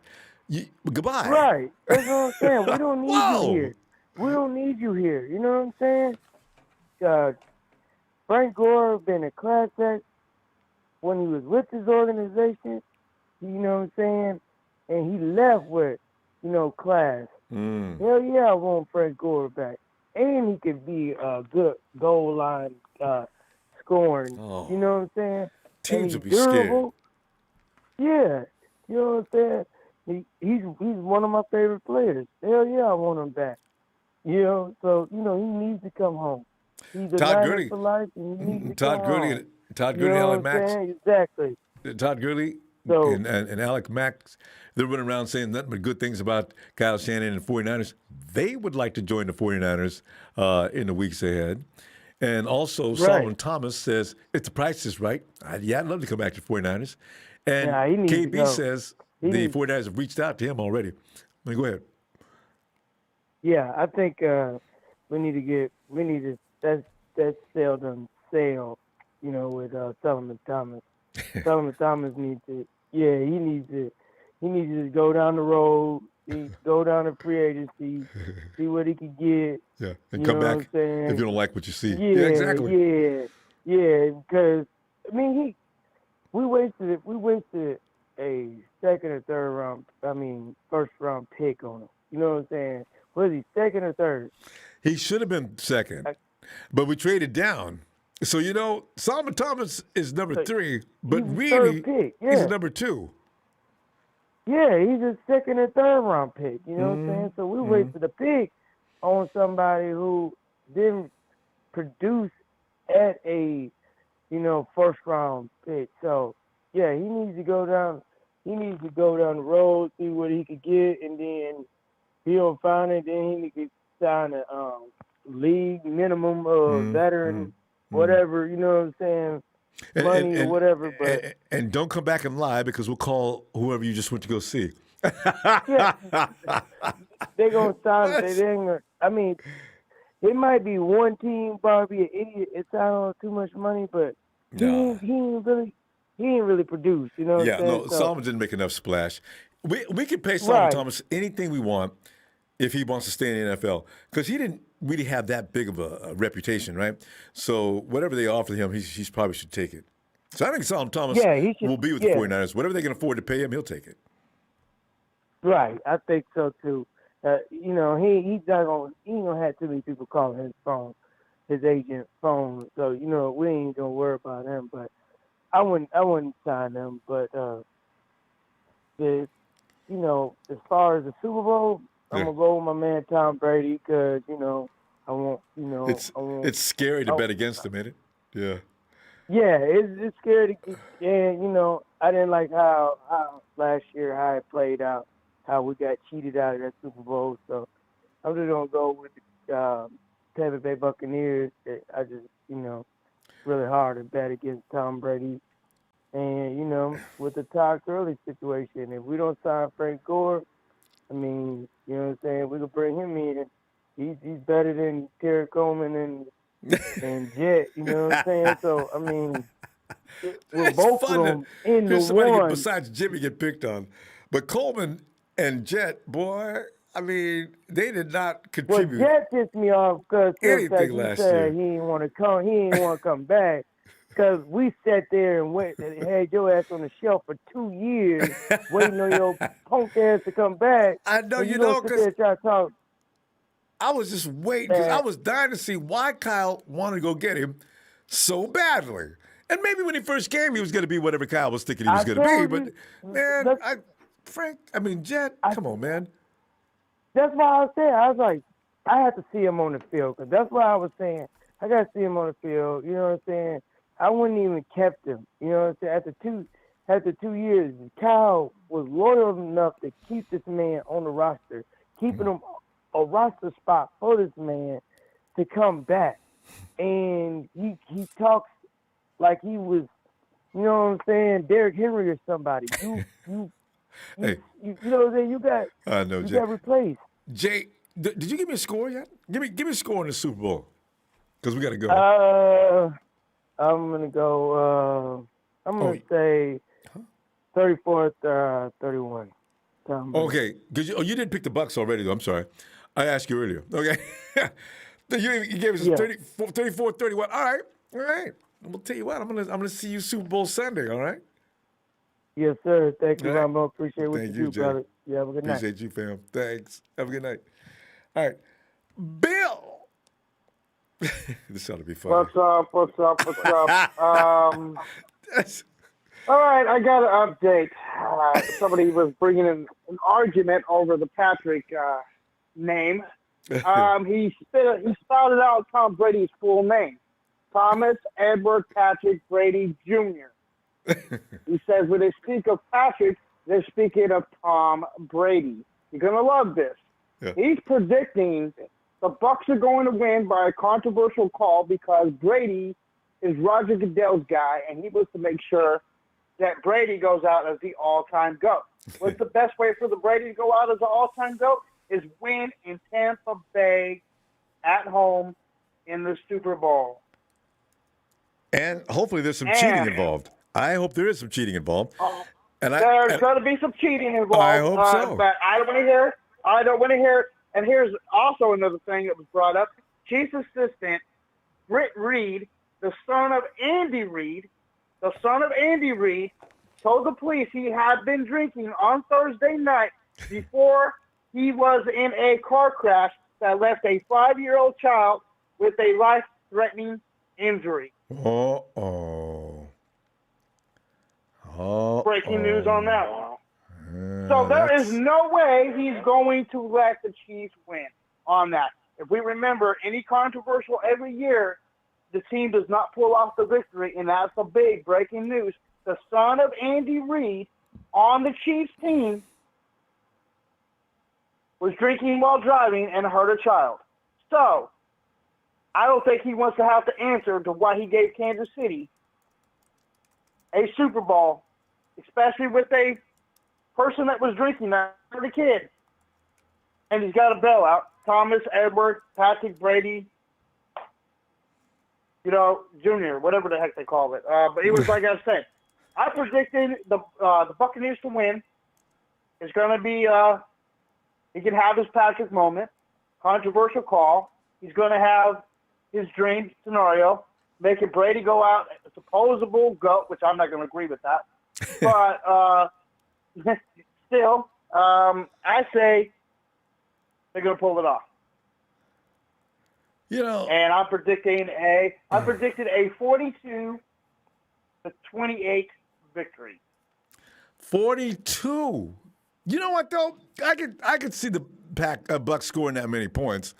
Goodbye. Right. That's what I'm saying. We don't need you here. We don't need you here. You know what I'm saying? Frank Gore been a class act when he was with his organization. You know what I'm saying? And he left with, class. Hell yeah, I want Frank Gore back. And he could be a good goal line scoring. Oh. You know what I'm saying? Teams would be durable. Scared. Yeah. You know what I'm saying? He's one of my favorite players. Hell yeah, I want him back. So he needs to come home. He's a Niner for life, and he needs to come home. Todd Gurley, Alec Max. Exactly. Todd Gurley and Alec Max, they're running around saying nothing but good things about Kyle Shanahan and the 49ers. They would like to join the 49ers in the weeks ahead. And also, Solomon Thomas says, if the price is right, I'd love to come back to the 49ers. And KB says the 49ers have reached out to him already. Go ahead. Yeah, I think we need to that's seldom sale, with Solomon Thomas. Solomon Thomas needs to just go down the road, go down to free agency, see what he can get. Yeah, and come back if you don't like what you see. Yeah, exactly. Yeah, because we wasted a second or third round, first round pick on him. You know what I'm saying? Was he second or third? He should have been second, but we traded down. So, Solomon Thomas is number 3, but really he's a number 2. Yeah, he's a second or third round pick. You know what I'm saying? So we wasted a pick on somebody who didn't produce at a, first round pick. So, yeah, he needs to go down the road, see what he could get, and then he'll find it. Then he could sign a league minimum veteran, whatever, you know what I'm saying, money or whatever. But and don't come back and lie because we'll call whoever you just went to go see. Yeah, they're going to sign. It might be one team, probably an idiot. It's out too much money, but he ain't really produced. You know what I'm saying? Solomon didn't make enough splash. We can pay Solomon Thomas anything we want if he wants to stay in the NFL because he didn't really have that big of a reputation, right? So whatever they offer him, he probably should take it. So I think Solomon Thomas will be with the 49ers. Whatever they can afford to pay him, he'll take it. Right, I think so too. He's not gonna have too many people calling his phone, his agent phone. So we ain't gonna worry about him. But I wouldn't sign him. But as far as the Super Bowl, I'm gonna go with my man Tom Brady because I want It's scary to bet against him, ain't it? Yeah. Yeah, it's scary to get, and I didn't like how last year how it played out, how we got cheated out of that Super Bowl. So I'm just gonna go with the Tampa Bay Buccaneers. I just really hard to bet against Tom Brady, and with the Todd Gurley situation, if we don't sign Frank Gore, I mean, you know what I'm saying, we could bring him in. He's better than Terry Coleman and Jet, you know what I'm saying? So, I mean, with It's both fun of to them in the hear somebody one. besides Jimmy get picked on. But Coleman and Jet, boy, I mean, they did not Well, contribute Jet pissed me off because anything he last said year. he didn't want to come. He didn't want to come back because we sat there and had your ass on the shelf for 2 years waiting on your punk ass to come back. I know, and you don't know, sit there and try to talk. I was just waiting because I was dying to see why Kyle wanted to go get him so badly. And maybe when he first came, he was going to be whatever Kyle was thinking he was going to be. But, man, Jet, come on, man. That's why I was saying, I was like, I had to see him on the field because that's why I was saying, I got to see him on the field. You know what I'm saying? I wouldn't even kept him. You know what I'm saying? After 2 years, Kyle was loyal enough to keep this man on the roster, keeping him a roster spot for this man to come back. And he talks like he was, you know what I'm saying, Derrick Henry or somebody. You know what I'm saying? You got replaced. Jay, did you give me a score yet? Give me a score in the Super Bowl because we got to go. I'm gonna go. I'm gonna say 34-31. Okay, because you didn't pick the Bucks already, though. I'm sorry. I asked you earlier. Okay. you gave us 34-31. All right. I'm gonna tell you what. I'm gonna see you Super Bowl Sunday. All right. Yes, sir. Thank you, Ronbo. Appreciate what you do, Jay. brother. You have a good night. Appreciate you, fam. Thanks. Have a good night. All right, Bill. This ought to be fun. What's up? All right, I got an update. Somebody was bringing in an argument over the Patrick name. He spelled out Tom Brady's full name, Thomas Edward Patrick Brady Jr. He says when they speak of Patrick, they're speaking of Tom Brady. You're gonna love this. Yeah. He's predicting the Bucs are going to win by a controversial call because Brady is Roger Goodell's guy, and he wants to make sure that Brady goes out as the all-time GOAT. What's the best way for the Brady to go out as the all-time GOAT? Is win in Tampa Bay at home in the Super Bowl. And hopefully there's some cheating involved. I hope there is some cheating involved. There's going to be some cheating involved. I hope so. But I don't want to hear it. I don't want to hear it. And here's also another thing that was brought up. Chief's assistant, Britt Reed, the son of Andy Reid, told the police he had been drinking on Thursday night before he was in a car crash that left a 5-year-old child with a life-threatening injury. Breaking news on that one. So there is no way he's going to let the Chiefs win on that. If we remember, any controversial every year, the team does not pull off the victory, and that's a big breaking news. The son of Andy Reid on the Chiefs team was drinking while driving and hurt a child. So I don't think he wants to have to answer to why he gave Kansas City a Super Bowl, especially with a person that was drinking, not a kid. And he's got a bailout. Thomas Edward, Patrick Brady, Junior, whatever the heck they call it. But it was like I said, I predicted the Buccaneers to win. It's going to be he can have his Patrick moment, controversial call. He's going to have his dream scenario, making Brady go out a supposable GOAT, which I'm not going to agree with that. But still, I say they're going to pull it off. And I'm predicting a 42-28 victory. 42. You know what though? I could see the Bucks scoring that many points.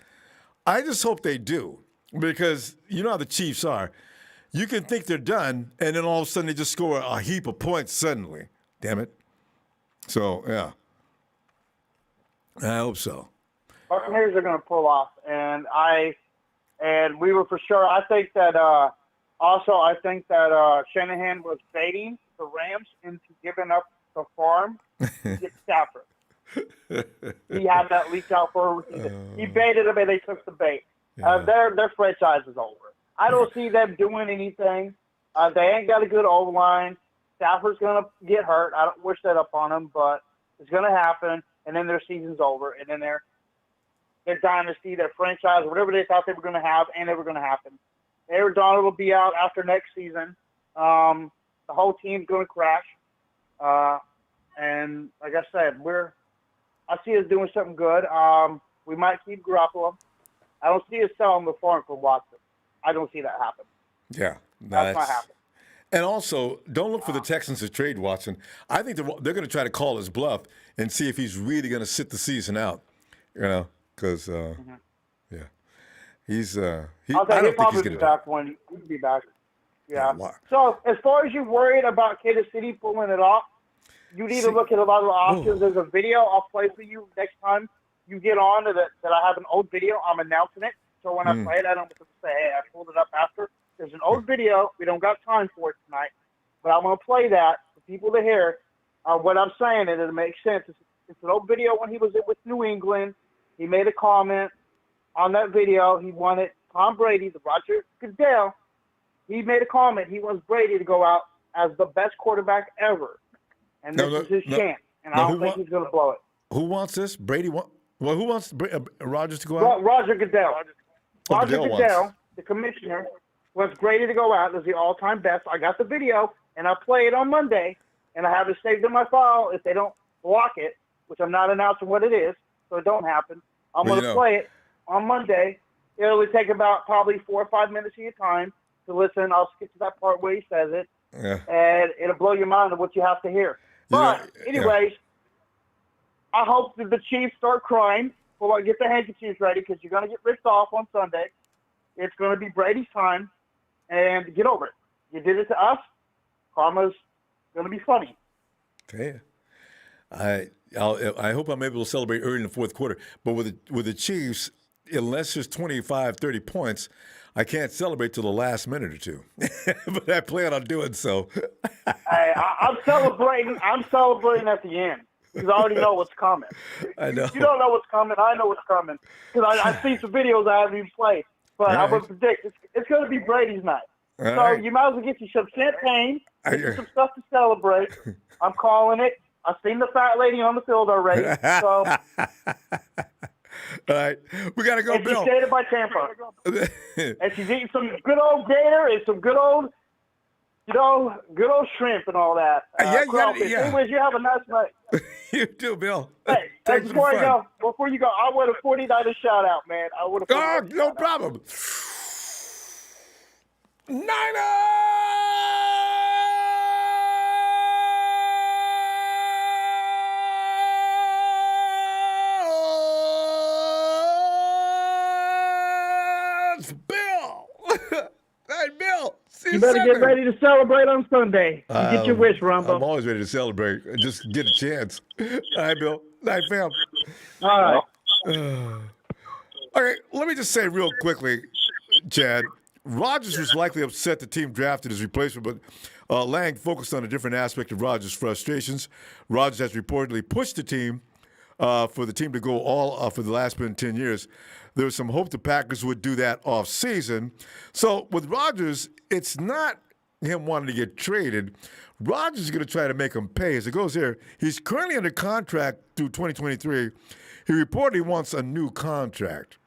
I just hope they do, because you know how the Chiefs are. You can think they're done, and then all of a sudden they just score a heap of points suddenly. Damn it. So, yeah. I hope so. Buccaneers are going to pull off, and we were for sure. I think that Shanahan was baiting the Rams into giving up the farm to get Stafford. He had that leaked out for a reason. He baited them, and they took the bait. Their franchise is over. I don't see them doing anything. They ain't got a good O-line. Stafford's going to get hurt. I don't wish that upon him, but it's going to happen, and then their season's over, and then their dynasty, their franchise, whatever they thought they were going to have, ain't ever going to happen. Aaron Donald will be out after next season. The whole team's going to crash. And like I said, I see us doing something good. We might keep Garoppolo. I don't see us selling the farm for Watson. I don't see that happen. Yeah. That's not happening. And also, don't look for the Texans to trade Watson. I think they're going to try to call his bluff and see if he's really going to sit the season out. You know, because, yeah. He's I don't think he's going to back when he'll be back. Yeah. So as far as you're worried about Kansas City pulling it off, you need to look at a lot of the options. There's a video I'll play for you next time you get on that I have an old video. I'm announcing it. So when I play it, I don't have to say, hey, I pulled it up after. There's an old video. We don't got time for it tonight. But I'm going to play that for people to hear what I'm saying, and it'll make sense. It's an old video when he was with New England. He made a comment on that video. He wanted Tom Brady, the Roger Goodell. He made a comment. He wants Brady to go out as the best quarterback ever. And this is his chance. And I don't think he's going to blow it. Who wants this? Brady? Who wants Rodgers to go out? Roger Goodell. Roger Goodell, the commissioner, wants Brady to go out as the all-time best. I got the video, and I'll play it on Monday, and I have it saved in my file. If they don't block it, which I'm not announcing what it is, so it don't happen, I'm going to play it on Monday. It'll only take about probably 4 or 5 minutes of your time to listen. I'll skip to that part where he says it, and it'll blow your mind of what you have to hear. But anyways, I hope that the Chiefs start crying. Well, get the handkerchiefs ready because you're going to get ripped off on Sunday. It's going to be Brady's time, and get over it. You did it to us. Karma's going to be funny. Okay. I hope I'm able to celebrate early in the fourth quarter. But with the Chiefs, unless there's 25, 30 points, I can't celebrate till the last minute or two. But I plan on doing so. Hey, I'm celebrating. I'm celebrating at the end because I already know what's coming. I know. You don't know what's coming. I know what's coming because I see some videos I haven't even played. But I would predict it's going to be Brady's night. So you might as well get you some champagne, get you some stuff to celebrate. I'm calling it. I've seen the fat lady on the field already. So. All right, we got to go, and Bill. She's dated by Tampa. And she's eating some good old gator and some good old, good old shrimp and all that. Anyways, you have a nice night. You too, Bill. Hey, before you go, I want a 49er shout out, man. No problem. Niners! Bill! Hey, Bill! You better get ready to celebrate on Sunday. You get your wish, Ronbo. I'm always ready to celebrate. Just get a chance. All right, Bill. Night, fam. All right. Okay, let me just say real quickly, Chad. Rodgers was likely upset the team drafted his replacement, but Lang focused on a different aspect of Rodgers' frustrations. Rodgers has reportedly pushed the team for the team to go all for the last 10 years. There was some hope the Packers would do that off-season. So with Rodgers, it's not him wanting to get traded. Rodgers is going to try to make him pay. As it goes here, he's currently under contract through 2023. He reportedly wants a new contract.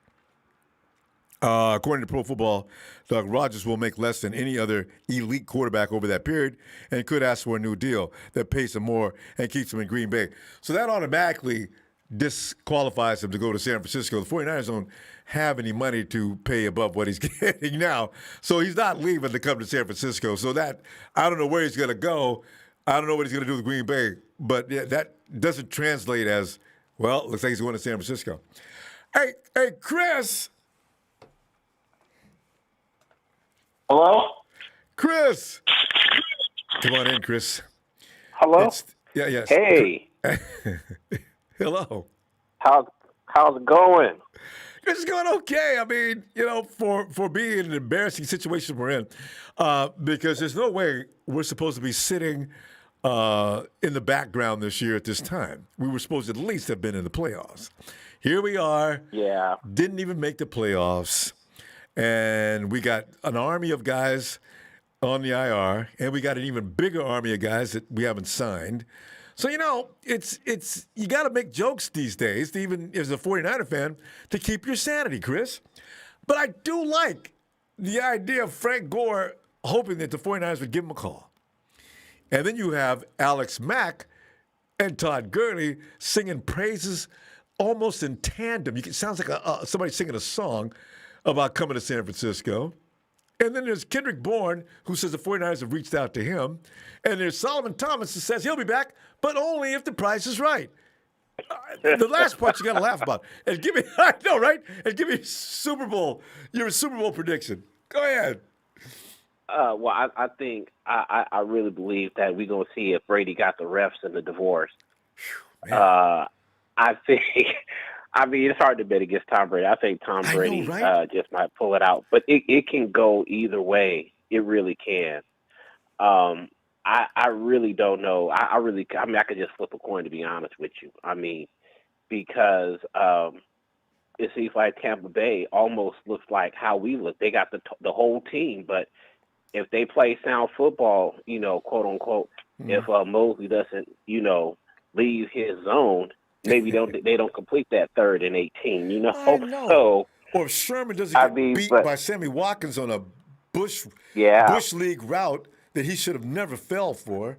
According to Pro Football, Rodgers will make less than any other elite quarterback over that period and could ask for a new deal that pays him more and keeps him in Green Bay. So that automatically disqualifies him to go to San Francisco. The 49ers don't have any money to pay above what he's getting now. So he's not leaving to come to San Francisco. So that, I don't know where he's going to go. I don't know what he's going to do with Green Bay. But that doesn't translate as Well, looks like he's going to San Francisco. Hey, Chris. Hello? Chris. Come on in, Chris. Hello? Yes. Hey. Hello. How's it going? It's going okay. I mean, for being in an embarrassing situation we're in, because there's no way we're supposed to be sitting in the background this year at this time. We were supposed to at least have been in the playoffs. Here we are. Yeah. Didn't even make the playoffs. And we got an army of guys on the IR, and we got an even bigger army of guys that we haven't signed. So, it's you got to make jokes these days, even as a 49er fan, to keep your sanity, Chris. But I do like the idea of Frank Gore hoping that the 49ers would give him a call. And then you have Alex Mack and Todd Gurley singing praises almost in tandem. It sounds like somebody singing a song about coming to San Francisco. And then there's Kendrick Bourne, who says the 49ers have reached out to him. And there's Solomon Thomas, who says he'll be back, but only if the price is right. The last part you got to laugh about. And give me, I know, right? And give me your Super Bowl prediction. Go ahead. Well, I think I really believe that we're going to see if Brady got the refs in the divorce. I think, it's hard to bet against Tom Brady. I think Tom Brady just might pull it out. But it can go either way. It really can. I really don't know. I could just flip a coin, to be honest with you. Because it seems like Tampa Bay almost looks like how we look. They got the whole team, but if they play sound football, quote unquote, if Mosley doesn't, leave his zone, maybe they don't complete that 3rd and 18. I know. So, or if Sherman doesn't get beat by Sammy Watkins on a Bush League route that he should have never fell for.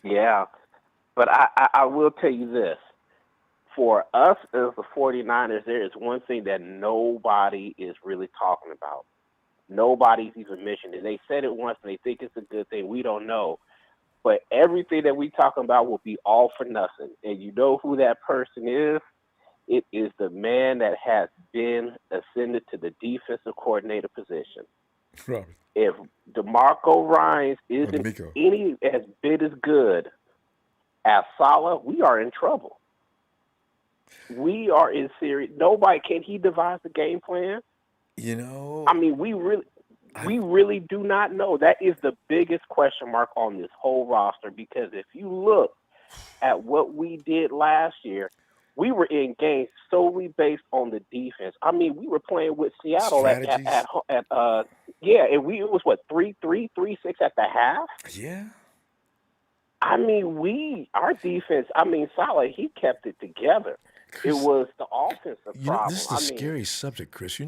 Yeah, but I will tell you this. For us as the 49ers, there is one thing that nobody is really talking about. Nobody's even mentioned it. They said it once and they think it's a good thing. We don't know. But everything that we talking about will be all for nothing. And you know who that person is? It is the man that has been ascended to the defensive coordinator position. Robert. If DeMarco Ryans isn't any as bit as good as Saleh, we are in trouble. We are in serious. Can he devise a game plan? We really do not know. That is the biggest question mark on this whole roster, because if you look at what we did last year, we were in games solely based on the defense. We were playing with Seattle and it was what 3-3, 3-6 at the half. Yeah. Our defense. Saleh, he kept it together. Chris, it was the offensive problem. This is a scary subject, Chris.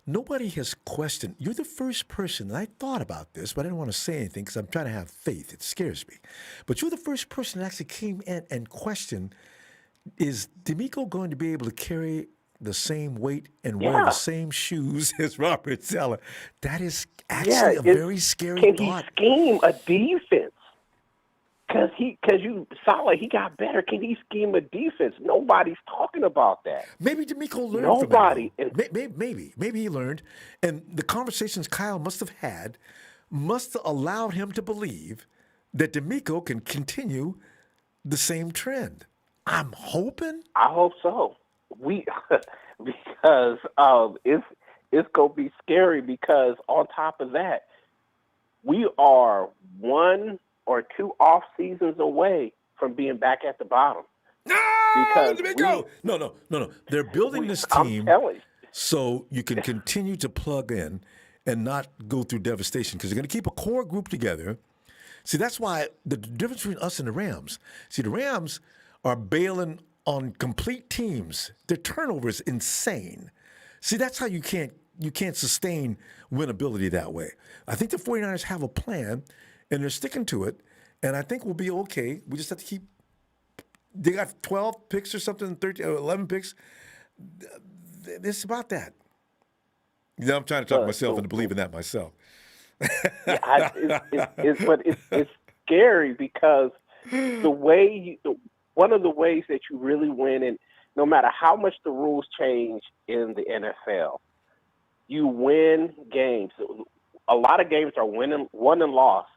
Nobody has questioned. You're the first person, and I thought about this, but I didn't want to say anything because I'm trying to have faith. It scares me. But you're the first person that actually came in and questioned, is DeMeco going to be able to carry the same weight and wear the same shoes as Robert Saleh? That is actually a very scary thought. Can he scheme a defense? Saleh, he got better. Can he scheme a defense? Nobody's talking about that. Maybe DeMeco learned from it. Maybe he learned. And the conversations Kyle must have had must have allowed him to believe that DeMeco can continue the same trend. I'm hoping. I hope so. Because it's going to be scary, because on top of that, we are 1 or 2 off seasons away from being back at the bottom. No. They're building this team so you can continue to plug in and not go through devastation, because they're going to keep a core group together. See, that's why the difference between us and the Rams. See, the Rams are bailing on complete teams. Their turnover is insane. See, that's how you can't sustain winnability that way. I think the 49ers have a plan, and they're sticking to it, and I think we'll be okay. We just have to keep – they got 12 picks or something, 13 or 11 picks. It's about that. I'm trying to talk myself into believing that myself. It's scary, because the way one of the ways that you really win, and no matter how much the rules change in the NFL, you win games. A lot of games are won and lost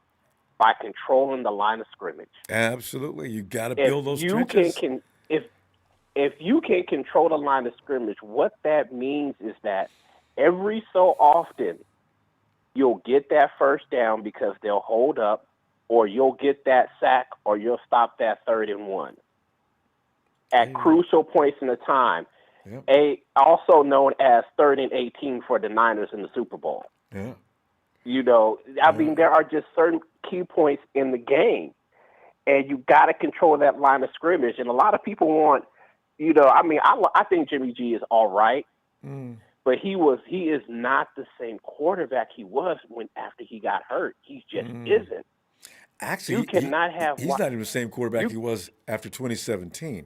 by controlling the line of scrimmage. Absolutely. You got to build those trenches. trenches. If you can control the line of scrimmage, what that means is that every so often you'll get that first down because they'll hold up, or you'll get that sack, or you'll stop that 3rd and 1 at crucial points in the time. Yep. Also known as 3rd and 18 for the Niners in the Super Bowl. Yeah. You know, I mean, there are just certain key points in the game, and you got to control that line of scrimmage. And a lot of people want, you know, I mean, I think Jimmy G is all right, but he is not the same quarterback he was after he got hurt. He just isn't. Actually, you cannot have. He's not even the same quarterback he was after 2017.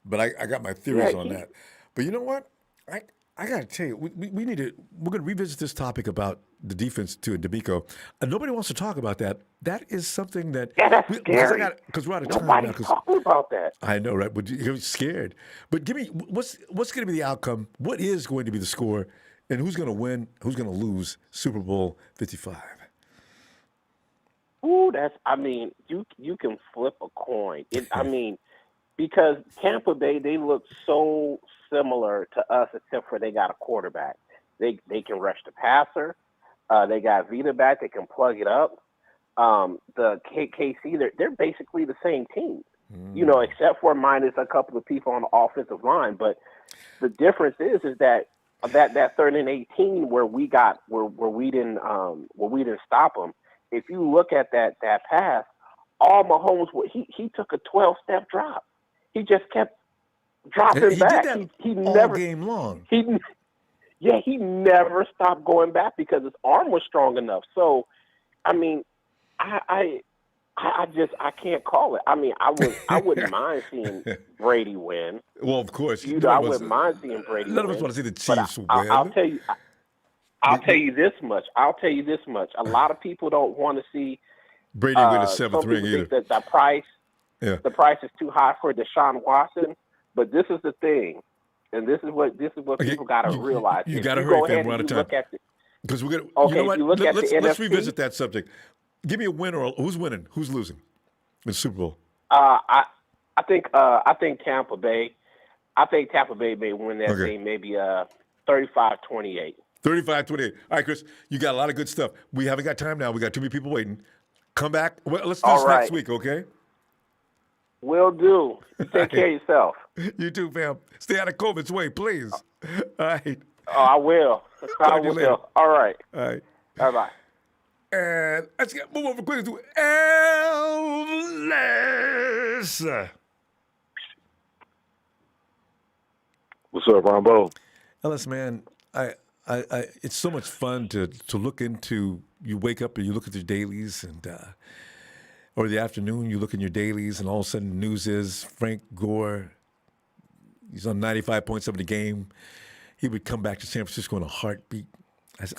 But I got my theories on that. But you know what? I got to tell you, we need to. We're going to revisit this topic about the defense too, D'Amico. Nobody wants to talk about that. That is something that that's scary. Because we're out of time now. Nobody's talking about that. I know, right? But you're scared. But give me what's going to be the outcome? What is going to be the score? And who's going to win? Who's going to lose Super Bowl 55? Ooh, I mean, you can flip a coin. I mean, because Tampa Bay, they look so similar to us, except for they got a quarterback. They can rush the passer. They got Vita back. They can plug it up. The KC, they're basically the same team, you know, except for minus a couple of people on the offensive line. But the difference is that 3rd and 18 where we didn't stop them. If you look at that pass, all Mahomes, he took a 12-step drop. He just kept dropping back. He never game long. He never stopped going back because his arm was strong enough. So, I mean, I can't call it. I mean, I wouldn't mind seeing Brady win. Well, of course, I wouldn't mind seeing Brady win. None of us want to see the Chiefs win. I'll tell you. I'll tell you this much. A lot of people don't want to see Brady win a 7th ring either. Think that the price is too high for Deshaun Watson. But this is the thing, and this is what people got to realize. You got to hurry, fam. We're out of time. Because we're gonna. Okay, you know what? you look at the NFC, let's revisit that subject. Give me a winner. Who's winning? Who's losing in the Super Bowl? I think Tampa Bay. I think Tampa Bay may win that game, maybe 35-28. 35-28. All right, Chris, you got a lot of good stuff. We haven't got time now. We got too many people waiting. Come back. Well, let's do this next week, okay? Will do. Take care of yourself. You too, fam. Stay out of COVID's way, please. All right. Oh, I will. I will. All right. All right. Bye-bye. And let's move over quickly to Ellis. What's up, Ronbo? Ellis, man, it's so much fun to look into. You wake up and you look at your dailies, and or the afternoon you look in your dailies, and all of a sudden the news is Frank Gore. He's on 95 points of the game. He would come back to San Francisco in a heartbeat. I said,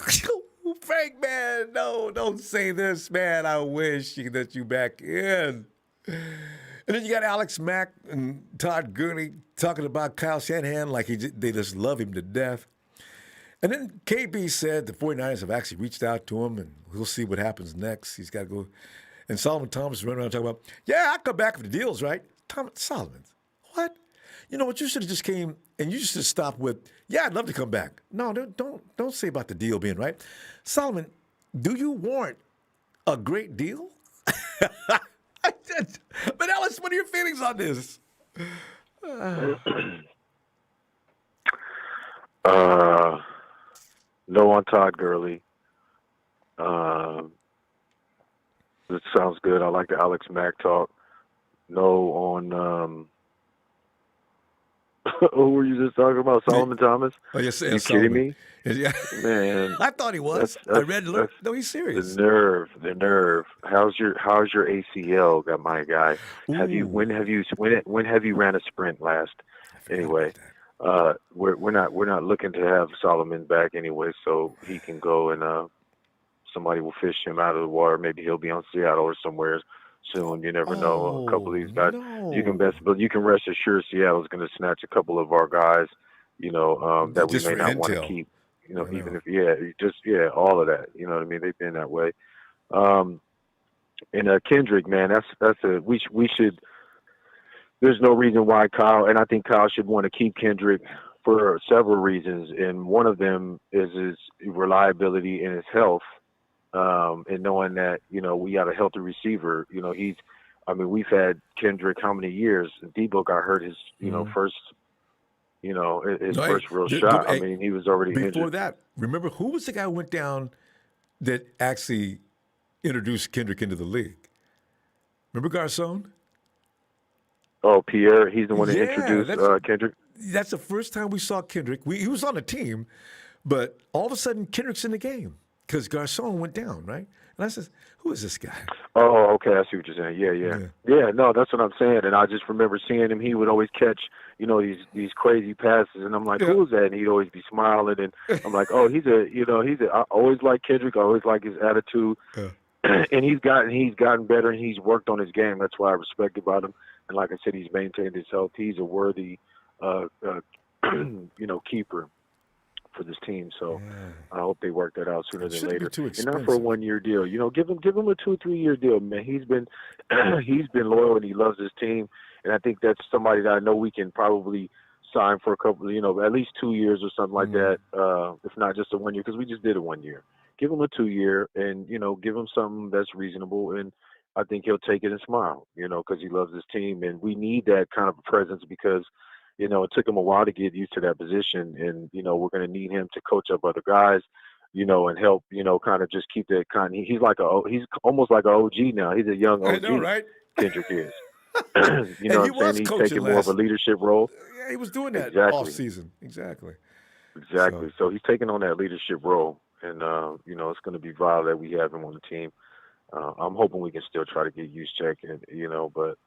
Frank, man, no, don't say this, man. I wish he could let you back in. And then you got Alex Mack and Todd Gurley talking about Kyle Shanahan like they just love him to death. And then KB said the 49ers have actually reached out to him, and we'll see what happens next. He's got to go. And Solomon Thomas is running around talking about, yeah, I'll come back if the deal's right. Solomon, what? You know what? You should have just came and you should have stopped with, yeah, I'd love to come back. No, don't say about the deal being right. Solomon, do you want a great deal? But Ellis, what are your feelings on this? No on Todd Gurley. It sounds good. I like the Alex Mack talk. No on who were you just talking about? Solomon Thomas? Oh, yes, you Solomon. kidding me? Yeah. Man. I thought he was. I read no, he's serious. The nerve. How's your ACL, my guy? When have you ran a sprint last? Anyway, we're not looking to have Solomon back anyway, so he can go and somebody will fish him out of the water. Maybe he'll be on Seattle or somewhere. soon. You never know. A couple of these guys, no. you can rest assured Seattle's going to snatch a couple of our guys. That we Just may for not want to intel. keep. Even if all of that. You know what I mean? They've been that way. And Kendrick, man, we should. There's no reason why Kyle, and I think Kyle should want to keep Kendrick for several reasons, and one of them is his reliability and his health, and knowing that we got a healthy receiver. We've had Kendrick how many years? Debo got hurt his first first real shot. He was already before injured. that. Remember who was the guy who went down that actually introduced Kendrick into the league? Remember Garcon? Oh, Pierre, he's the one that introduced Kendrick. That's the first time we saw Kendrick. He was on the team, but all of a sudden Kendrick's in the game because Garcon went down, right? And I said, who is this guy? Oh, okay, I see what you're saying. Yeah. No, that's what I'm saying. And I just remember seeing him. He would always catch, these crazy passes, and I'm like, who is that? And he'd always be smiling, and I'm like, oh, I always like Kendrick. I always like his attitude. And he's gotten better, and he's worked on his game. That's why I respect about him. And like I said, he's maintained his health. He's a worthy, keeper for this team. So I hope they work that out sooner than later. And not for a 1-year deal. Give him a 2-3 year deal, man. He's been loyal, and he loves his team. And I think that's somebody that I know we can probably sign for a couple, at least 2 years or something like that. If not just a 1 year, because we just did a 1 year. Give him a 2 year, and give him something that's reasonable, and I think he'll take it and smile, because he loves his team, and we need that kind of presence because, it took him a while to get used to that position, and we're going to need him to coach up other guys, and help, kind of just keep that kind. He's almost like an OG now. He's a young OG. I know, right? Kendrick is. He what I'm was saying? He's coaching taking more of a leadership role. Yeah, he was doing that off season. Exactly. So he's taking on that leadership role. And, it's going to be vital that we have him on the team. I'm hoping we can still try to get Juszczyk, but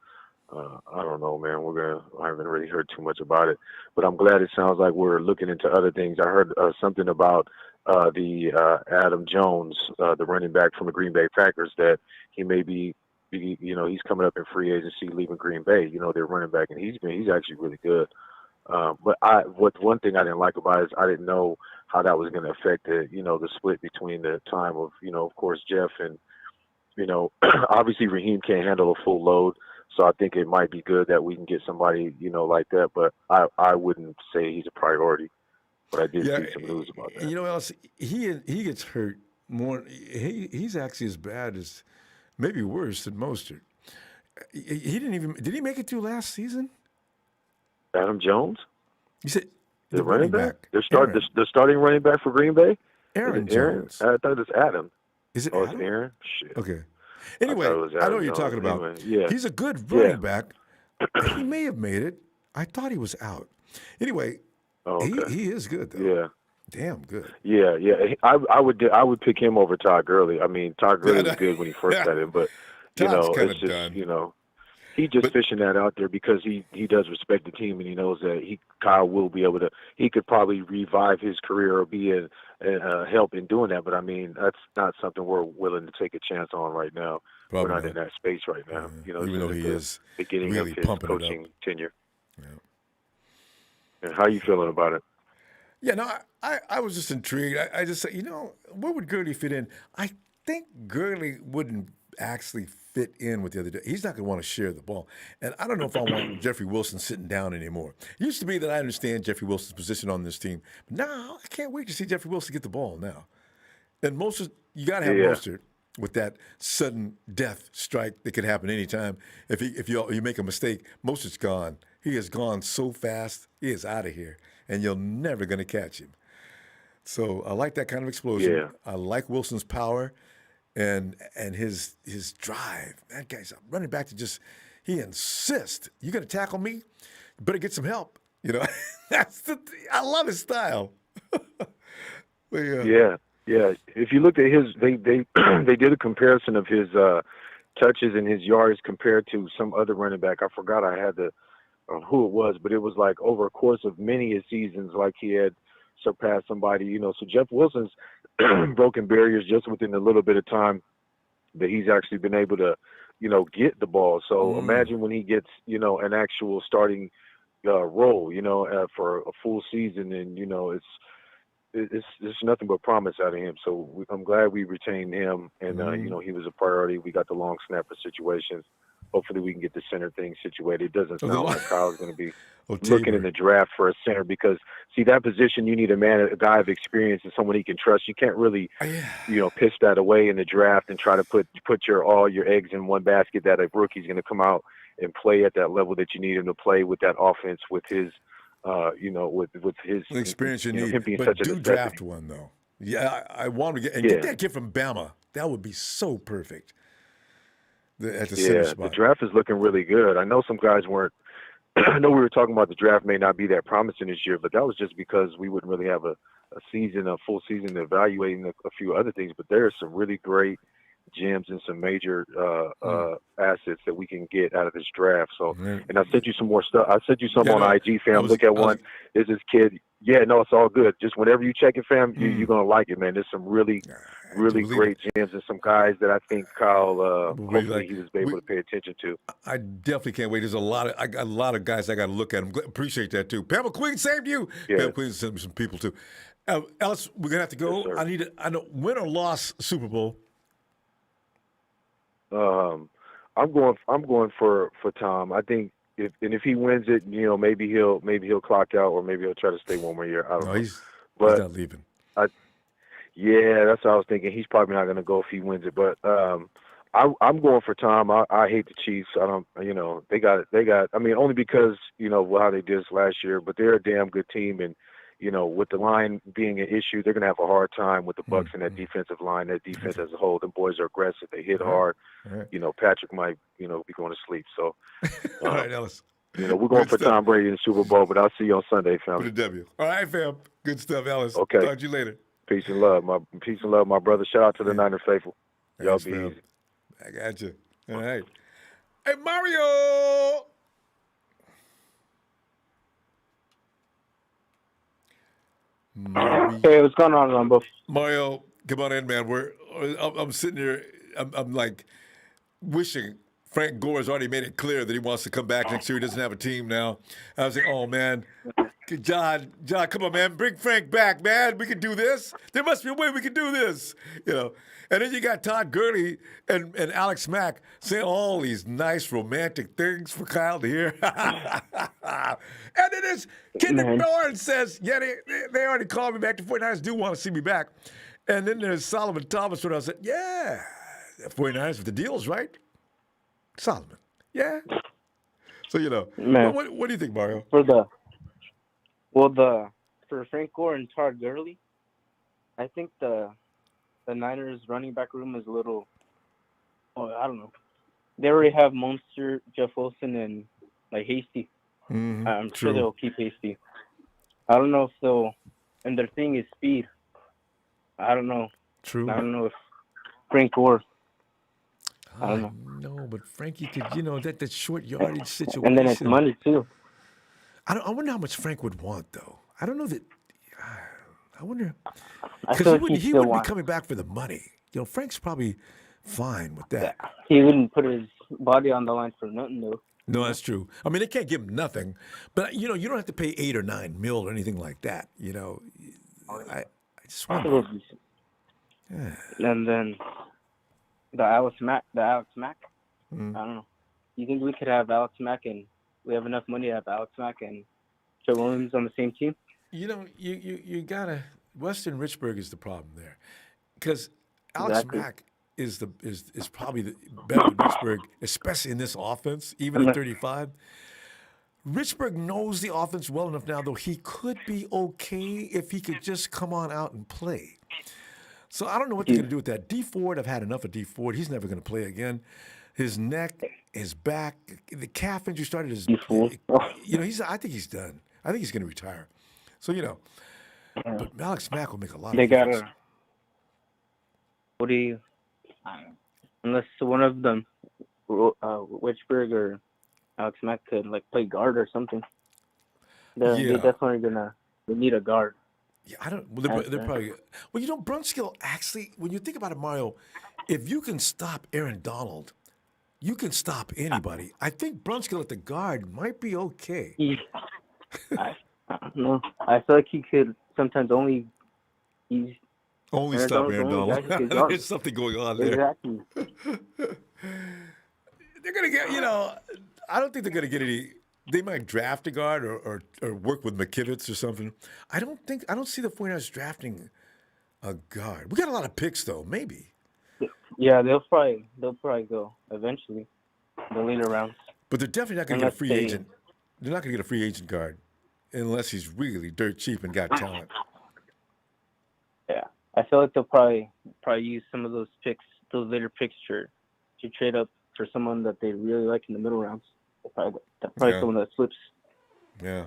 I don't know, man. I haven't really heard too much about it. But I'm glad it sounds like we're looking into other things. I heard something about the Adam Jones, the running back from the Green Bay Packers, that he may be, he's coming up in free agency, leaving Green Bay. They're running back, and he's actually really good. But one thing I didn't like about it is I didn't know how that was going to affect the split between the time of, of course, Jeff and, obviously Raheem can't handle a full load. So I think it might be good that we can get somebody, like that. But I wouldn't say he's a priority. But I did see some news about that. Else, he gets hurt more. He's actually as bad as, maybe worse than Mostert. Did he make it through last season? Adam Jones? You said the running back? The starting running back for Green Bay? Aaron Jones. I thought it was Adam. Is it Adam? It's Aaron? Shit. Okay. Anyway, I know what you're talking about. Anyway, yeah. He's a good running back. He may have made it. I thought he was out. Anyway, he is good though. Yeah. Damn good. Yeah. I would pick him over Todd Gurley. I mean, Todd Gurley was good when he first got in, but it's just done. He's just fishing that out there because he does respect the team, and he knows that Kyle will be able to. He could probably revive his career or be a help in doing that. But I mean, that's not something we're willing to take a chance on right now. Probably we're not in that space right now. Even though he is beginning really of his pumping coaching it up. tenure. Yeah. And how you feeling about it? Yeah, no, I was just intrigued. I just said, where would Gurley fit in? I think Gurley wouldn't actually fit in with the other day. He's not going to want to share the ball. And I don't know if I want Jeffrey Wilson sitting down anymore. It used to be that I understand Jeffrey Wilson's position on this team. But now I can't wait to see Jeffrey Wilson get the ball now. And you got to have Mostert with that sudden death strike that could happen anytime. If you make a mistake, Mostert's gone. He has gone so fast. He is out of here. And you're never going to catch him. So I like that kind of explosion. Yeah. I like Wilson's power. And his drive. That guy's running back to he insists. You going to tackle me? You better get some help. I love his style. Yeah. If you looked at his, they did a comparison of his touches and his yards compared to some other running back. I forgot I had who it was, but it was like over a course of many seasons, like he had surpassed somebody. So Jeff Wilson's broken barriers just within a little bit of time that he's actually been able to get the ball. So imagine when he gets, an actual starting role, for a full season, and it's nothing but promise out of him. So I'm glad we retained him, and he was a priority. We got the long snapper situations. Hopefully we can get the center thing situated. It doesn't sound like Kyle's going to be looking in the draft for a center because, see, that position you need a guy of experience and someone he can trust. You can't really, piss that away in the draft and try to put all your eggs in one basket that a rookie's going to come out and play at that level that you need him to play with that offense with his, with his the experience you need. Him being but such do a draft one though. Yeah, I want to get that kid from Bama. That would be so perfect. At the center spot. The draft is looking really good. I know some guys weren't. I know we were talking about the draft may not be that promising this year, but that was just because we wouldn't really have a full season evaluating a few other things. But there are some really great gems and some major assets that we can get out of this draft. So, and I sent you some more stuff. I sent you some on IG, fam. Look at one. There's this kid. Yeah, no, it's all good. Just whenever you check it, fam, you're gonna like it, man. There's some really great gems and some guys that I think Kyle hopefully he was able to pay attention to. I definitely can't wait. There's I got a lot of guys I got to look at. Appreciate that too. Pamela Queen, same to you. Yeah. Pamela Queen sent me some people too. Ellis, we're gonna have to go. Yes, I know win or loss Super Bowl. I'm going for Tom. I think if he wins it, maybe he'll clock out or maybe he'll try to stay one more year. I don't know. He's not leaving. That's what I was thinking. He's probably not going to go if he wins it, but I'm going for Tom. I hate the Chiefs. I don't, they got. I mean, only because how they did this last year, but they're a damn good team, and with the line being an issue, they're going to have a hard time with the Bucs and that defensive line, that defense as a whole. Them boys are aggressive. They hit hard. Patrick might, be going to sleep. So, all right, Ellis. We're going for Tom Brady in the Super Bowl, but I'll see you on Sunday, fam. With a W. All right, fam. Good stuff, Ellis. Okay. Talk to you later. Peace and love, my brother. Shout out to the Niner faithful. Y'all be easy. I got you. All right. Hey, Mario. Hey, what's going on, Ronbo? Mario, come on in, man. I'm sitting here. I'm like wishing Frank Gore has already made it clear that he wants to come back next year. He doesn't have a team now. I was like, oh man, John, come on, man, bring Frank back, man. We can do this. There must be a way we can do this, And then you got Todd Gurley and Alex Mack saying all these nice romantic things for Kyle to hear. And then there's Kendrick Bourne says, yeah, they already called me back. The 49ers do want to see me back. And then there's Solomon Thomas when I said, yeah, the 49ers, if the deal's right, Solomon, yeah. So, Man, what do you think, Mario? For Frank Gore and Todd Gurley, I think the Niners running back room is a little, I don't know. They already have Monster, Jeff Wilson, and Hasty. I'm sure they'll keep Hasty. I don't know if they'll, and their thing is speed. I don't know. True. I don't know if Frank Gore. I don't know. No, but Frankie could, that short yardage situation. And then it's money too. I wonder how much Frank would want, though. I don't know that. I wonder. I feel like he wouldn't be coming back for the money. Frank's probably fine with that. He wouldn't put his body on the line for nothing, though. No, that's true. I mean, they can't give him nothing, but you don't have to pay $8 or $9 million or anything like that. I just wonder. Yeah. And then the Alex Mack. I don't know. You think we could have Alex Mack and we have enough money to have Alex Mack and Joe Williams on the same team? You gotta. Weston Richburg is the problem there, because Alex Mack is probably better than Richburg, especially in this offense, even at 35. Richburg knows the offense well enough now, though he could be okay if he could just come on out and play. So I don't know what they're going to do with that. D Ford, I've had enough of D Ford. He's never going to play again. His neck, his back, the calf injury started his. I think he's done. I think he's going to retire. So but Alex Mack will make a lot of difference. What do you? Unless one of them, Richburg or Alex Mack, could play guard or something. They're definitely they need a guard. Yeah, I don't. Well, they're probably. Well, Brunskill actually, when you think about it, Mario, if you can stop Aaron Donald, you can stop anybody. I think Brunskill at the guard might be okay. I don't know. I feel like he could sometimes only. He's only Aaron stop Donald's Aaron the only Donald. guy who can guard. There's something going on there. Exactly. They're gonna get. I don't think they're gonna get any. They might draft a guard or work with McKivitz or something. I don't see the 49ers drafting a guard. We got a lot of picks though. Maybe. Yeah, they'll probably go eventually, the later rounds. But they're definitely not going to get a free agent. They're not going to get a free agent guard unless he's really dirt cheap and got talent. Yeah, I feel like they'll probably use some of those picks, those later picks, to trade up for someone that they really like in the middle rounds. Probably someone that slips. Yeah,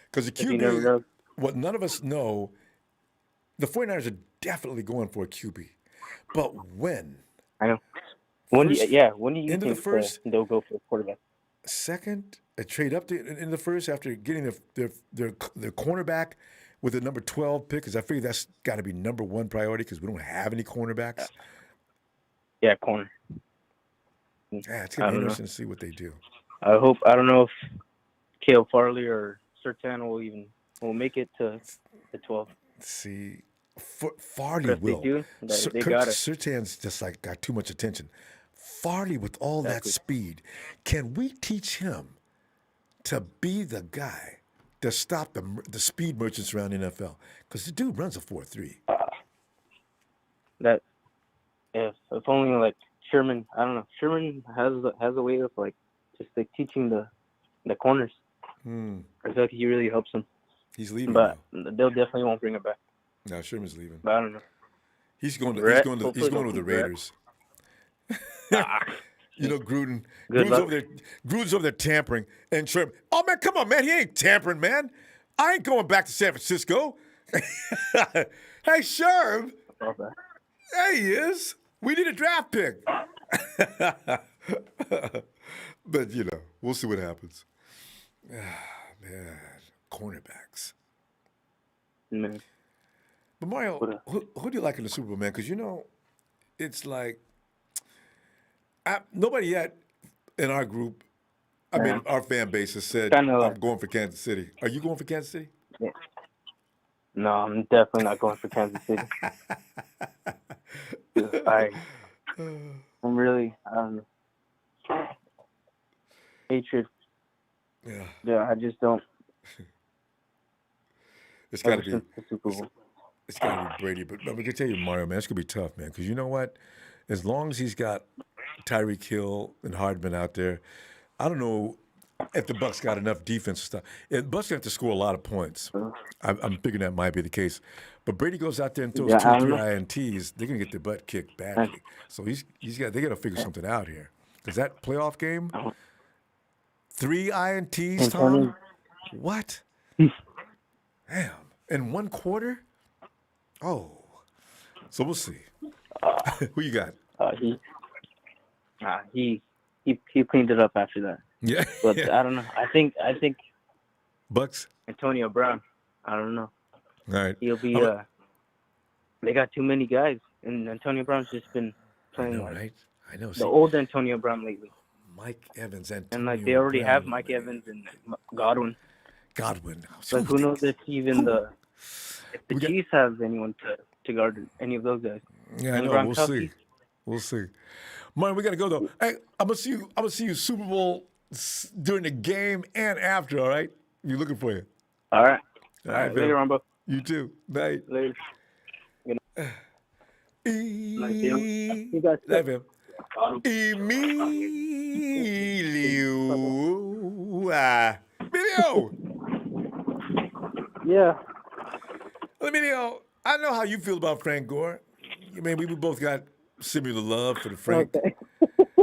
because the QB, what none of us know, the 49ers are definitely going for a QB. But when? I know. When do you into think the first, they'll go for a quarterback? Second, a trade up in the first after getting their cornerback with the number 12 pick, because I figure that's got to be number one priority because we don't have any cornerbacks. Yeah, corner. Yeah, it's going to be interesting to see what they do. I don't know if Caleb Farley or Surtain will make it to the 12. See, Farley will. They got it. Surtain's just got too much attention. Farley with all that speed, can we teach him to be the guy to stop the speed merchants around the NFL? Because the dude runs a 4.3. That if only Sherman, I don't know. Sherman has a way of just teaching the corners. I feel like he really helps them. He's leaving, but they'll definitely won't bring it back. No, Sherman's leaving. But I don't know. He's going with the Raiders. Gruden. Gruden's over there tampering, and Sherman. Oh man, come on, man. He ain't tampering, man. I ain't going back to San Francisco. Hey, Sherm. There he is. We need a draft pick. But we'll see what happens. Man, cornerbacks. Man. But Mario, who do you like in the Super Bowl, man? Because it's like nobody yet in our group, our fan base has said I'm going for Kansas City. Are you going for Kansas City? Yeah. No, I'm definitely not going for Kansas City. I'm really, I don't know. Hatred. Yeah, I just don't. It's got to be the Super Bowl. It's got to be Brady, but I'm going to tell you, Mario, man, it's going to be tough, man, because you know what? As long as he's got Tyreek Hill and Hardman out there, I don't know if the Bucs got enough defense and stuff. The Bucs going to have to score a lot of points. I'm figuring that might be the case. But Brady goes out there and throws 2 or 3 INTs, they're going to get their butt kicked badly. So they got to figure something out here. Because that playoff game, 3 INTs, Tom? What? Damn. In 1 quarter? Oh. So we'll see. Who you got? He cleaned it up after that. Yeah. But I don't know. I think Bucks? Antonio Brown. I don't know. All right. He'll be they got too many guys, and Antonio Brown's just been playing right? I know. The old Antonio Brown lately. Mike Evans, and Antonio they already Brown, have Mike Evans and Godwin. But who knows if even the Chiefs have anyone to guard any of those guys? Yeah, I know. We'll see. We'll see. Martin, we got to go though. Hey, I'm gonna see you Super Bowl during the game and after. All right, we're looking for you. All right. All right, later, Ronbo. You too. Night. Later. You guys. Emilio. Yeah. Emilio, I know how you feel about Frank Gore. I mean, we both got similar love for the Frank. Okay.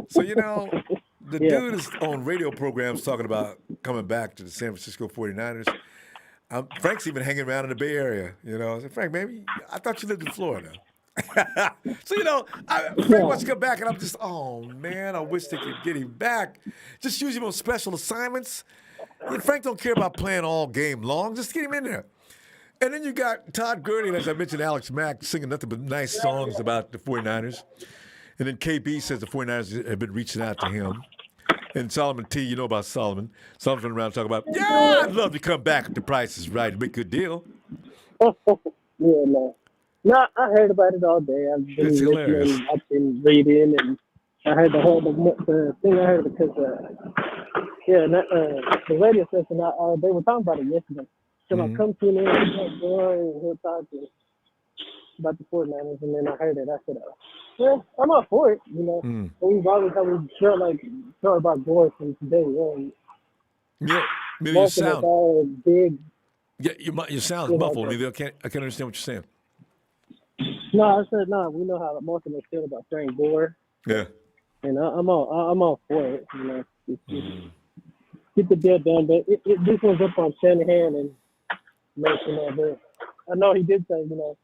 So, the dude is on radio programs talking about coming back to the San Francisco 49ers. Frank's even hanging around in the Bay Area. I said, Frank, maybe I thought you lived in Florida. So, Frank wants to come back, and I'm just, oh, man, I wish they could get him back. Just use him on special assignments. Frank don't care about playing all game long. Just get him in there. And then you got Todd Gurley, and as I mentioned, Alex Mack singing nothing but nice songs about the 49ers. And then KB says the 49ers have been reaching out to him. And Solomon T, you know about Solomon. Solomon's been around talking about, yeah, I'd love to come back if the price is right. It'd be a good deal. Yeah, no. No, I heard about it all day. I've been It's hilarious. listening, watching, reading, and I heard the thing I heard because the radio station they were talking about it yesterday. So I come tune in and he'll talk to about the 49ers, and then I heard it. I said, well, I'm all for it, you know. We've always felt about Gore from today. Yeah, maybe most of us are big. Yeah, your sound's muffled. Maybe I can't understand what you're saying. No, I said no. We know how most of us feel about Frank Gore. Yeah. And I'm all for it. You know, get the deal done. But this one's up on Shanahan and Mason over. I know he did say, you know,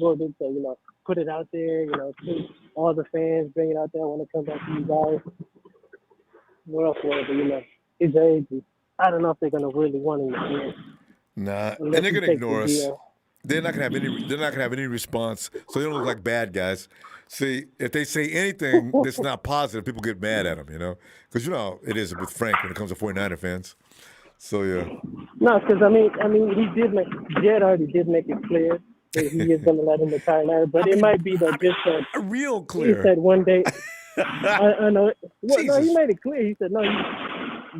Gore did say, you know, put it out there. You know, all the fans bring it out there when it comes out to you guys. We're all for it, but you know, his age. I don't know if they're gonna really want him to do it. Nah, and they're gonna ignore us. They're not gonna have any. They're not gonna have any response, so they don't look like bad guys. See, if they say anything that's not positive, people get mad at them. You know, because you know how it is with Frank when it comes to 49er fans. So yeah. No, because I mean, Jed already did make it clear that he is gonna let him retire now, but it might be that just real clear. He said one day. I know. Well, no, he made it clear. He said no.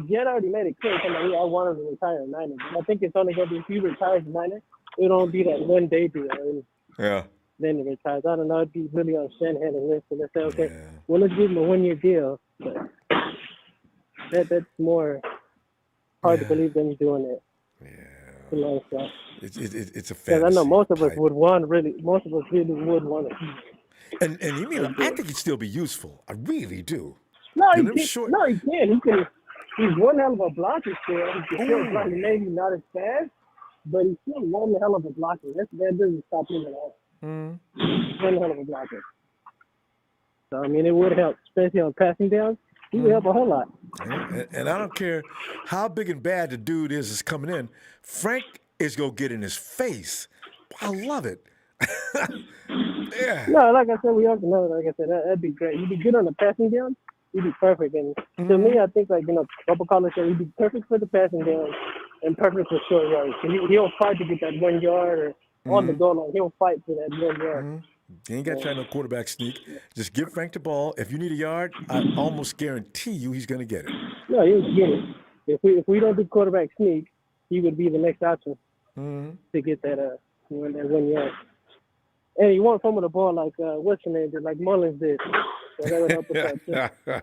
Jed already made it clear. He said, I want him to retire in Niners. I think it's only gonna be if he retires in Niners. It don't be that one day deal. Yeah. Then he retires. I don't know. It'd be really on Shanahan and list. And they say, okay, well, let's give him a 1-year deal. But that's more hard to believe them doing it. Yeah. You know, so. It's a fantasy. Because I know most of us really would want to. And you mean, I think he'd still be useful. I really do. No, he can't. No, he can. He's one hell of a blocker still. He can still block. Maybe not as fast. But he's still one hell of a blocker. That doesn't stop him at all. One hell of a blocker. So, I mean, it would help, especially on passing downs. He would help a whole lot. And I don't care how big and bad the dude is coming in. Frank is going to get in his face. I love it. Yeah. No, like I said, we also know, like I said, that'd be great. He'd be good on the passing down. He'd be perfect. And to me, I think, like, you know, a couple callers said he'd be perfect for the passing down. And perfect for short yards. So he'll fight to get that 1 yard or on the goal line. He'll fight for that 1 yard. You ain't got to try no quarterback sneak. Just give Frank the ball. If you need a yard, I almost guarantee you he's going to get it. No, he'll get it. If we don't do quarterback sneak, he would be the next option to get that 1 yard. And he won't fumble the ball like what's the name did, like Mullins did. So that would help us out too.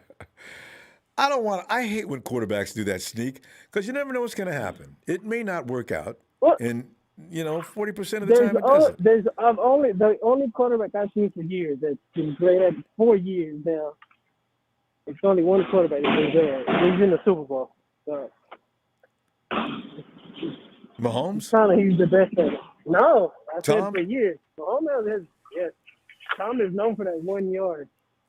I hate when quarterbacks do that sneak because you never know what's going to happen. It may not work out. And, you know, 40% of the time it doesn't. The only quarterback I've seen for years that's been great at 4 years now. It's only one quarterback that's been great. He's in the Super Bowl. So. Mahomes? He's the best at it. No, I said Tom? for years. Mahomes Tom is known for that 1 yard.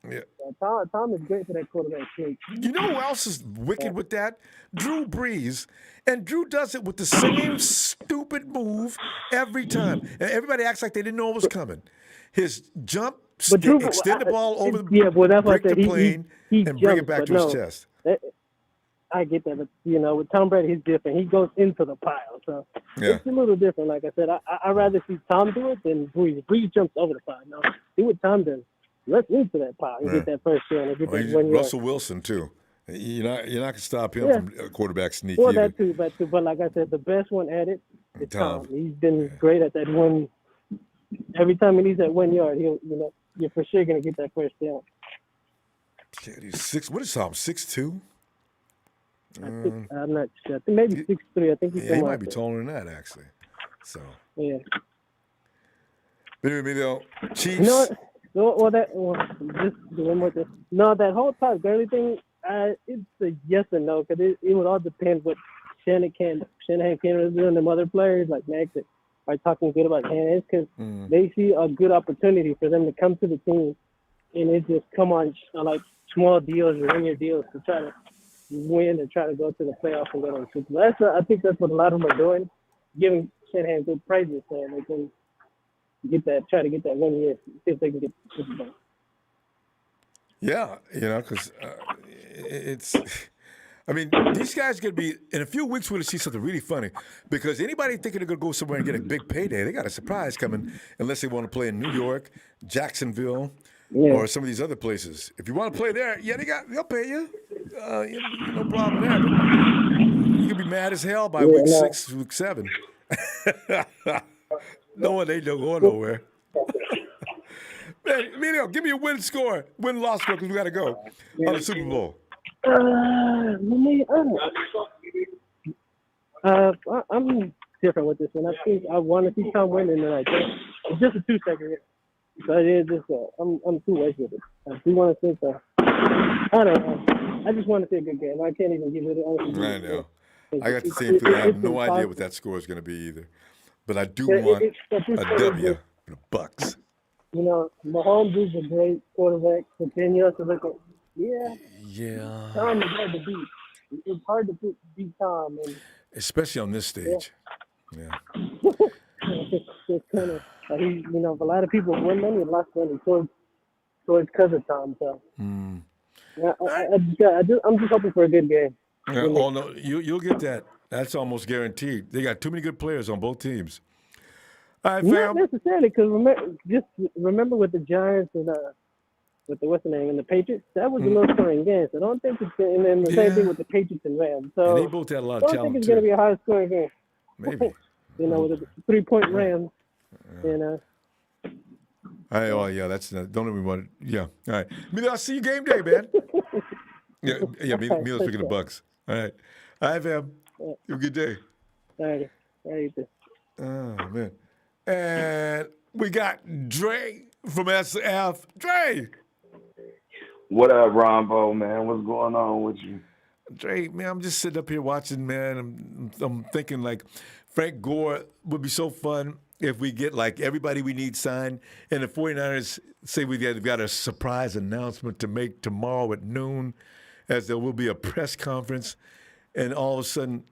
Yeah. Tom is great for that quarterback sneak. You know who else is wicked with that? Drew Brees. And Drew does it with the same stupid move every time. And everybody acts like they didn't know it was coming. His jump, extend the ball over break the plane, and jumps, bring it back to his chest. I get that, but, you know, with Tom Brady, he's different. He goes into the pile. So it's a little different. Like I said, I'd rather see Tom do it than Brees. Brees jumps over the pile. No, see what Tom does. Let's into that pile and get that first down and get that 1 yard. Russell Wilson, too. You're not going to stop him from quarterback sneak. Well, that too. But like I said, the best one at it is Tom. He's been great at that one. Every time he needs that 1 yard, you're for sure going to get that first down. What is Tom, 6'2"? I'm not sure. I think maybe 6'3". I think he's he might be taller than that, actually. So. Yeah. But anyway, though, Chiefs. You know what? Just one more thing. No, that whole Todd Gurley thing, it's a yes or no, because it would all depend what Shanahan can do, and them other players like Max that are talking good about Shanahan, because they see a good opportunity for them to come to the team, and it just come on like small deals or 1 year deals to try to win and try to go to the playoffs and go to the Super Bowl. I think that's what a lot of them are doing, giving Shanahan good praises, saying they can try to get that 1 year, see if they can get the Super Bowl. Yeah, because it's. I mean, these guys are going to be, in a few weeks, we're going to see something really funny because anybody thinking they're going to go somewhere and get a big payday, they got a surprise coming unless they want to play in New York, Jacksonville, or some of these other places. If you want to play there, they'll pay you. No problem there. But you can be mad as hell by week 6, week 7. No one ain't going nowhere. Man, Emilio, give me a win-loss score because we got to go on the Super Bowl. I'm different with this one. I think I want to see Tom win, and then I don't. It's just a 2-second hit. But it is just I'm 2 ways with it. I do want to think I don't know. I just want to see a good game. I can't even give it honestly. I know. I got the same feeling. I have no idea what that score is going to be either. But I do want a W for the Bucks. Mahomes is a great quarterback. Continue to look at. Yeah. Tom is hard to beat. It's hard to beat Tom. Especially on this stage. Yeah. It's kind of, a lot of people win money and lost money towards because of Tom. So, yeah, I'm just hoping for a good game. Yeah, oh, no, you'll get that. That's almost guaranteed. They got too many good players on both teams. All right, Not fam. necessarily, because remember with the Giants and with the and the Patriots, that was a low scoring game. So I don't think it's and then the same thing with the Patriots and Rams. So And they both had a lot of I don't talent think it's going to be a high scoring game. Maybe. With the 3-point Rams. That's not, don't even want. Yeah. All right. I'll see you game day, man. Meal's picking the Bucks. All right. All right, fam. Have a good day. All right. Oh man. And we got Dre from SF. Dre. What up, Ronbo, man? What's going on with you? Dre, man, I'm just sitting up here watching, man. I'm thinking like Frank Gore would be so fun if we get like everybody we need signed, and the 49ers say we've got a surprise announcement to make tomorrow at noon, as there will be a press conference, and all of a sudden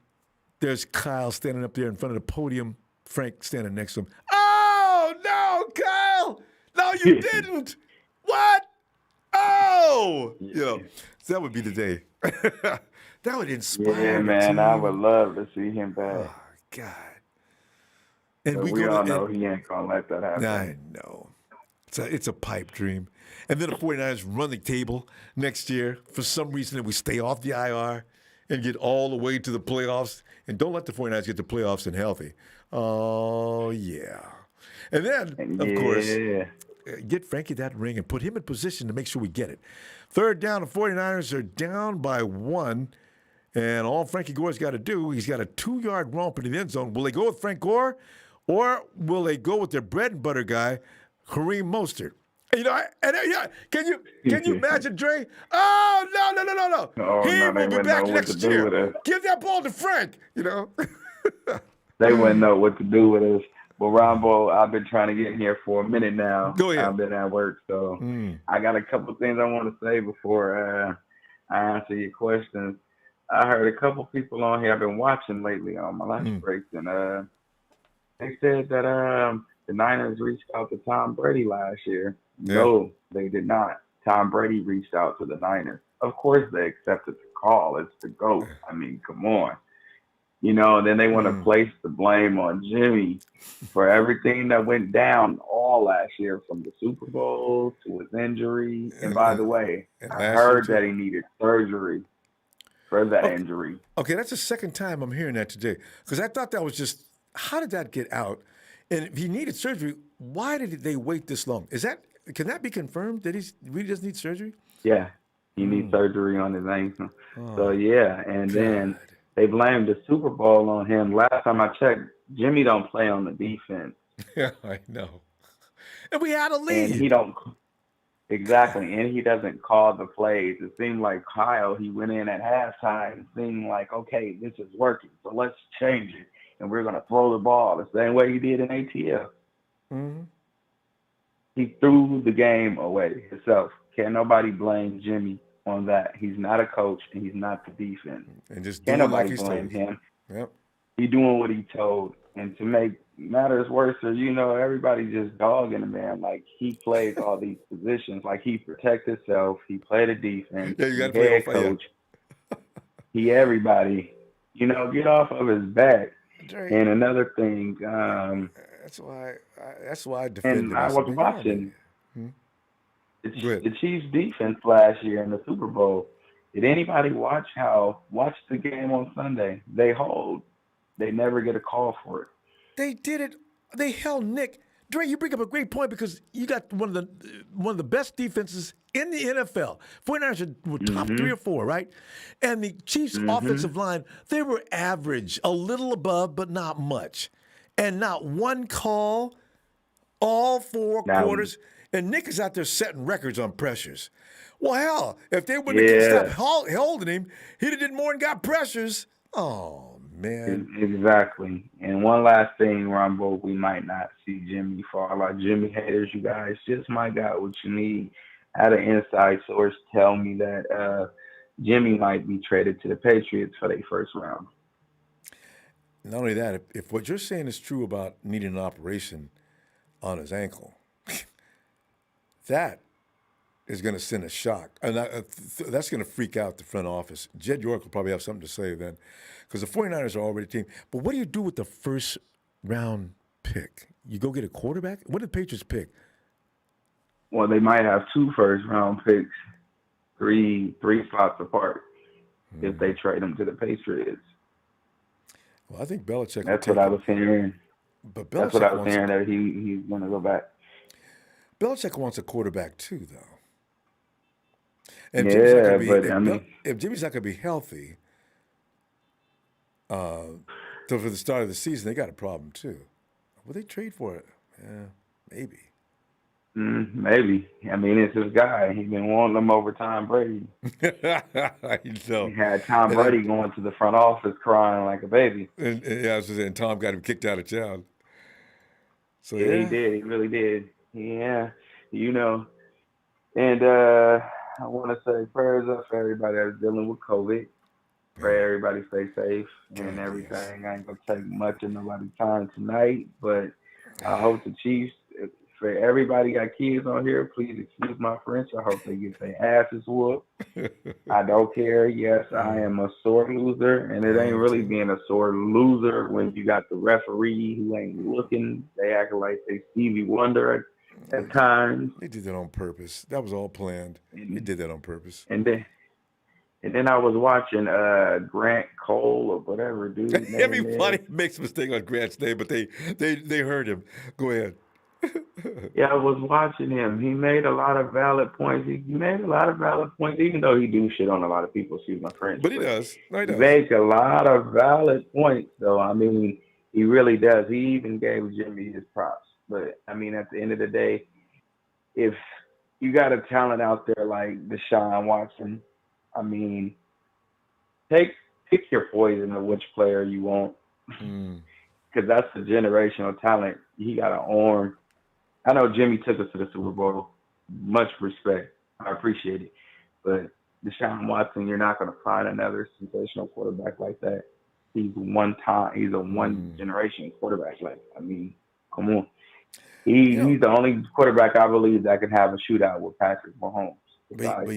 there's Kyle standing up there in front of the podium, Frank standing next to him. Oh, no, Kyle! No, you didn't! What? Oh! So that would be the day. That would inspire. Yeah, man, I would love to see him back. Oh, God. And we all know he ain't going to let that happen. I know. It's a pipe dream. And then the 49ers run the table next year for some reason, and we stay off the IR and get all the way to the playoffs. And don't let the 49ers get the playoffs and healthy. Oh, yeah. And then, of course, get Frankie that ring and put him in position to make sure we get it. Third down, the 49ers are down by 1. And all Frankie Gore's got to do, he's got a 2-yard romp in the end zone. Will they go with Frank Gore, or will they go with their bread and butter guy, Kareem Mostert? Can you imagine, Dre? Oh, no. Oh, He no, will be back next year. Give that ball to Frank, They wouldn't know what to do with us. Well, Ronbo, I've been trying to get in here for a minute now. Go ahead. I've been at work, so I got a couple things I want to say before I answer your questions. I heard a couple people on here I've been watching lately on my lunch breaks, and they said that the Niners reached out to Tom Brady last year. Yeah. No, they did not. Tom Brady reached out to the Niners. Of course they accepted the call. It's the GOAT. I mean, come on. Then they want to place the blame on Jimmy for everything that went down all last year, from the Super Bowl to his injury. And by the way, I heard that he needed surgery for that injury. Okay, that's the second time I'm hearing that today. Because I thought that was just, how did that get out? And if he needed surgery, why did they wait this long? Can that be confirmed that he really does need surgery? Yeah, he needs surgery on his ankle. So, yeah, and then they blamed the Super Bowl on him. Last time I checked, Jimmy don't play on the defense. Yeah, I know. And we had a lead. And he don't. Exactly, and he doesn't call the plays. It seemed like Kyle, he went in at halftime and seemed like, okay, this is working, so let's change it, and we're going to throw the ball the same way he did in ATL. Mm-hmm. He threw the game away himself. Can't nobody blame Jimmy on that. He's not a coach, and he's not the defense. And just can't doing nobody like he's blame told. him. Yep. He doing what he told, and to make matters worse, or everybody just dogging the man. Like he plays all these positions. Like he protects himself. He played a defense. Yeah, you got He to play head all coach. He everybody. Get off of his back. Drake. And another thing. That's why I defend And him I as a was big watching army. the Chiefs defense last year in the Super Bowl. Did anybody watch the game on Sunday? They hold. They never get a call for it. They did it. They held Nick. Dre, you bring up a great point because you got one of the best defenses in the NFL. 49ers were top 3 or 4, right? And the Chiefs' offensive line, they were average, a little above, but not much. And not one call all 4 quarters. And Nick is out there setting records on pressures. Well, hell, if they wouldn't have stopped holding him, he'd have did more and got pressures. Oh, man. Exactly. And one last thing, Ronbo, we might not see Jimmy. For all our Jimmy haters, you guys just might got what you need. I had an inside source tell me that Jimmy might be traded to the Patriots for their first round. Not only that, if what you're saying is true about needing an operation on his ankle, that is going to send a shock. And that's going to freak out the front office. Jed York will probably have something to say then because the 49ers are already a team. But what do you do with the first round pick? You go get a quarterback? What did the Patriots pick? Well, they might have 2 first-round picks, three spots apart if they trade them to the Patriots. Well, I think Belichick. That's what I was hearing. But that's what I was hearing that he's going to go back. Belichick wants a quarterback too, though. And if Jimmy's not going to be healthy, so for the start of the season, they got a problem too. Will they trade for it? Yeah, maybe. Maybe. I mean, it's his guy. He's been wanting him over Tom Brady. He had Tom Brady going to the front office crying like a baby. And Tom got him kicked out of town. So He did. He really did. Yeah. And I want to say prayers up for everybody that's dealing with COVID. Pray everybody stay safe and everything. I ain't going to take much of nobody's time tonight, but I hope the Chiefs, for everybody got kids on here, please excuse my French. I hope they get their asses whooped. I don't care. Yes, I am a sore loser, and it ain't really being a sore loser when you got the referee who ain't looking. They acting like they Stevie Wonder at times. They did that on purpose. That was all planned. They did that on purpose. And then I was watching Grant Cole or whatever dude. Everybody makes a mistake on Grant's name, but they heard him. Go ahead. Yeah, I was watching him. He made a lot of valid points. He made a lot of valid points, even though he do shit on a lot of people. Excuse my French. But he does. No, he does. He makes a lot of valid points, though. I mean, he really does. He even gave Jimmy his props. But, I mean, at the end of the day, if you got a talent out there like Deshaun Watson, I mean, pick your poison of which player you want. Because that's the generational talent. He got an arm. I know Jimmy took us to the Super Bowl. Much respect. I appreciate it. But Deshaun Watson, you're not going to find another sensational quarterback like that. He's a one-generation quarterback. Like, I mean, come on. He's the only quarterback I believe that can have a shootout with Patrick Mahomes. But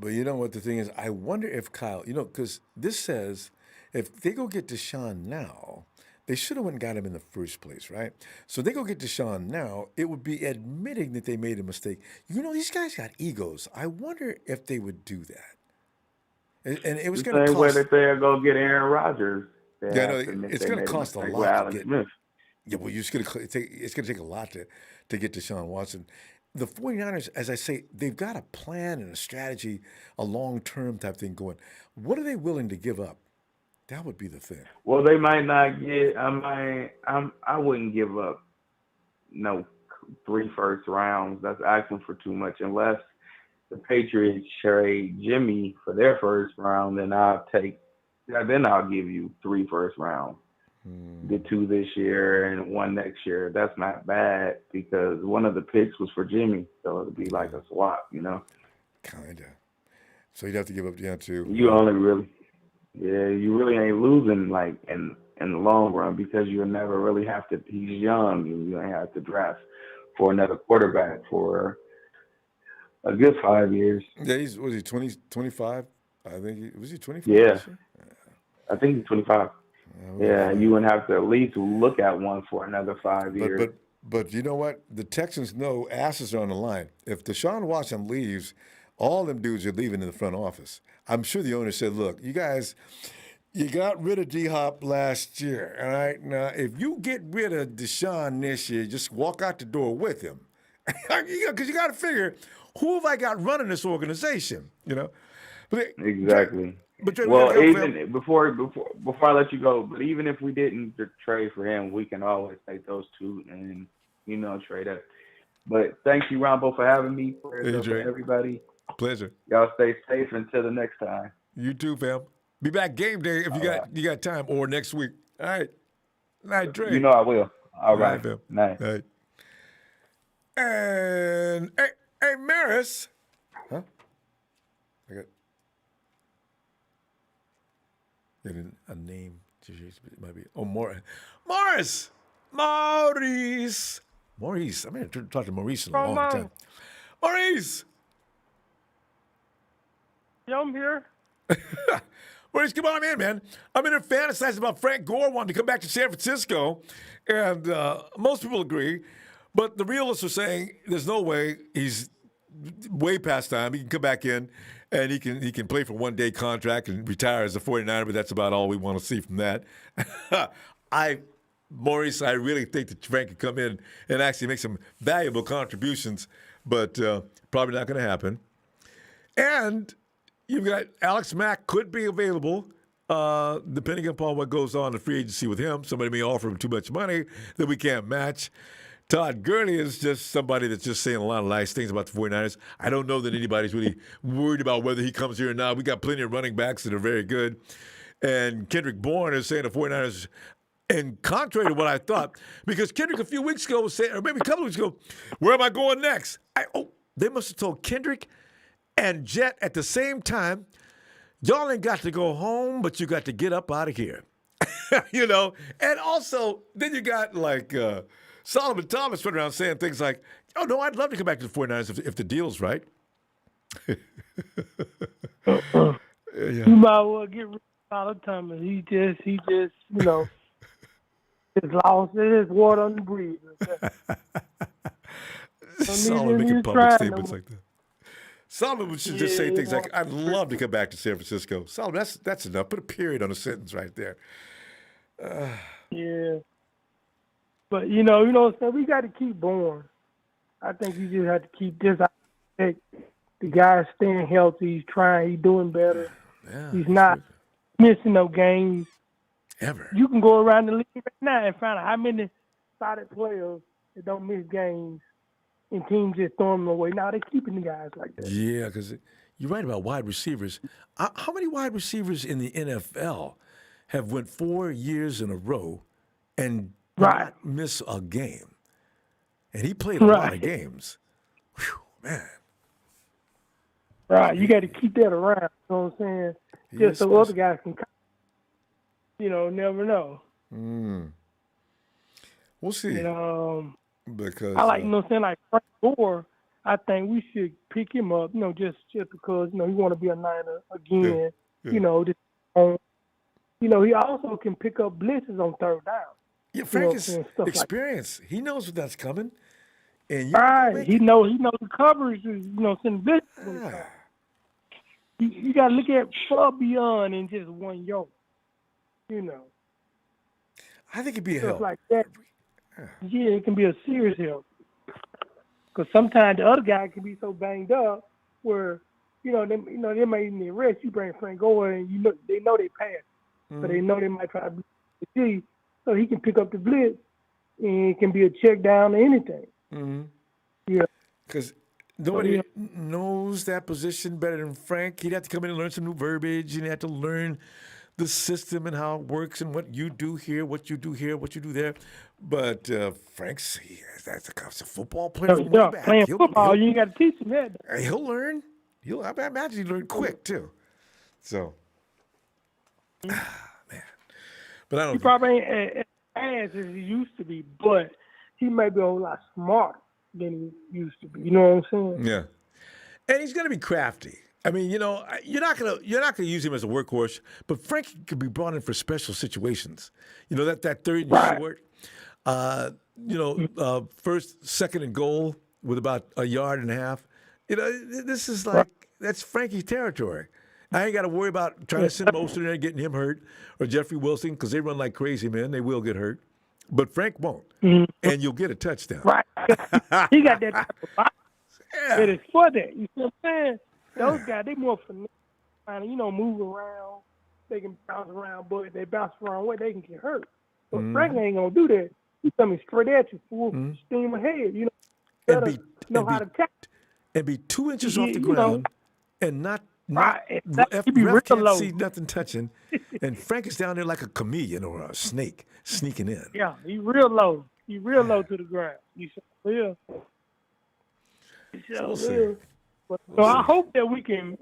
you know what the thing is? I wonder if Kyle, because this says if they go get Deshaun now, they should have went and got him in the first place, right? So they go get Deshaun now, it would be admitting that they made a mistake. These guys got egos. I wonder if they would do that. And it was going to cost. The same way that they'll go get Aaron Rodgers. It's going to cost a lot to get. Smith. Yeah, well, it's going to take a lot to get Deshaun Watson. The 49ers, as I say, they've got a plan and a strategy, a long-term type thing going. What are they willing to give up? That would be the thing. Well, they might not get. I wouldn't give up 3 first rounds. That's asking for too much. Unless the Patriots trade Jimmy for their first round, then I'll give you 3 first rounds. Get 2 this year and 1 next year. That's not bad because one of the picks was for Jimmy, so it'd be like a swap, Kinda. So you'd have to give up the other 2. You really ain't losing like in in the long run because you'll never really have to. He's young. You don't have to draft for another quarterback for a good 5 years. Yeah, was he 20, 25? I think was he 25 Yeah, this year? I think he's 25. Yeah, you wouldn't have to at least look at one for another 5 years. But you know what? The Texans know asses are on the line. If Deshaun Watson leaves, all them dudes are leaving in the front office. I'm sure the owner said, "Look, you guys, you got rid of D-Hop last year, all right? Now, if you get rid of Deshaun this year, just walk out the door with him, because you got to figure, who have I got running this organization? You know." Exactly. Well, even before I let you go, but even if we didn't trade for him, we can always take those two and trade up. But thank you, Ronbo, for having me. Prayers up for everybody. Pleasure. Y'all stay safe until the next time. You too, fam. Be back game day if you got time, or next week. All right. Night, Dre. You know I will. All right, fam. Night. Night. And hey, Maris. Huh? I got a name. It might be. Oh, Morris. Maurice. I'm going to talk to Maurice in a long time. Maurice. Yeah, I'm here. Maurice, come on in, man. I'm in there fantasizing about Frank Gore wanting to come back to San Francisco, and most people agree, but the realists are saying there's no way. He's way past time. He can come back in, and he can play for one-day contract and retire as a 49er, but that's about all we want to see from that. Maurice, I really think that Frank could come in and actually make some valuable contributions, but probably not going to happen. And you've got Alex Mack could be available, depending upon what goes on in free agency with him. Somebody may offer him too much money that we can't match. Todd Gurley is just somebody that's just saying a lot of nice things about the 49ers. I don't know that anybody's really worried about whether he comes here or not. We got plenty of running backs that are very good. And Kendrick Bourne is saying the 49ers, and contrary to what I thought, because Kendrick a few weeks ago was saying, or maybe a couple of weeks ago, where am I going next? They must have told Kendrick and Jet at the same time, y'all ain't got to go home, but you got to get up out of here. And also, then you got like Solomon Thomas running around saying things like, oh, no, I'd love to come back to the 49ers if the deal's right. Yeah. You might well get rid of Solomon Thomas. He just, it's lost his water on the breeze. Solomon making public statements like that. Solomon should just say things like, I'd love to come back to San Francisco. Solomon, that's enough. Put a period on a sentence right there. Yeah. But, so we got to keep Bourne. I think you just have to keep this. The guy's staying healthy. He's trying. He's doing better. Yeah, he's not missing no games. Ever. You can go around the league right now and find out how many solid players that don't miss games and teams just throw them away. Now they're keeping the guys like that. Yeah, because you're right about wide receivers. How many wide receivers in the NFL have went 4 years in a row and not miss a game? And he played a lot of games. Whew, man. Right, you got to keep that around. You know what I'm saying? Just so other guys can, never know. We'll see. Because I like, like Frank Gore. I think we should pick him up, just because, he want to be a Niner again. He also can pick up blitzes on third down. Yeah, Frank is experienced. He knows what that's coming. And he knows the coverage is, sending blitzes. You got to look at far beyond in just one yoke. I think it'd be a help. Like that. Yeah, it can be a serious help. Because sometimes the other guy can be so banged up where, they may need rest. You bring Frank Gore and they know they pass. But they know they might try to blitz the G, so he can pick up the blitz and it can be a check down or anything. Yeah. Because nobody knows that position better than Frank. He'd have to come in and learn some new verbiage, and he'd have to learn the system and how it works and what you do here, what you do here, what you do there. But Frank's that's a football player from way back. Playing football, you ain't got to teach him that. He'll learn. I imagine he'll learn quick too. So, man. But I don't. He probably ain't as fast as he used to be, but he may be a whole lot smarter than he used to be. You know what I'm saying? Yeah. And he's going to be crafty. I mean, you're not gonna use him as a workhorse, but Frankie could be brought in for special situations. That third and short, first, second and goal with about a yard and a half. This is that's Frankie's territory. I ain't got to worry about trying to send Mostert in there and getting him hurt or Jeffrey Wilson because they run like crazy, man. They will get hurt, but Frank won't, and you'll get a touchdown. Right. He got that type of body. Yeah. It is for that. You see what I'm saying? Those guys, they more for move around. They can bounce around, but if they bounce the wrong way, they can get hurt. But Frank ain't gonna do that. He's coming straight at you, full steam ahead. Know how to catch. And be 2 inches off the ground, and not right. Ref can't see nothing touching. And Frank is down there like a chameleon or a snake sneaking in. Yeah, he real low. He real low to the ground. He sure will. So I hope that we can,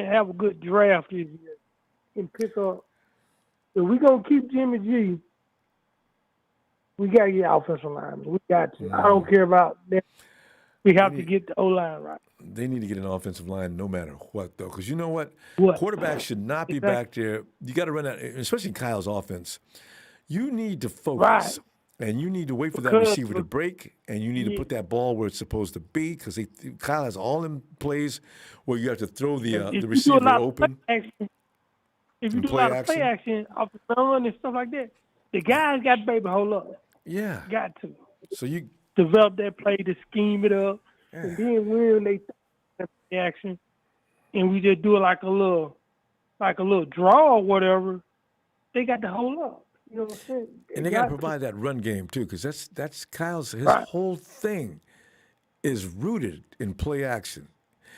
have a good draft this year and pick up. If we're going to keep Jimmy G, we got to get offensive linemen. We got to. I don't care about that. We have to get the O-line right. They need to get an offensive line no matter what, though, because you know what? Quarterback should not be back there. You got to run out, especially Kyle's offense. You need to focus. Right. And you need to wait for that receiver to break, and you need to put that ball where it's supposed to be because Kyle has all them plays where you have to throw the receiver open. If you do a lot of play action off the run and stuff like that, the guys got to be able to hold up. Yeah. Got to. So you develop that play to scheme it up, and then when they play action, and we just do it like a little draw or whatever, they got to hold up. You know what I'm saying? And they got to provide that run game too, because that's Kyle's whole thing is rooted in play action.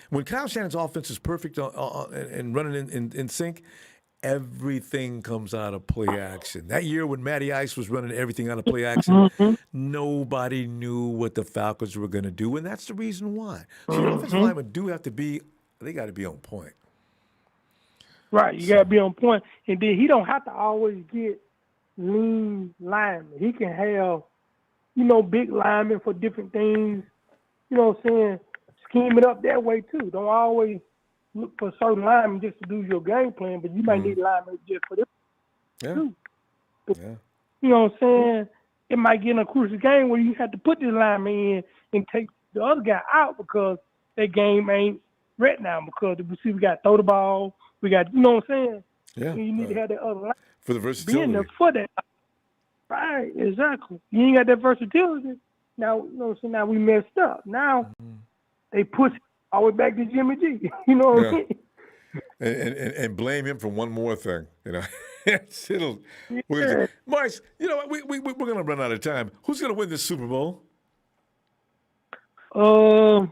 When Kyle Shannon's offense is perfect and running in sync, everything comes out of play action. That year when Matty Ice was running everything out of play action, nobody knew what the Falcons were going to do, and that's the reason why. So your offensive linemen do have to they got to be on point. Right, you got to be on point, and then he don't have to always get lean linemen. He can have, big linemen for different things. You know what I'm saying? Scheme it up that way too. Don't always look for certain linemen just to do your game plan, but you might need linemen just for this too. Yeah. You know what I'm saying? It might get in a crucial game where you have to put this lineman in and take the other guy out because that game ain't right now because the receiver got to throw the ball. We got, you know what I'm saying? Yeah. And you need to have that other line. For the versatility. Being there for that. Right, exactly. You ain't got that versatility. Now, so now we messed up. Now they push all the way back to Jimmy G. You know what I mean? And blame him for one more thing. Marks, we're going to run out of time. Who's going to win this Super Bowl? I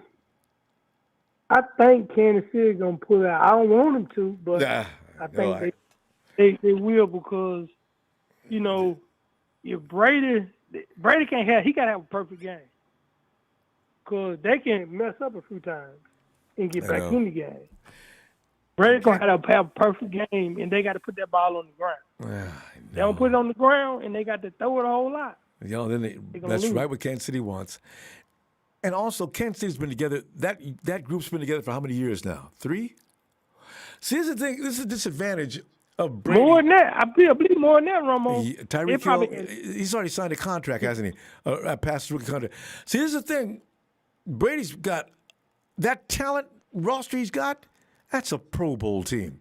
think Kansas City going to pull out. I don't want them to, but I think they will because, if Brady can't have, he got to have a perfect game. Because they can mess up a few times and get back in the game. Brady's going to have a perfect game, and they got to put that ball on the ground. They don't put it on the ground, and they got to throw it a whole lot. That's right what Kansas City wants. And also, Kansas City's been together. That group's been together for how many years now? 3? See, here's the thing. This is a disadvantage of Brady. More than that. I believe more than that, Romo. Tyreek Hill, he's already signed a contract, hasn't he? A past rookie contract. See, here's the thing. Brady's got that talent roster he's got. That's a Pro Bowl team.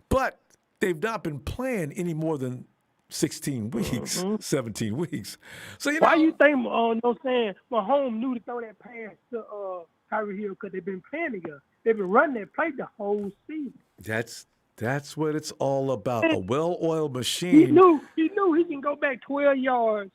But they've not been playing any more than 16 weeks, 17 weeks. So why you think Mahomes knew to throw that pass to Tyreek Hill because they've been playing together. They've been running that play the whole season. That's what it's all about. A well-oiled machine. He knew he can go back 12 yards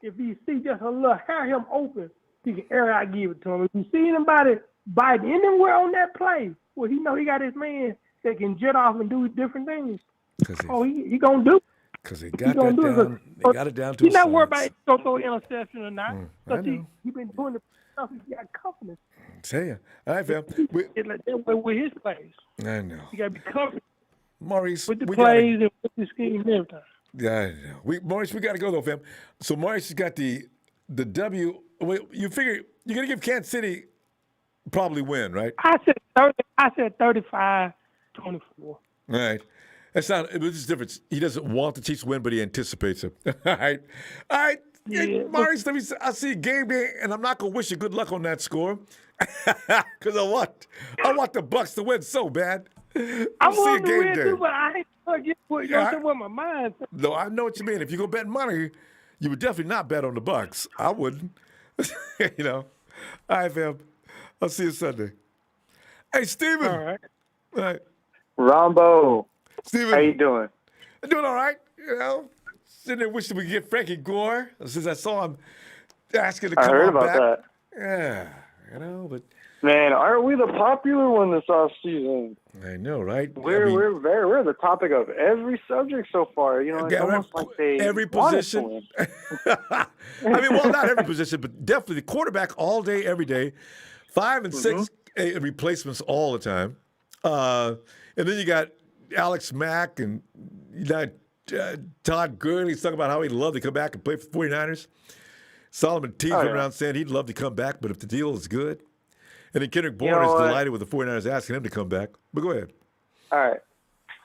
if he see just a little hair him open. He can air out, give it to him. If you see anybody bite anywhere on that play, well, he know he got his man that can jet off and do different things. He gonna do it. Because they got that down. They got it down to He's not worried about if throw interception or not. Because he's been doing the stuff. He's got confidence. I tell you. All right, fam. With his plays. I know. You got to be confident Maurice, with the plays and with the scheme and everything. Yeah, I know. Maurice, we got to go though, fam. So Maurice has got the W. Wait, you figure you're gonna give Kansas City probably win, right? I said 35-24. All right. That's not. There's a difference. He doesn't want the Chiefs to win, but he anticipates it. All right. All right. Yeah, Hey, Maurice, I see a game day, and I'm not gonna wish you good luck on that score, because I want the Bucks to win so bad. I want to win too, but I ain't gonna get what my mind says. No, I know what you mean. If you go bet money, you would definitely not bet on the Bucks. I wouldn't. You know. All right, fam. I'll see you Sunday. Hey, Steven. All right. All right. Rombo. Steven. How you doing? I'm doing all right. You know, sitting there wishing we could get Frankie Gore since I saw him asking to come I heard on about back. that. Yeah, you know, but Man, aren't we the popular one this off season? I know, right? We're the topic of every subject so far. You know, it's almost like they every want us to position. win. I mean, well, not every position, but definitely the quarterback all day, every day. 5 and 6 replacements all the time. And then you got Alex Mack and you got Todd Gurley's talking about how he'd love to come back and play for the 49ers. Solomon Teague went around saying he'd love to come back, but if the deal is good. And then Kendrick Bourne is delighted with the 49ers asking him to come back. But go ahead. All right.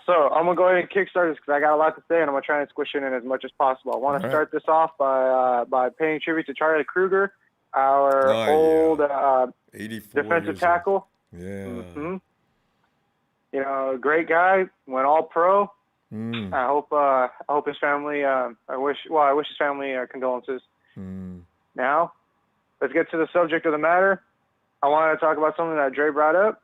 So I'm going to go ahead and kickstart this because I got a lot to say, and I'm going to try and squish it in as much as possible. I want to start this off by paying tribute to Charlie Kruger, our old defensive tackle. Yeah. Mm-hmm. You know, great guy, went all pro. I hope his family. I wish his family condolences. Now, let's get to the subject of the matter. I want to talk about something that Dre brought up.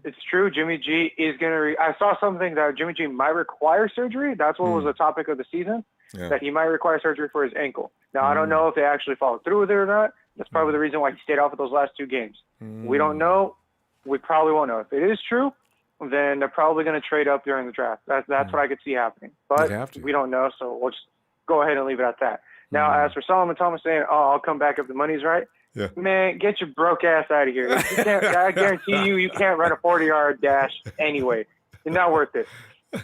It's true. Jimmy G is going to. I saw something that Jimmy G might require surgery. That's what was the topic of the season. Yeah. That he might require surgery for his ankle. Now I don't know if they actually followed through with it or not. That's probably the reason why he stayed off of those last 2 games. We don't know. We probably won't know. If it is true, then they're probably going to trade up during the draft. That's what I could see happening. But we don't know, so we'll just go ahead and leave it at that. Now, as for Solomon Thomas saying, I'll come back if the money's right. Yeah. Man, get your broke ass out of here. You can't, I guarantee you can't run a 40-yard dash anyway. It's not worth it.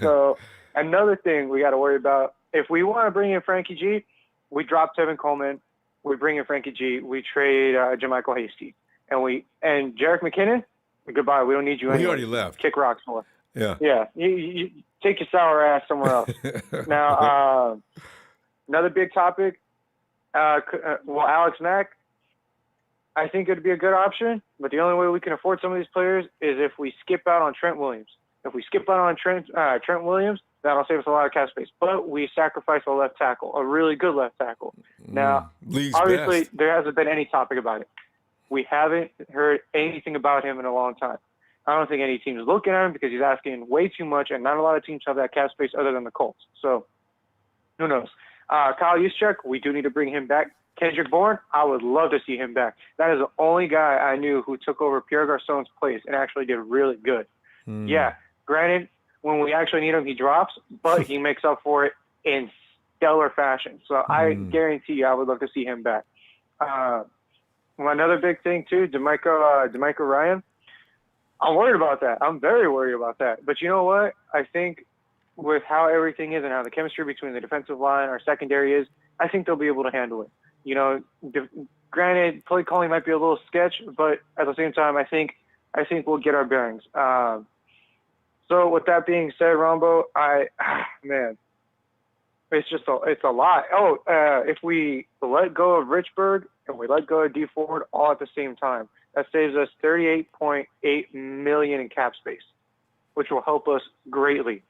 So another thing we got to worry about, if we want to bring in Frankie G, we drop Tevin Coleman. We bring in Frankie G. We trade Jermichael Hasty. And Jerick McKinnon, goodbye. We don't need you anymore. He already left. Kick rocks more. Yeah. Yeah. You take your sour ass somewhere else. Now, another big topic, Alex Mack, I think it would be a good option, but the only way we can afford some of these players is if we skip out on Trent Williams. If we skip out on Trent Williams, that'll save us a lot of cap space. But we sacrifice a left tackle, a really good left tackle. Now, obviously, there hasn't been any topic about it. We haven't heard anything about him in a long time. I don't think any team is looking at him because he's asking way too much, and not a lot of teams have that cap space other than the Colts. So, who knows? Kyle Juszczyk, we do need to bring him back. Kendrick Bourne, I would love to see him back. That is the only guy I knew who took over Pierre Garçon's place and actually did really good. Yeah, granted, when we actually need him, he drops, but he makes up for it in stellar fashion. So I guarantee you I would love to see him back. Another big thing, too, DeMico Ryan, I'm worried about that. I'm very worried about that. But you know what? I think with how everything is and how the chemistry between the defensive line, our secondary is, I think they'll be able to handle it. You know, granted, play calling might be a little sketch, but at the same time, I think we'll get our bearings. So with that being said, Ronbo, man, it's a lot. If we let go of Richburg and we let go of D Ford all at the same time, that saves us $38.8 million in cap space, which will help us greatly.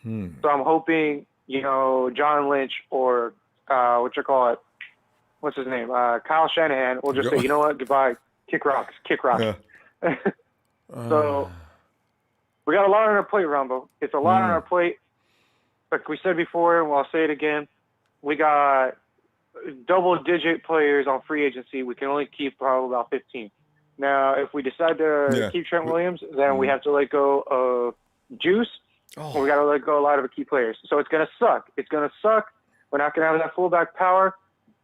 So I'm hoping, John Lynch or what's his name? Kyle Shanahan will just say, you know what, goodbye, kick rocks. Yeah. So we got a lot on our plate, Ronbo. It's a lot on our plate. Like we said before, and I'll say it again, we got double-digit players on free agency. We can only keep probably about 15. Now, if we decide to keep Trent Williams, then we have to let go of Juice. We got to let go a lot of the key players. So it's going to suck. We're not going to have that fullback power.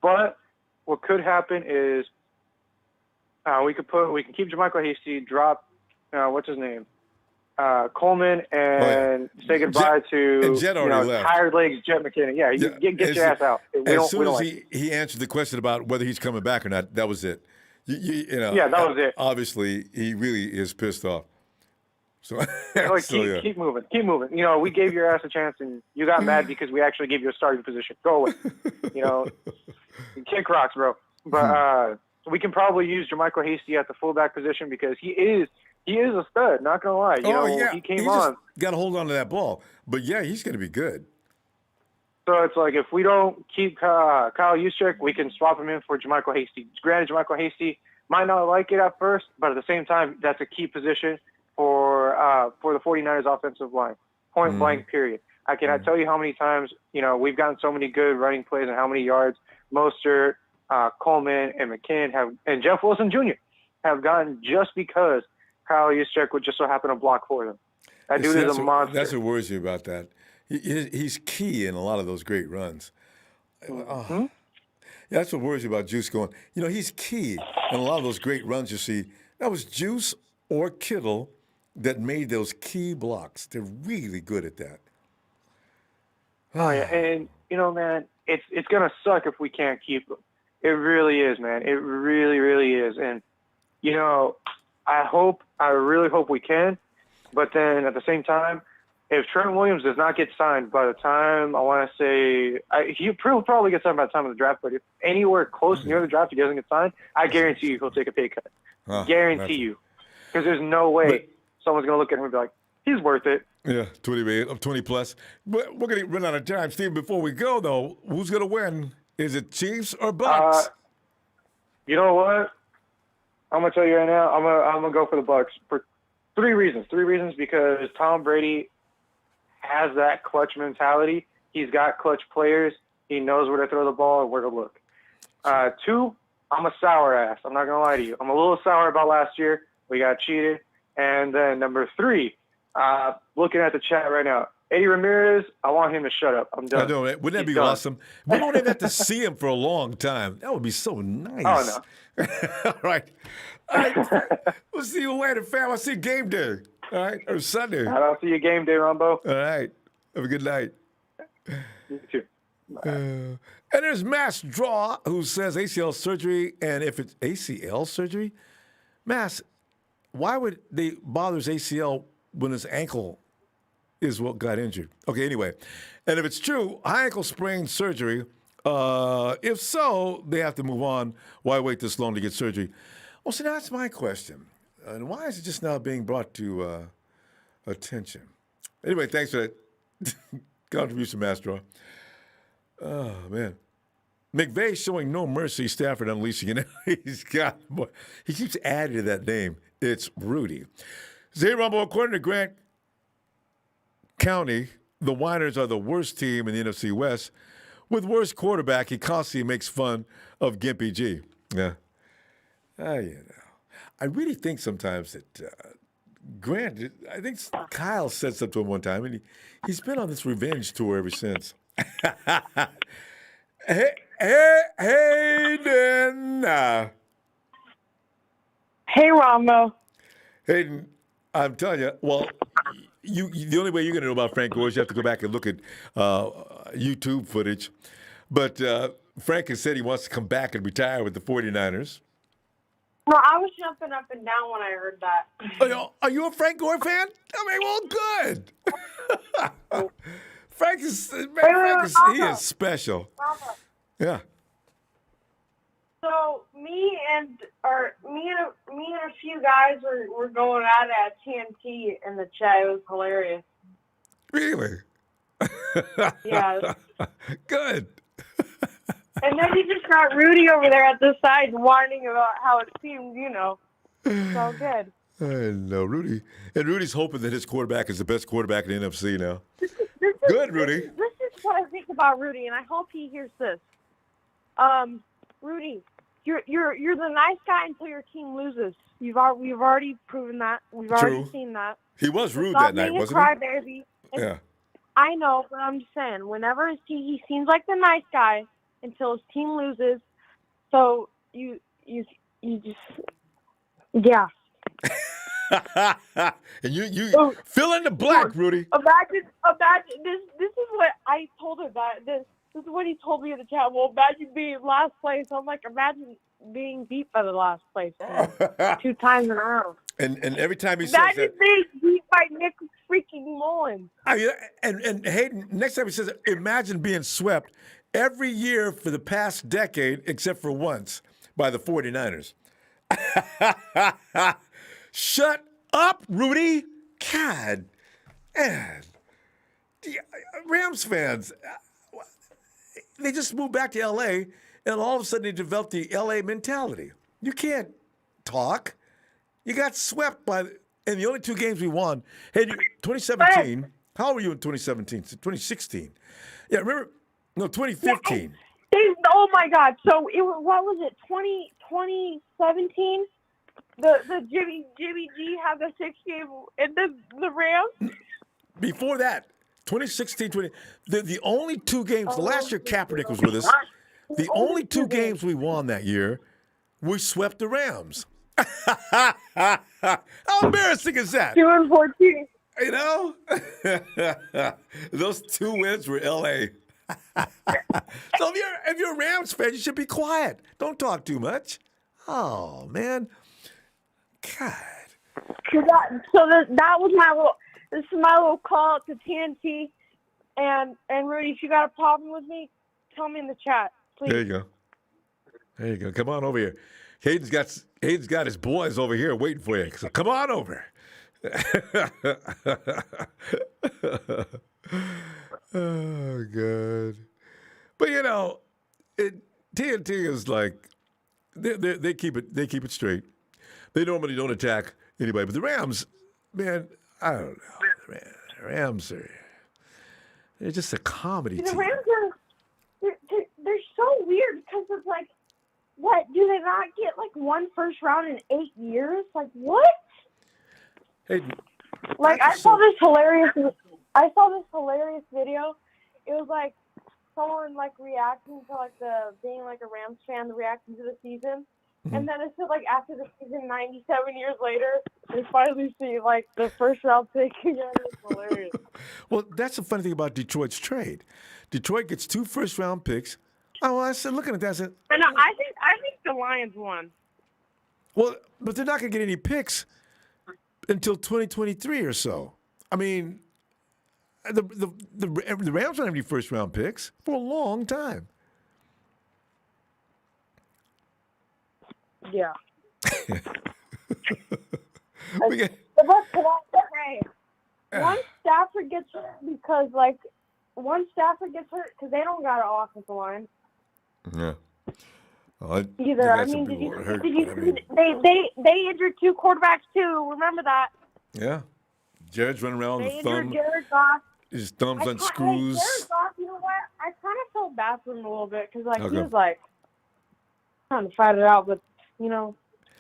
But what could happen is we can keep Jermichael Hasty, drop what's his name? Coleman and say goodbye to and Jet already left. tired legs Jet McKinnon. Yeah, get your ass out. As soon as he answered the question about whether he's coming back or not, that was it. Yeah, that was it. Obviously, he really is pissed off. So, keep moving. We gave your ass a chance, and you got mad because we actually gave you a starting position. Go away. Kick rocks, bro. But we can probably use Jermichael Hasty at the fullback position because he is a stud. Not gonna lie. He came on. Got to hold on to that ball. But yeah, he's gonna be good. So it's like if we don't keep Kyle Juszczyk, we can swap him in for Jermichael Hasty. Granted, Jermichael Hasty might not like it at first, but at the same time, that's a key position for the 49ers offensive line. Point blank, period. I cannot tell you how many times, we've gotten so many good running plays and how many yards Mostert, Coleman, and McKinnon and Jeff Wilson Jr. have gotten just because Kyle Juszczyk would just so happen to block for them. That dude is a monster. That's what worries me about that. He's key in a lot of those great runs. That's what worries me about Juice going. He's key in a lot of those great runs you see. That was Juice or Kittle that made those key blocks. They're really good at that. Oh, yeah. And, man, it's going to suck if we can't keep them. It really is, man. It really, really is. And, I really hope we can. But then at the same time, if Trent Williams does not get signed by the time, I want to say, he'll probably get signed by the time of the draft, but if anywhere close near the draft he doesn't get signed, I guarantee you he'll take a pay cut. Guarantee you. Because there's no way someone's going to look at him and be like, he's worth it. Yeah, 20 plus. But we're going to run out of time. Steve, before we go, though, who's going to win? Is it Chiefs or Bucks? You know what? I'm going to tell you right now, I'm going to go for the Bucks for three reasons. Because Tom Brady has that clutch mentality. He's got clutch players. He knows where to throw the ball and where to look. Two, I'm a sour ass. I'm not going to lie to you. I'm a little sour about last year. We got cheated. And then number three, looking at the chat right now, Eddie Ramirez, I want him to shut up. I'm done. I know. Wouldn't that be awesome? We don't even have to see him for a long time. That would be so nice. Oh, no. All right. We'll see you later, fam. I'll see you game day. All right. Or Sunday. I'll see you game day, Ronbo. All right. Have a good night. You too. And there's Mass Draw, who says ACL surgery. And if it's ACL surgery, Mass, why would they bother his ACL when his ankle is what got injured? Okay, anyway. And if it's true, high ankle sprain surgery, if so, they have to move on. Why wait this long to get surgery? Well, see, that's my question. And why is it just now being brought to attention? Anyway, thanks for that contribution, Master. Oh, man. McVay showing no mercy, Stafford unleashing it. He keeps adding to that name. It's Rudy. Hey, Ronbo, according to Grant County, the Winers are the worst team in the NFC West. With worst quarterback, he constantly makes fun of Gimpy G. Yeah. I really think sometimes that Grant, I think Kyle said something to him one time, and he's been on this revenge tour ever since. Hayden. Hey, Ronbo. Hayden, I'm telling you, well, the only way you're going to know about Frank Gore is you have to go back and look at YouTube footage. But Frank has said he wants to come back and retire with the 49ers. Well, I was jumping up and down when I heard that. Are you a Frank Gore fan? I mean, well, good. Frank is he is special. Yeah. So me and a few guys were going at TNT in the chat. It was hilarious. Really? Yeah. Good. And then you just got Rudy over there at the side whining about how it seemed, it's all good. I know, Rudy. And Rudy's hoping that his quarterback is the best quarterback in the NFC now. Good, Rudy. This is what I think about Rudy, and I hope he hears this. Rudy, you're the nice guy until your team loses. We've already proven that. We've already seen that. He was rude that night, wasn't he? Crybaby. Yeah. I know, but I'm just saying, whenever he seems like the nice guy until his team loses. So you just, yeah. And you fill in the blank, Rudy. Imagine this is what I told her that this is what he told me in the chat. Well, imagine being last place. I'm like, imagine being beat by the last place team 2 times in a row. And every time he says Imagine that, being beat by Nick freaking Mullins. and Hayden, next time he says, imagine being swept every year for the past decade, except for once, by the 49ers. Shut up, Rudy. God. Man. Rams fans, they just moved back to L.A., and all of a sudden they developed the L.A. mentality. You can't talk. You got swept in the only 2 games we won. Hey, 2017, how old were you in 2017? 2016. Yeah, remember? No, 2015. Oh, my God. So, what was it, 2017? The Jimmy G had the 6-game in the Rams? Before that, 2016, the only 2 games, last year Kaepernick was with us, the only 2 games we won that year, we swept the Rams. How embarrassing is that? 2-14. You know? Those 2 wins were L.A. So if you're a Rams fan, you should be quiet. Don't talk too much. Oh, man. God. So that was my little. This is my little call out to TNT, and Rudy, if you got a problem with me, tell me in the chat, please. There you go. Come on over here. Hayden's got his boys over here waiting for you. So come on over. Oh God. But TNT is like they keep it straight. They normally don't attack anybody, but the Rams, man, I don't know. The Rams they're just a comedy The team. Rams they're so weird because it's like, what, do they not get like 1 first round in 8 years? Like what? Hey, like I saw this hilarious video. It was like someone like reacting to like being like a Rams fan, reacting to the season. And then it said, like, after the season, 97 years later, they finally see, like, the first-round pick again. It's hilarious. Well, that's the funny thing about Detroit's trade. Detroit gets 2 first-round picks. Oh, I said, looking at that, I said... I know, I think the Lions won. Well, but they're not going to get any picks until 2023 or so. I mean, the Rams don't have any first-round picks for a long time. Yeah. Okay. Once Stafford gets hurt because they don't got an offensive line. Yeah. Well, either. I mean, did you they injured 2 quarterbacks too. Remember that? Yeah. Jared's running around with his thumb. Jared Goff. His thumbs on screws. Jared Goff, you know what? I kind of felt bad for him a little bit because Okay. he was like trying to fight it out, but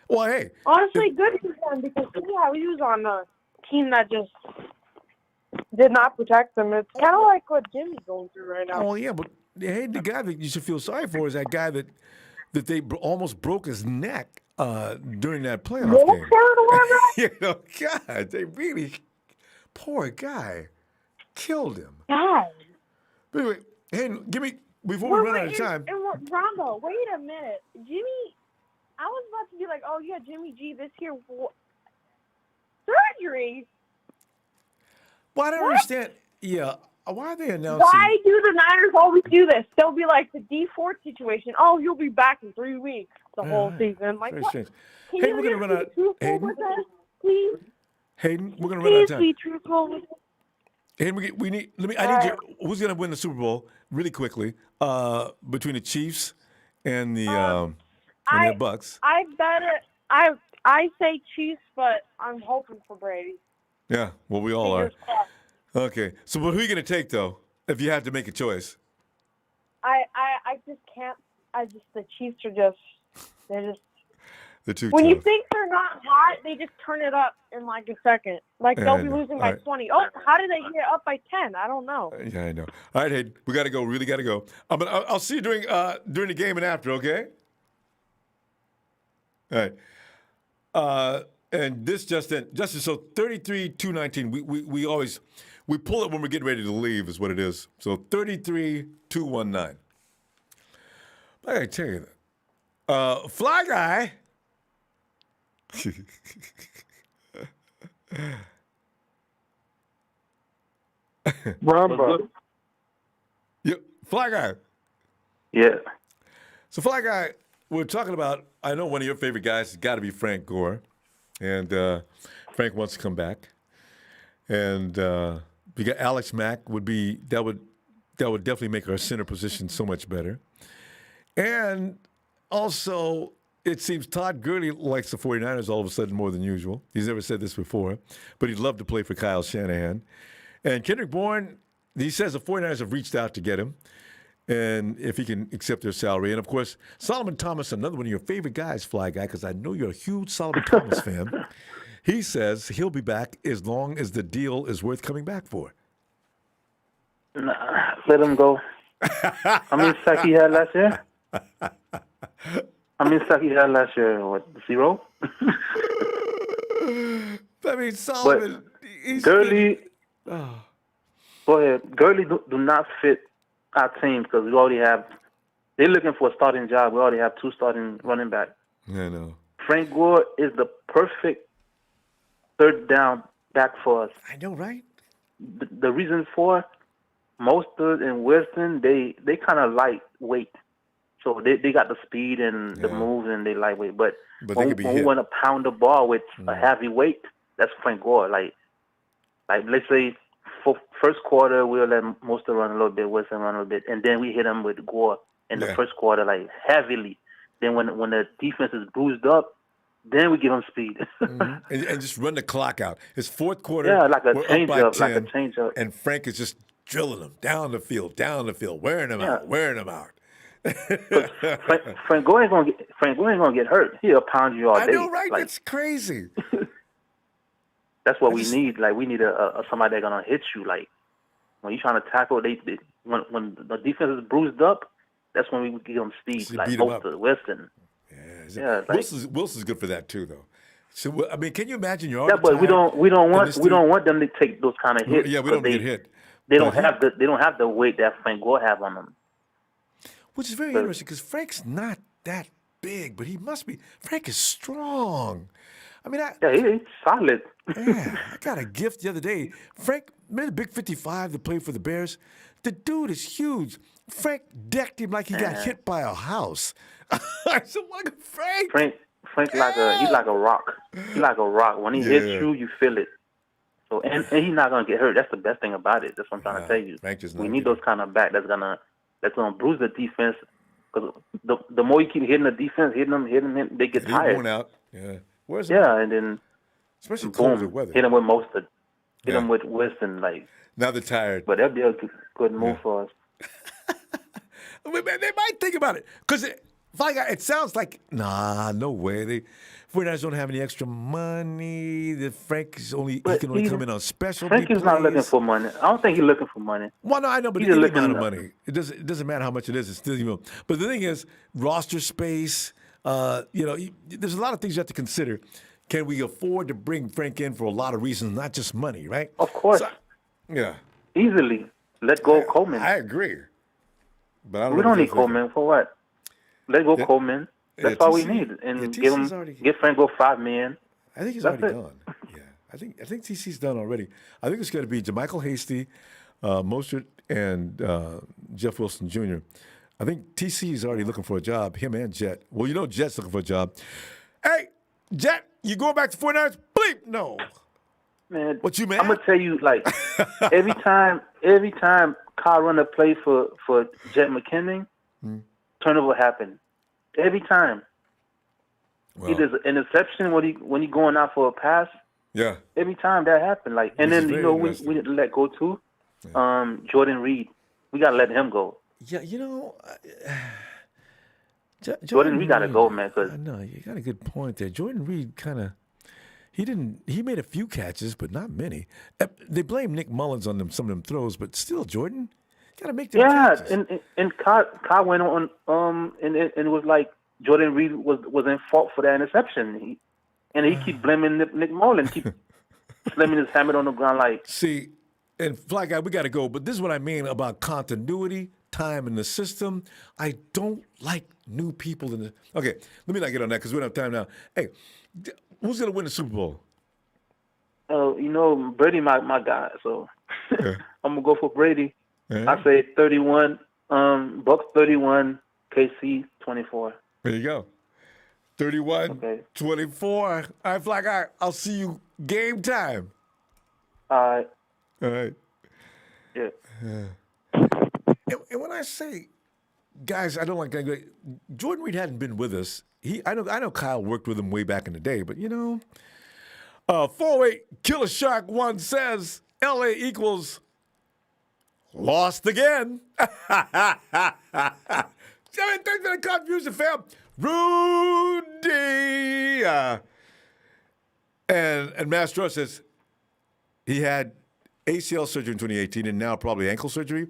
Well, hey. Honestly, good for him because he was on a team that just did not protect him. It's kind of like what Jimmy's going through right now. Oh, yeah, but hey, the guy that you should feel sorry for is that guy that they almost broke his neck during that playoff game. God, they really, poor guy, killed him. God. But anyway, hey, before we run out of time. And Ronbo, wait a minute. Jimmy, I was about to be like, oh, yeah, Jimmy G this year. Surgery? Well, I don't understand. Yeah, why are they announcing? Why do the Niners always do this? They'll be like the D Ford situation. Oh, you'll be back in 3 weeks. The whole season. Like, very what? strange. Can Hey, you we're gonna just run be out. truthful Hayden? with us, please? Hayden, we're gonna run out of Please time. be truthful with us. Hayden, we need. I need you. Who's gonna win the Super Bowl really quickly? Between the Chiefs and the Bucks. I bet it. I say Chiefs, but I'm hoping for Brady. Yeah, well, we all are. Fingers crossed. Okay, so but who are you gonna take though? If you had to make a choice. I just can't. The Chiefs are just. They're just. The two. When you tough. think they're not hot, they just turn it up in like a second. Like Yeah, they'll I be know. losing All by right. 20. Oh, how did they get up by 10? I don't know. Yeah, I know. All right, Hayden, we gotta go. Really gotta go. I'll see you during the game and after. Okay. All right. And this Justin, so 33-219. We pull it when we're getting ready to leave, is what it is. So 33-219. I gotta tell you that. Fly Guy. Ronbo. Yep, Fly Guy. Yeah. So Fly Guy, we're talking about, I know one of your favorite guys has got to be Frank Gore. And Frank wants to come back. And we got Alex Mack that would definitely make our center position so much better. And also, it seems Todd Gurley likes the 49ers all of a sudden more than usual. He's never said this before, but he'd love to play for Kyle Shanahan. And Kendrick Bourne, he says the 49ers have reached out to get him, and if he can accept their salary. And, of course, Solomon Thomas, another one of your favorite guys, Fly Guy, because I know you're a huge Solomon Thomas fan. He says he'll be back as long as the deal is worth coming back for. Nah, let him go. How many sacks he had last year? How many sacks he had last year? What, 0? I mean, Solomon. Gurley. Go ahead. Gurley do not fit our team because we already have. They're looking for a starting job. We already have 2 starting running backs. I know. Frank Gore is the perfect third down back for us. I know, right? The reason for Mostert and Wilson, they kind of lightweight. So they got the speed and the moves and they lightweight. But when we want to pound the ball with a heavy weight, that's Frank Gore. Like let's say first quarter we'll let Mostert run a little bit, Wilson run a little bit, and then we hit him with Gore in the first quarter like heavily. Then when the defense is bruised up, then we give him speed. and just run the clock out. It's fourth quarter. Yeah, like a change-up, change-up. And Frank is just drilling them down the field, wearing them out. Frank Gore ain't gonna get hurt. He'll pound you all day. I know, right? That's crazy. That's what we need. Like we need a somebody that's gonna hit you. Like when you're trying to tackle, when the defense is bruised up, that's when we give them speed. Like Mostert, Wilson. Yeah, like, Wilson's good for that too, though. So I mean, can you imagine you're but we don't want them to take those kind of hits. Yeah, we don't get hit. They don't have the weight that Frank Gore have on them. Which is very interesting because Frank's not that big, but he must be. Frank is strong. I mean, he's solid. Yeah, I got a gift the other day. Frank, remember the big 55 that played for the Bears? The dude is huge. Frank decked him like he got hit by a house. I said, look at Frank. Frank he's like a rock. He's like a rock. When he hits you, you feel it. So and he's not gonna get hurt. That's the best thing about it. That's what I'm trying to tell you. We need those kind of back that's gonna bruise the defense. Because the more you keep hitting the defense, hitting them, they get tired. Worn out. Yeah. And then especially colder weather. Hit them with Mostert. Hit them with Wilson. Like now they're tired. But that'd be a good move for us. They might think about it because it sounds like no way. The 49ers don't have any extra money. The Frank is he can only come in on specialty Frankie's plays. not looking for money. I don't think he's looking for money. Well, no, I know, but he's any looking amount of money. It doesn't matter how much it is. It's still But the thing is, roster space. There's a lot of things you have to consider. Can we afford to bring Frank in for a lot of reasons, not just money, right? Of course. Yeah. Easily. Let go Coleman. I agree. But we don't need Coleman for what? Let go Coleman. That's all we need, and give Frank Gore $5 million. I think he's already gone. Yeah, I think TC's done already. I think it's going to be JaMychal Hasty, Mostert, and Jeff Wilson Jr. I think TC is already looking for a job. Him and Jet. Well, Jet's looking for a job. Hey, Jet, you going back to 49ers? Bleep, no. Man, what you man? I'm gonna tell you, like every time Kyle run a play for Jet McKinnon, turnover happen. Every time. Well, Either an interception when he going out for a pass. Yeah. Every time that happened, like, and then we need to let go too. Yeah. Jordan Reed, we gotta let him go. Yeah, Jordan Reed gotta go, man. Cause I know you got a good point there. Jordan Reed he made a few catches, but not many. They blame Nick Mullins on some of them throws, but still, Jordan got to make them catches. and Kyle went on and it was like Jordan Reed was in fault for that interception. and he keep blaming Nick Mullen, keep slamming his helmet on the ground like. See, and Fly Guy, we got to go, but this is what I mean about continuity, time in the system. I don't like new people in the. Okay, let me not get on that because we don't have time now. Hey, who's going to win the Super Bowl? Brady, my guy, so I'm going to go for Brady. I say 31, Bucks 31, KC 24. There you go. 31, 24. All right, Fly Guy, I'll see you game time. All right. Yeah. And when I say, guys, I don't like that. Jordan Reed hadn't been with us. I know Kyle worked with him way back in the day, but 408 Killer Shark 1 says LA equals lost again. Thanks for the confusion, fam. Rudy. And Mastro says he had ACL surgery in 2018 and now probably ankle surgery.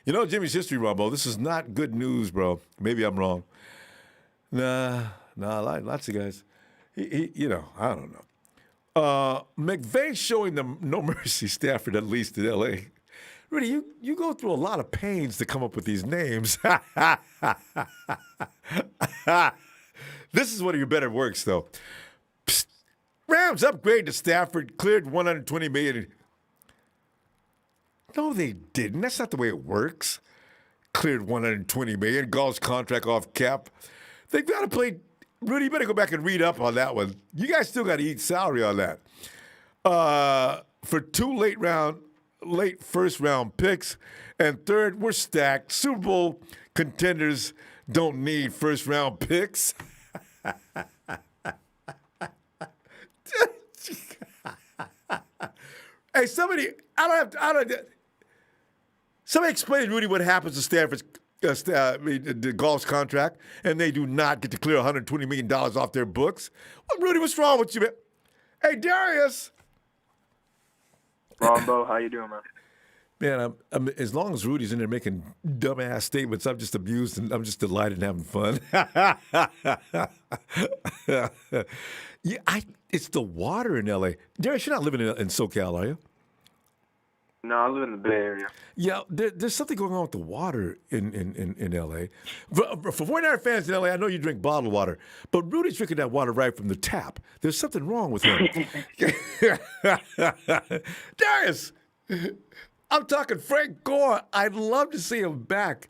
Jimmy's history, Ronbo, this is not good news, bro. Maybe I'm wrong. Nah, lots of guys. I don't know. McVay showing them no mercy, Stafford, at least in L.A. Rudy, you go through a lot of pains to come up with these names. This is one of your better works, though. Psst. Rams upgrade to Stafford, cleared $120 million. No, they didn't. That's not the way it works. Cleared $120 million. Gall's contract off cap. They've got to play. Rudy, you better go back and read up on that one. You guys still got to eat salary on that. For 2 late first round picks, and third, we're stacked. Super Bowl contenders don't need first round picks. Hey, somebody explain, Rudy, what happens to Stanford's the Golf's contract, and they do not get to clear $120 million off their books. Well, Rudy, what's wrong with you, man? Hey, Darius. Ronbo, how you doing, man? Man, I'm as long as Rudy's in there making dumbass statements, I'm just amused and I'm just delighted and having fun. It's the water in L.A. Darius, you're not living in SoCal, are you? No, I live in the Bay Area. Yeah, there's something going on with the water in L.A. For 49er fans in L.A., I know you drink bottled water, but Rudy's drinking that water right from the tap. There's something wrong with him. Darius, I'm talking Frank Gore. I'd love to see him back,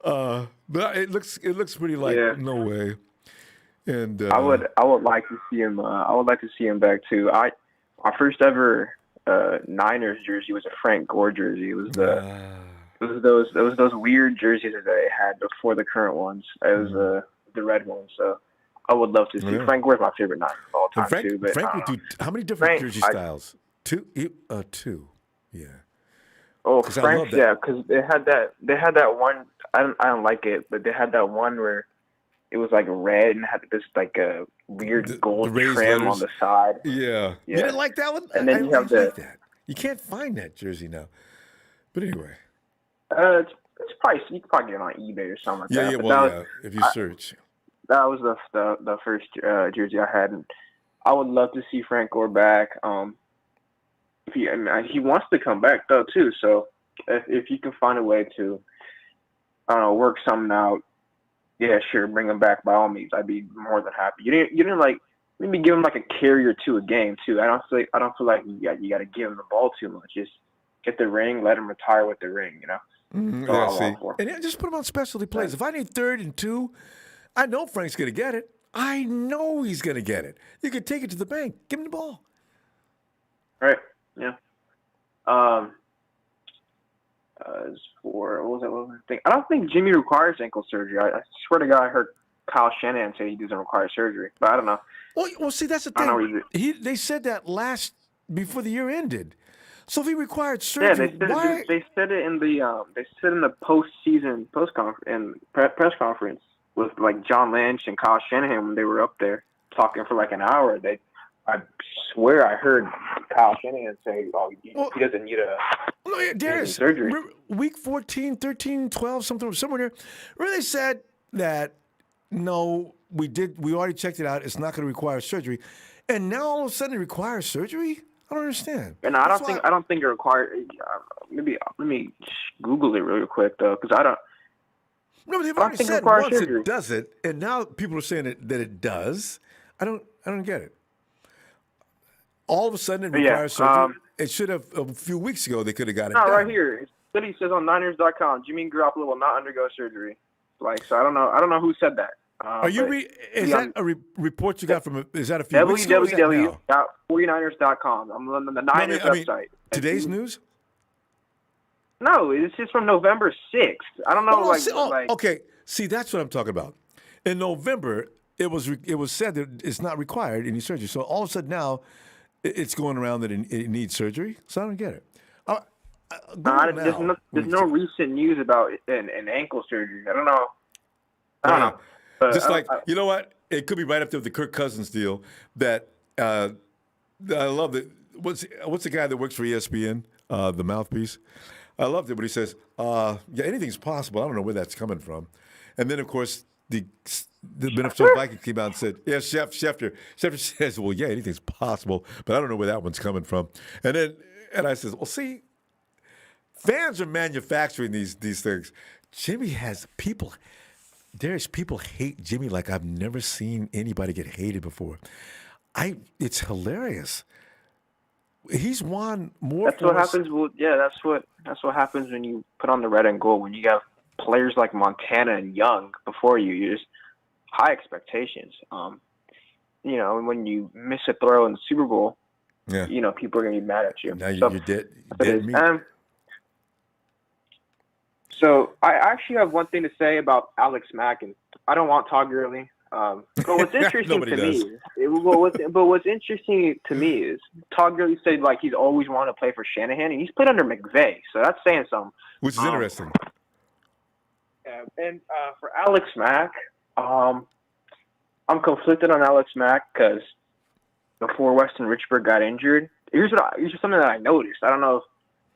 but it looks pretty like no way. And I would like to see him. I would like to see him back too. My first ever Niners jersey was a Frank Gore jersey. It was those weird jerseys that they had before the current ones. It was the red ones. So I would love to see. Frank Gore's my favorite Niner of all time too. But Frank would do how many different jersey styles? Two. Yeah. Oh, Frank, yeah, because they had that one. I don't like it, but they had that one where it was like red and had this like a weird gold trim letters on the side. Yeah. You didn't like that one? And then you have that. You can't find that jersey now. But anyway. It's probably you can probably get it on eBay or something like that. Yeah, if you search. That was the first jersey I had, and I would love to see Frank Gore back. If he wants to come back though too, so if you can find a way to, I don't know, work something out. Yeah, sure, bring him back by all means. I'd be more than happy. You didn't like maybe give him like a carry or two a game too. I don't feel like you got to give him the ball too much. Just get the ring, let him retire with the ring. And just put him on specialty plays. If I need 3rd and 2, I know Frank's gonna get it. I know he's gonna get it. You can take it to the bank. Give him the ball. Right. Yeah. As for what was that thing? I don't think Jimmy requires ankle surgery. I swear to God, I heard Kyle Shanahan say he doesn't require surgery, but I don't know. Well, see, that's the thing. They said that before the year ended. So if he required surgery, they said it in the postseason press conference with like John Lynch and Kyle Shanahan when they were up there talking for like an hour. I swear I heard Kyle Shanahan say, he doesn't need Darius, surgery. Week 14, 13, 12, somewhere there, where they said that, no, we already checked it out. It's not going to require surgery. And now all of a sudden it requires surgery? I don't understand. And I don't think it requires. Maybe let me Google it really quick though, because I don't. No, they've already said once it does it, and now people are saying that it does. I don't get it. All of a sudden it requires surgery. It should have a few weeks ago. They could have got it. No, done. right here. Study says on Niners.com, Jimmy Garoppolo will not undergo surgery. Like, so I don't know who said that. Are you? Is that a report you got from? Is that a few weeks ago? www.49ers.com. I'm on the Niners website. Today's news? No, it's just from November 6th. I don't know. Okay. See, that's what I'm talking about. In November, it was said that it's not required any surgery. So all of a sudden now, it's going around that it needs surgery. So I don't get it. There's no recent news about an ankle surgery. I don't know. Just you know what? It could be right up there with the Kirk Cousins deal. That I love that. What's the guy that works for ESPN, the mouthpiece? I loved it when he says, "Yeah, anything's possible." I don't know where that's coming from. And then, of course, the Minnesota Vikings came out and said, "Yeah, Schefter says, well, yeah, anything's possible, but I don't know where that one's coming from." And I says, "Well, see, fans are manufacturing these things. Jimmy has people." There's people hate Jimmy like I've never seen anybody get hated before. It's hilarious. He's won more. That's what happens. That's what happens when you put on the red and gold. When you have players like Montana and Young before you, you just high expectations. When you miss a throw in the Super Bowl, people are gonna be mad at you. Now you're dead meat. So I actually have one thing to say about Alex Mack, and I don't want Todd Gurley. But what's interesting to me is Todd Gurley said like he's always wanted to play for Shanahan, and he's played under McVay, so that's saying something. Which is interesting. And for Alex Mack, I'm conflicted on Alex Mack because before Weston Richburg got injured, here's something that I noticed. I don't know.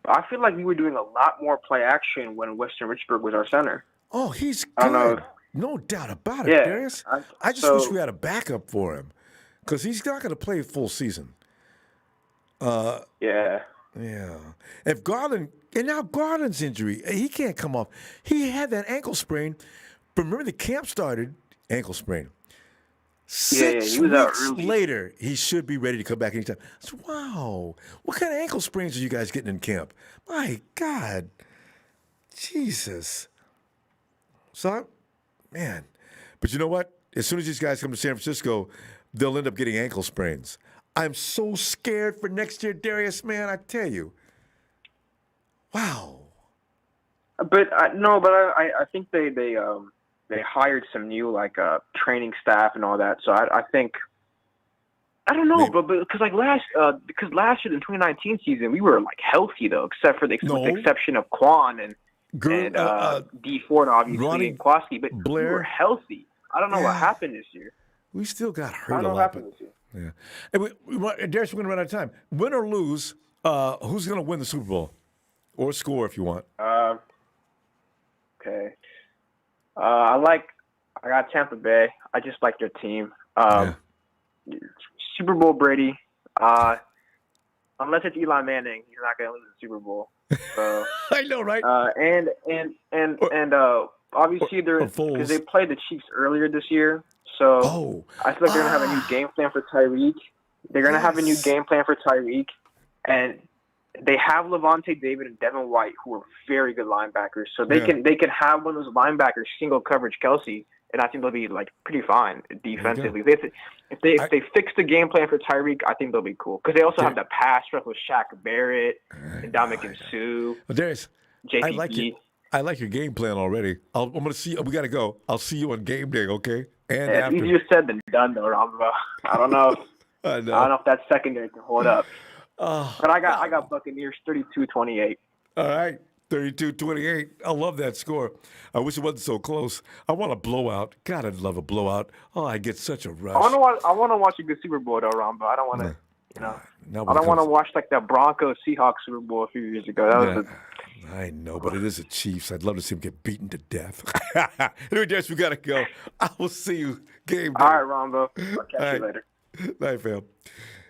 I feel like we were doing a lot more play action when Weston Richburg was our center. Oh, he's good. I don't know. No doubt about it, Darius. I just wish we had a backup for him because he's not going to play a full season. Yeah. If Garland's injury, he can't come off. He had that ankle sprain. Remember the camp started, ankle sprain. 6 weeks later, he should be ready to come back anytime. So, wow. What kind of ankle sprains are you guys getting in camp? My God. Jesus. So, man. But you know what? As soon as these guys come to San Francisco, they'll end up getting ankle sprains. I'm so scared for next year, Darius, man, I tell you. Wow. But I think they hired some new training staff and all that. So I think I don't know, but because last year the 2019 season we were healthy though, except for with the exception of Quan and D Ford obviously Ronnie and Kwasky, but Blair. we were healthy. I don't know what happened this year. We still got I hurt don't a know what lot. happened this year. Yeah. And Darius, we're going to run out of time. Win or lose, who's going to win the Super Bowl? Or score if you want. Okay. I got Tampa Bay. I just like their team. Super Bowl Brady. Unless it's Eli Manning, he's not going to lose the Super Bowl. So, I know, right? And obviously because they played the Chiefs earlier this year. So I feel like they're going to have a new game plan for Tyreek. They're going to have a new game plan for Tyreek. And they have Levante David and Devin White, who are very good linebackers. So they can have one of those linebackers single coverage Kelsey, and I think they'll be pretty fine defensively. If they fix the game plan for Tyreek, I think they'll be cool because they also have the pass rush with Shaq Barrett and Ndamukong Suh. Well, Darius, JPP. I like your game plan already. I'm going to see. We got to go. I'll see you on game day, okay? And it's after. easier said than done, though, Ronbo. I don't know. I don't know if that secondary can hold up. But I got Buccaneers 32-28. All right, 32-28. I love that score. I wish it wasn't so close. I want a blowout. God, I'd love a blowout. Oh, I get such a rush. I want to watch a good Super Bowl, though, Ron, but I don't want to, I don't want to watch that Broncos-Seahawks Super Bowl a few years ago. I know, but it is the Chiefs. I'd love to see them get beaten to death. Anyway, Jess, we got to go. I will see you game day. All right, Rombo. I'll catch you later. Night, fam.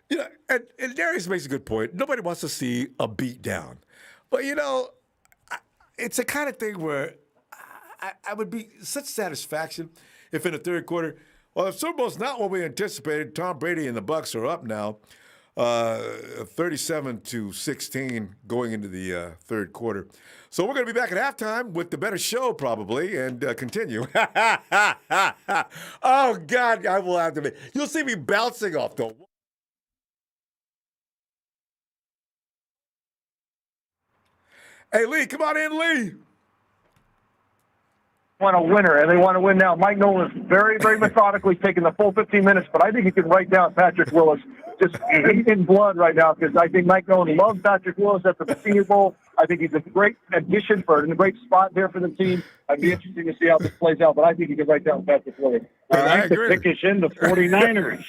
You know, and Darius makes a good point. Nobody wants to see a beat down. But, you know, it's a kind of thing where I would be such satisfaction if in the third quarter, well, the Super Bowl's not what we anticipated. Tom Brady and the Bucs are up now, 37-16 going into the third quarter. So we're going to be back at halftime with the better show probably and continue. Oh, God, I will have to be. You'll see me bouncing off the wall. Hey, Lee, come on in, Lee. Want a winner, and they want to win now. Mike Nolan is very, very methodically taking the full 15 minutes, but I think he can write down Patrick Willis just in blood right now because I think Mike Nolan loves Patrick Willis after the Senior Bowl. I think he's a great addition in a great spot there for the team. I'd be interested to see how this plays out, but I think he can write down Patrick Willis. I like the pick is in the 49ers.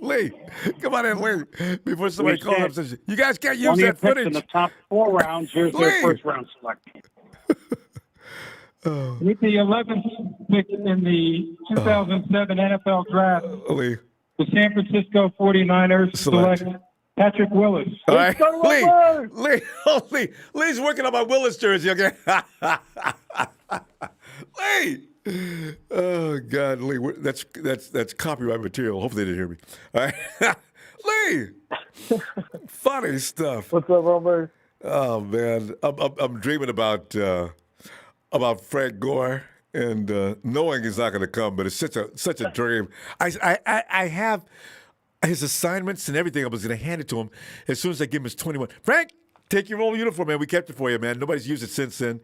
Lee, come on in, Lee, before somebody calls up and says, you guys can't use that footage. In the top 4 rounds, here's their first round selection. With the 11th pick in the 2007 NFL Draft, Lee. The San Francisco 49ers select Patrick Willis. All right. Lee's working on my Willis jersey, okay? Lee! Oh, God, Lee, that's copyright material. Hopefully they didn't hear me. All right. Lee! Funny stuff. What's up, Ronbo? Oh, man. I'm dreaming about Frank Gore and knowing he's not going to come, but it's such a dream. I have his assignments and everything. I was going to hand it to him as soon as I give him his 21. Frank, take your old uniform, man. We kept it for you, man. Nobody's used it since then.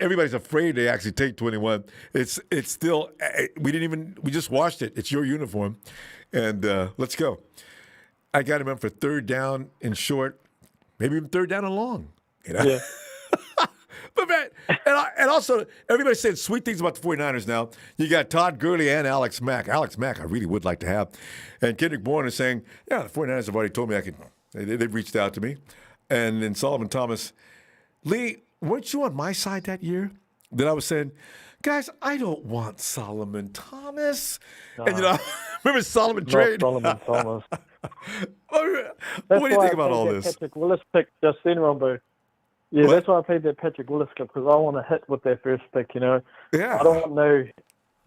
Everybody's afraid to actually take 21. It's still, we just washed it. It's your uniform. And let's go. I got him in for third down and short, maybe even third down and long. You know? Yeah. But, man, and also, everybody's saying sweet things about the 49ers now. You got Todd Gurley and Alex Mack. Alex Mack, I really would like to have. And Kendrick Bourne is saying, yeah, the 49ers have already told me they've reached out to me. And then Solomon Thomas. Lee, weren't you on my side that year? That I was saying, guys, I don't want Solomon Thomas. And, remember Solomon trade? Solomon Thomas. What do you think about all this? Patrick Willis pick just then, Ronbo. Yeah, that's why I paid that Patrick Willis pick, because I want to hit with that first pick, Yeah. I don't want no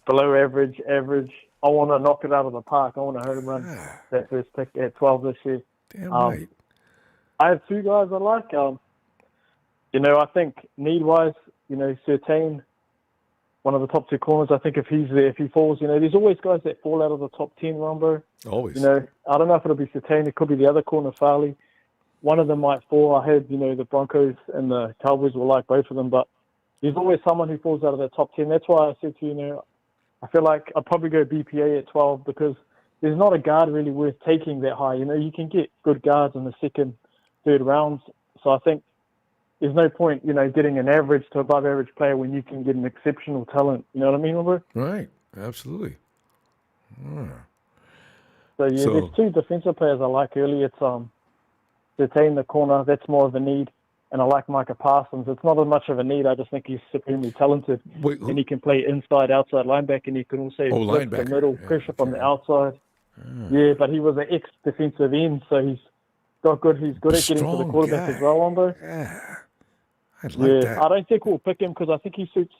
below average. I want to knock it out of the park. I want to home run that first pick at 12 this year. Damn right. I have 2 guys I like. I think need-wise, Surtain, one of the top 2 corners. I think if he's there, if he falls, there's always guys that fall out of the top 10, Ronbo. Always. I don't know if it'll be Surtain. It could be the other corner, Farley. One of them might fall. I heard, the Broncos and the Cowboys will like both of them, but there's always someone who falls out of the top 10. That's why I said to you, I feel like I'll probably go BPA at 12 because there's not a guard really worth taking that high. You can get good guards in the second, third rounds. So I think there's no point, getting an average to above average player when you can get an exceptional talent. You know what I mean, Robert? Right. Absolutely. So there's 2 defensive players I like early. It's Surtain the corner, that's more of a need. And I like Micah Parsons. It's not as much of a need. I just think he's supremely talented. And he can play inside, outside linebacker, and he can also flip the middle, pressure from the outside. Yeah, but he was an ex-defensive end, so he's got good. He's good at getting to the quarterback as well, Ronbo. Yeah, I'd like that. I don't think we'll pick him because I think he suits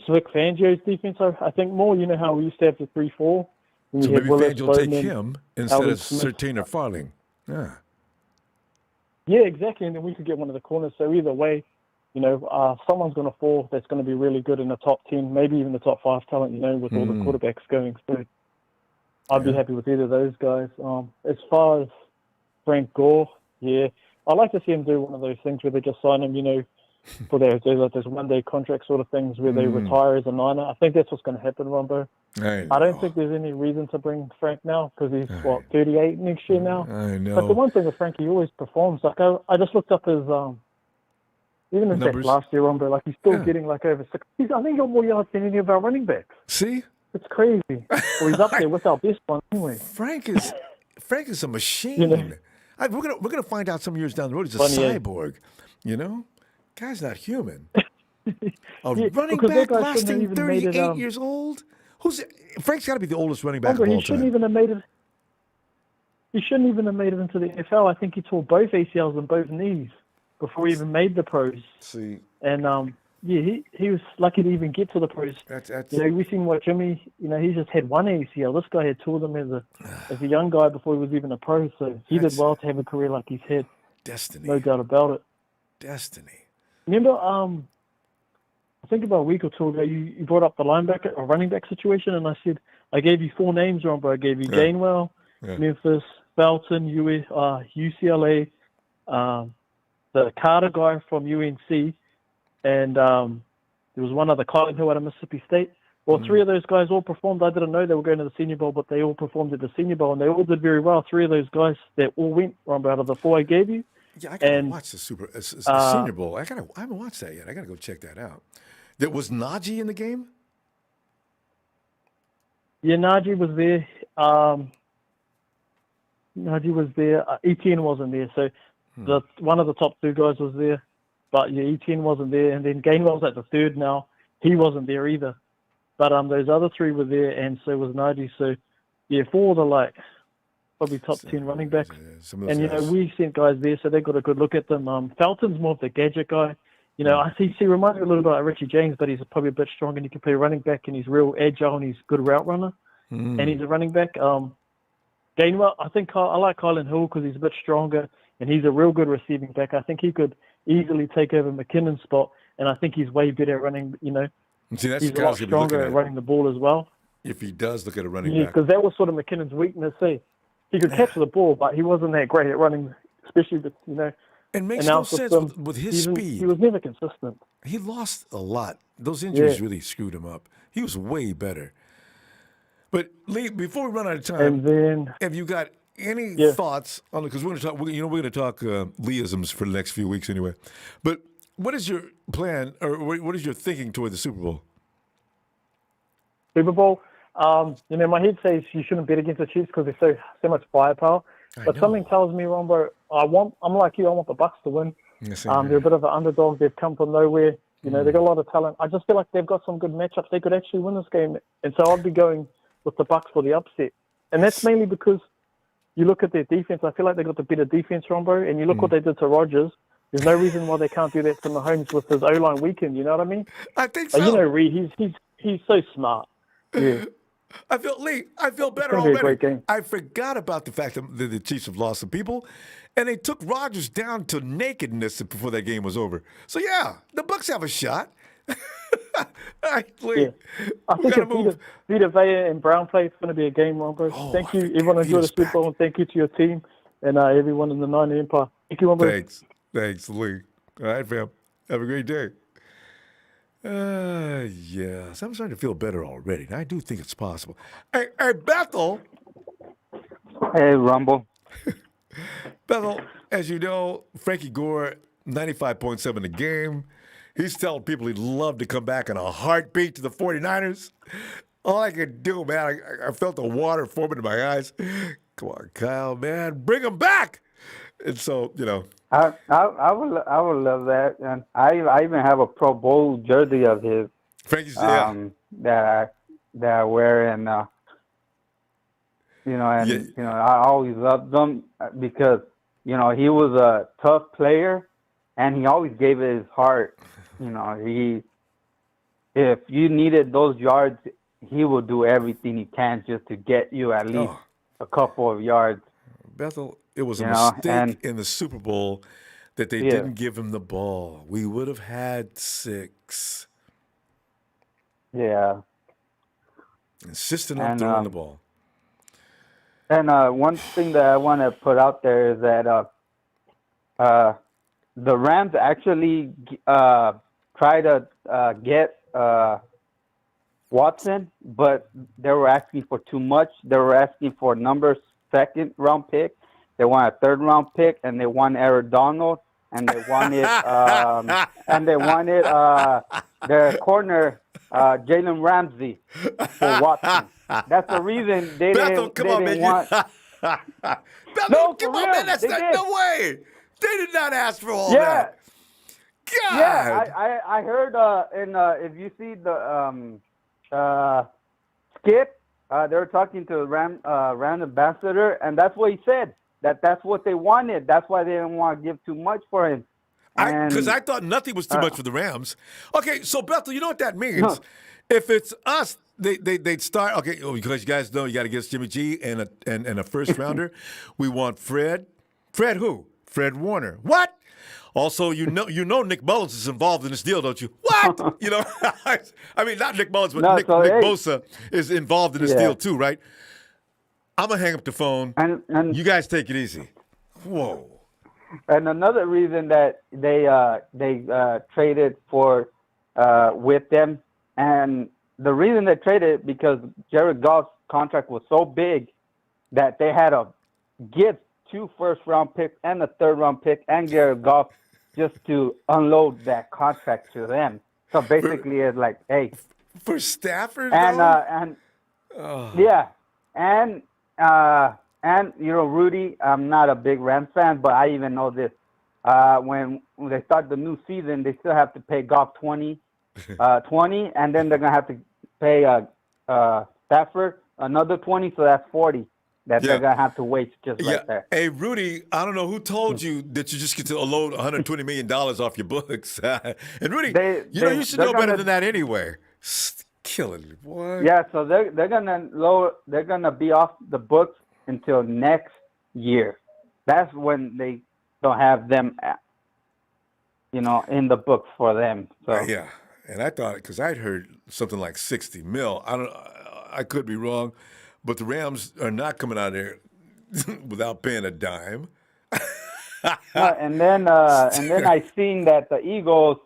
Vic Fangio's defense. I think more, how we used to have the 3-4. So maybe Fangio will take him instead of Surtain or Farling. Yeah. Yeah, exactly, and then we could get one of the corners. So either way, someone's going to fall that's going to be really good in the top 10, maybe even the top 5 talent, with all the quarterbacks going. So I'd be happy with either of those guys. As far as Frank Gore, yeah, I'd like to see him do one of those things where they just sign him, for those one-day contract sort of things where they retire as a Niner. I think that's what's going to happen, Ronbo. I don't think there's any reason to bring Frank now because he's, 38 next year now? I know. But the one thing with Frank, he always performs. Like, I just looked up his, even in fact last year, Ronbo, like he's still getting like over 6. I think he got more yards than any of our running backs. See? It's crazy. Well, he's up there with our best one anyway. Frank is a machine. We're gonna find out some years down the road he's a cyborg, Guy's not human. A running back lasting 38 years old? Frank's got to be the oldest running back of Remember, all he shouldn't time. even have made it. He shouldn't even have made it into the NFL. I think he tore both ACLs and both knees before he even made the pros. See, and he was lucky to even get to the pros. We've seen what Jimmy. He just had one ACL. This guy had two of them as a young guy before he was even a pro. So he did well to have a career like he's had. Destiny, no doubt about it. Destiny. Remember, I think about a week or two ago, you brought up the linebacker or running back situation, and I said I gave you 4 names, Ronbo. I gave you Gainwell, Memphis, Felton, UCLA, the Carter guy from UNC, and there was one other, Colin Hill out of Mississippi State. Well, 3 of those guys all performed. I didn't know they were going to the Senior Bowl, but they all performed at the Senior Bowl, and they all did very well. 3 of those guys that all went, Ronbo, out of the 4 I gave you. Yeah, I gotta watch the Senior Bowl. I haven't watched that yet. I gotta go check that out. Was Najee in the game? Yeah, Najee was there. Najee was there. Etienne wasn't there. So one of the top 2 guys was there. But yeah, Etienne wasn't there. And then Gainwell's at the 3rd now. He wasn't there either. But those other 3 were there, and so was Najee. So yeah, 4 of the probably top 10 running backs. And we sent guys there, so they got a good look at them. Felton's more of the gadget guy. I see. He reminds me a little bit like Richie James, but he's probably a bit stronger, and he can play running back, and he's real agile, and he's a good route runner, and he's a running back. Gainwell, I think I like Colin Hill because he's a bit stronger, and he's a real good receiving back. I think he could easily take over McKinnon's spot, and I think he's way better at running. See, that's he's a lot stronger at running the ball as well. If he does look at a running back, because that was sort of McKinnon's weakness. He could catch the ball, but he wasn't that great at running, especially with It makes no sense with his speed. He was never consistent. He lost a lot. Those injuries really screwed him up. He was way better. But Lee, before we run out of time, and then, have you got any thoughts on it? Because we're going to talk Leeisms for the next few weeks anyway. But what is your plan, or what is your thinking toward the Super Bowl? Super Bowl. My head says you shouldn't bet against the Chiefs because there's so much firepower. But something tells me, Ronbo, I'm like you. I want the Bucs to win. They're a bit of an underdog. They've come from nowhere. They've got a lot of talent. I just feel like they've got some good matchups. They could actually win this game, and so I'd be going with the Bucs for the upset. And that's mainly because you look at their defense. I feel like they got the better defense, Ronbo. And you look what they did to Rodgers. There's no reason why they can't do that to Mahomes with his O-line weekend. You know what I mean? I think so. Reed, he's so smart. Yeah. I feel better already. A great game. I forgot about the fact that the Chiefs have lost some people, and they took Rodgers down to nakedness before that game was over. So yeah, the Bucs have a shot. All right, Lee. I think if Vita Vea and Brown play, it's going to be a game, Ronbo. Thank you. Everyone enjoy the Super Bowl, and thank you to your team and everyone in the Niner Empire. Thank you, Ronbo. Thanks, Lee. All right, fam. Have a great day. Yes, I'm starting to feel better already. And I do think it's possible. Hey, Bethel. Hey, Ronbo. Bethel, as you know, Frankie Gore, 95.7 a game. He's telling people he'd love to come back in a heartbeat to the 49ers. All I could do, man, I felt the water forming in my eyes. Come on, Kyle, man, bring him back. And so, I would love that, and I even have a Pro Bowl jersey of his. Frankie's that I wear, and I always loved them because he was a tough player, and he always gave it his heart. If you needed those yards, he will do everything he can just to get you at least a couple of yards. Bethel, it was a mistake in the Super Bowl that they didn't give him the ball. We would have had 6. Yeah. Insisting on throwing the ball. And one thing that I want to put out there is that the Rams actually try to get Watson, but they were asking for too much. They were asking for number 2nd round pick. They want a 3rd round pick, and they want Aaron Donald, and they wanted their corner Jalen Ramsey for Watson. That's the reason they didn't want. Bethel, come on, man! That's no way. They did not ask for all that. God. Yeah, I heard, and if you see the Skip, they were talking to Ram ambassador, and that's what he said. That's what they wanted. That's why they didn't want to give too much for him. Because I thought nothing was too much for the Rams. Okay, so Bethel, you know what that means? No. If it's us, they'd start. Okay, because you guys know you got to get us Jimmy G and a first rounder. We want Fred. Fred who? Fred Warner. What? Also, you know Nick Mullins is involved in this deal, don't you? What? You know, I mean, not Nick Mullins, but Nick Bosa is involved in this deal too, right? I'm gonna hang up the phone. And you guys take it easy. Whoa. And another reason that they traded for with them, and the reason they traded because Jared Goff's contract was so big that they had to give 2 first-round picks and a third-round pick and Jared Goff just to unload that contract to them. So basically, it's like, hey, for Stafford, and you know, Rudy, I'm not a big Rams fan, but I even know this. When they start the new season, they still have to pay Goff 20, and then they're gonna have to pay Stafford another 20, so that's 40. That they're gonna have to wait just right there. Hey, Rudy, I don't know who told you that you just get to load $120 million off your books. And Rudy, you should know better than that anyway. Killing me, boy. Yeah, so they're gonna be off the books until next year. That's when they don't have them, in the books for them. So yeah, and I thought because I'd heard something like $60 million. I could be wrong, but the Rams are not coming out there without paying a dime. And then I seen that the Eagles,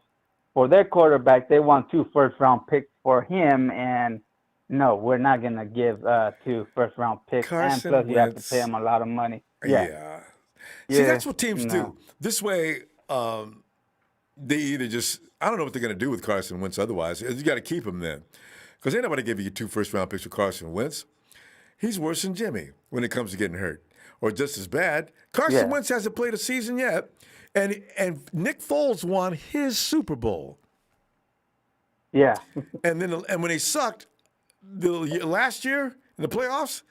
for their quarterback, they want 2 first-round picks for him, and no, we're not gonna give 2 first-round picks, Carson and plus you have to Wentz. pay him a lot of money. See, that's what teams do. This way, they either just I don't know what they're gonna do with Carson Wentz. Otherwise, you got to keep him then, because ain't nobody give you 2 first-round picks for Carson Wentz. He's worse than Jimmy when it comes to getting hurt, or just as bad. Carson Wentz hasn't played a season yet, and Nick Foles won his Super Bowl. Yeah. and when they sucked last year in the playoffs,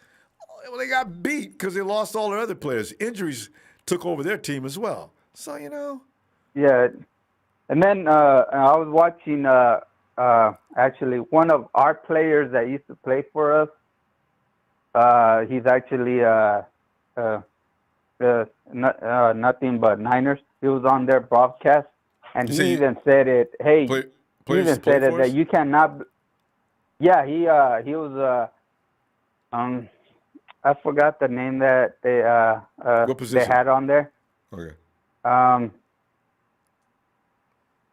well, they got beat because they lost all their other players. Injuries took over their team as well. So Yeah, and then I was watching actually one of our players that used to play for us. He's actually nothing but Niners. He was on their broadcast, and he even said it. Hey, he even said it that you cannot. Yeah, he was. I forgot the name that they had on there. Okay.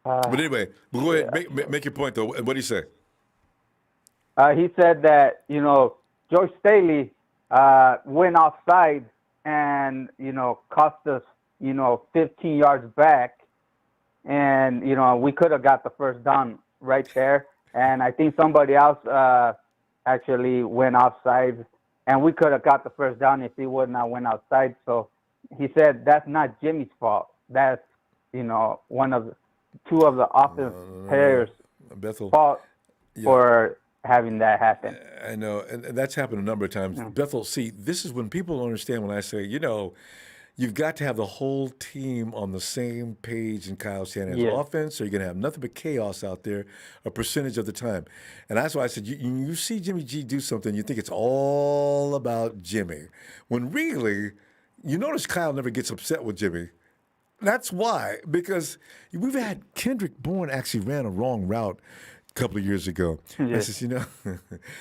But anyway, go ahead. Make your point though. What did he say? He said that George Staley went offside and cost us 15 yards back, and we could have got the first down right there. And I think somebody else actually went offside, and we could have got the first down if he would not went outside. So he said that's not Jimmy's fault. That's one of 2 of the offense players' fault for having that happen. I know, and that's happened a number of times. Bethel, see, this is when people don't understand when I say, you've got to have the whole team on the same page in Kyle Shanahan's offense, or you're going to have nothing but chaos out there a percentage of the time. And that's why I said, you see Jimmy G do something, you think it's all about Jimmy. When really, you notice Kyle never gets upset with Jimmy. That's why, because we've had Kendrick Bourne actually ran a wrong route a couple of years ago. I said,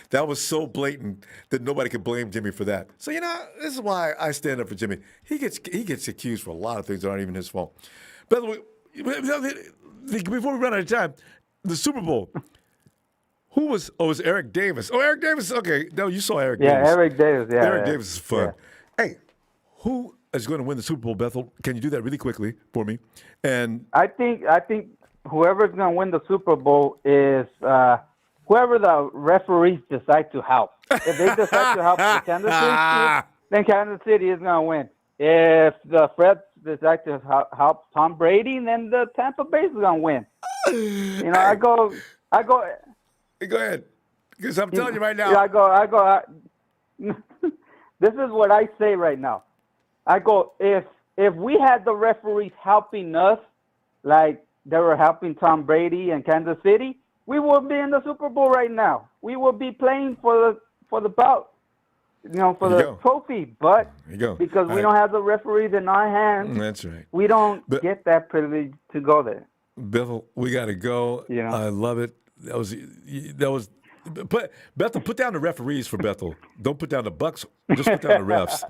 that was so blatant that nobody could blame Jimmy for that. So, this is why I stand up for Jimmy. He gets accused for a lot of things that aren't even his fault. By the way, before we run out of time, the Super Bowl, who was, it was Eric Davis. Oh, Eric Davis, okay. No, you saw Eric Davis. Yeah, Eric Davis, yeah. Eric Davis is fun. Yeah. Hey, who is going to win the Super Bowl, Bethel? Can you do that really quickly for me? And I think whoever's going to win the Super Bowl is whoever the referees decide to help. If they decide to help the Kansas City, then Kansas City is going to win. If the Fred decide to help Tom Brady, then the Tampa Bay is going to win. I go. Hey, go ahead. Because I'm telling you right now. Yeah, this is what I say right now. I go, if we had the referees helping us, like they were helping Tom Brady and Kansas City, we would be in the Super Bowl right now. We would be playing for the belt, for the trophy. But because we don't have the referees in our hands, that's right. We don't get that privilege to go there. Bethel, we got to go. Yeah. I love it. That was. Bethel, put down the referees for Bethel. Don't put down the Bucks. Just put down the refs.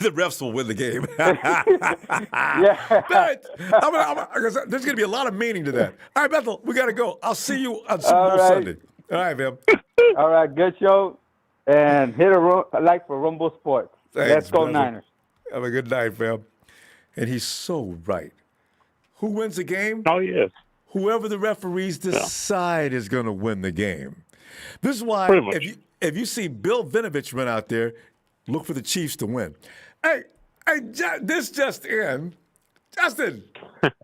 The refs will win the game. But there's going to be a lot of meaning to that. All right, Bethel, we got to go. I'll see you on Super Bowl Sunday. All right, man. All right, good show. And hit a like for Ronbo Sports. Thanks, Let's go Bethel. Niners. Have a good night, fam. And he's so right. Who wins the game? Oh, yes. Whoever the referees decide is going to win the game. This is why if you see Bill Vinovich run out there, look for the Chiefs to win. Hey, this just in. Justin.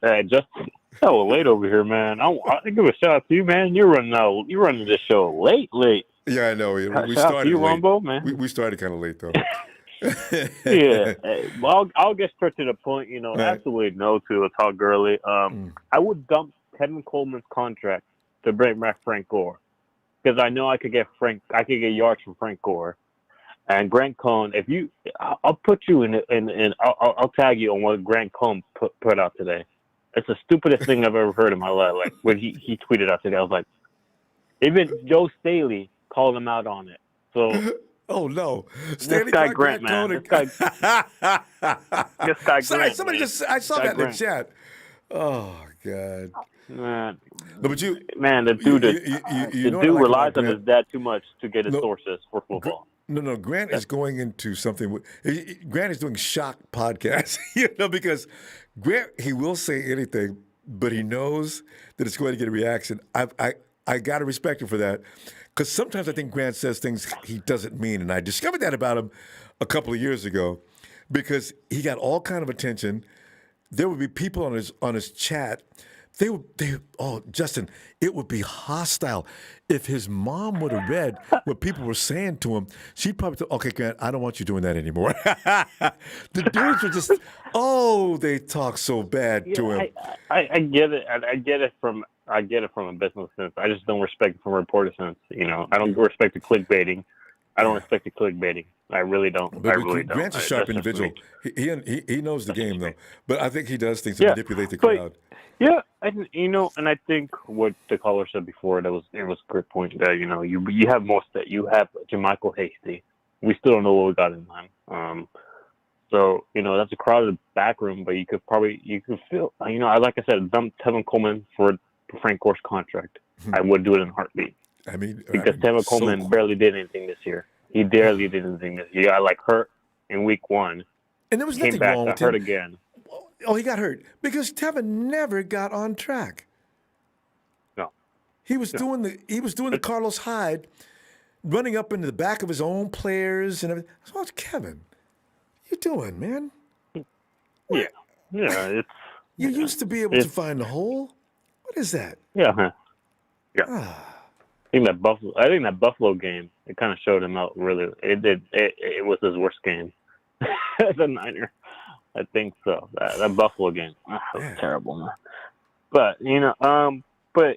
Hey, Justin. Oh, late over here, man. I give a shout out to you, man. You're running this show late. Yeah, I know. We Shout started out to you, late. Ronbo, man. We started kind of late, though. Yeah. Hey, well, I'll get straight to the point. Absolutely no to a Todd Gurley. I would dump Kevin Coleman's contract to bring back Frank Gore. Because I know I could get yards from Frank Gore, and Grant Cohn. I'll put you in. I'll tag you on what Grant Cohn put out today. It's the stupidest thing I've ever heard in my life. Like when he tweeted out today, I was like, even Joe Staley called him out on it. So. Oh no! This guy Grant, man. This guy Grant. Somebody I saw that in the chat. Oh God. Man, no, but the dude relies on his dad too much to get his sources for football. No, Grant is going into something. Grant is doing shock podcasts, because Grant, he will say anything, but he knows that it's going to get a reaction. I got to respect him for that, because sometimes I think Grant says things he doesn't mean, and I discovered that about him a couple of years ago, because he got all kind of attention. There would be people on his chat. Justin, it would be hostile. If his mom would have read what people were saying to him, she'd probably say, okay, Grant, I don't want you doing that anymore. The dudes were just, they talk so bad to him. I get it. I get it from a business sense. I just don't respect it from a reporter sense. I don't respect the clickbaiting. I don't respect the clickbaiting. I really don't. But Grant's a sharp individual. He knows the game, though. But I think he does things to manipulate the crowd. Yeah, and I think what the caller said before, it was a great point that you have you have Jermichael Hasty. We still don't know what we got in him. So that's a crowded back room, but you could feel like I said, dump Tevin Coleman for Frank Gore's contract. I would do it in a heartbeat. Because Tevin Coleman barely did anything this year. He barely did anything this year. He got hurt in week 1, and there was came nothing back wrong to with hurt him. again. Oh, he got hurt because Tevin never got on track. No, he was doing the Carlos Hyde, running up into the back of his own players and everything. So what's Kevin? You doing, man? Yeah, it's. You used to be able to find the hole. What is that? Yeah. I think that Buffalo game, it kind of showed him out. Really, it was his worst game as a Niner. I think so. That Buffalo game, that was terrible, man. But we're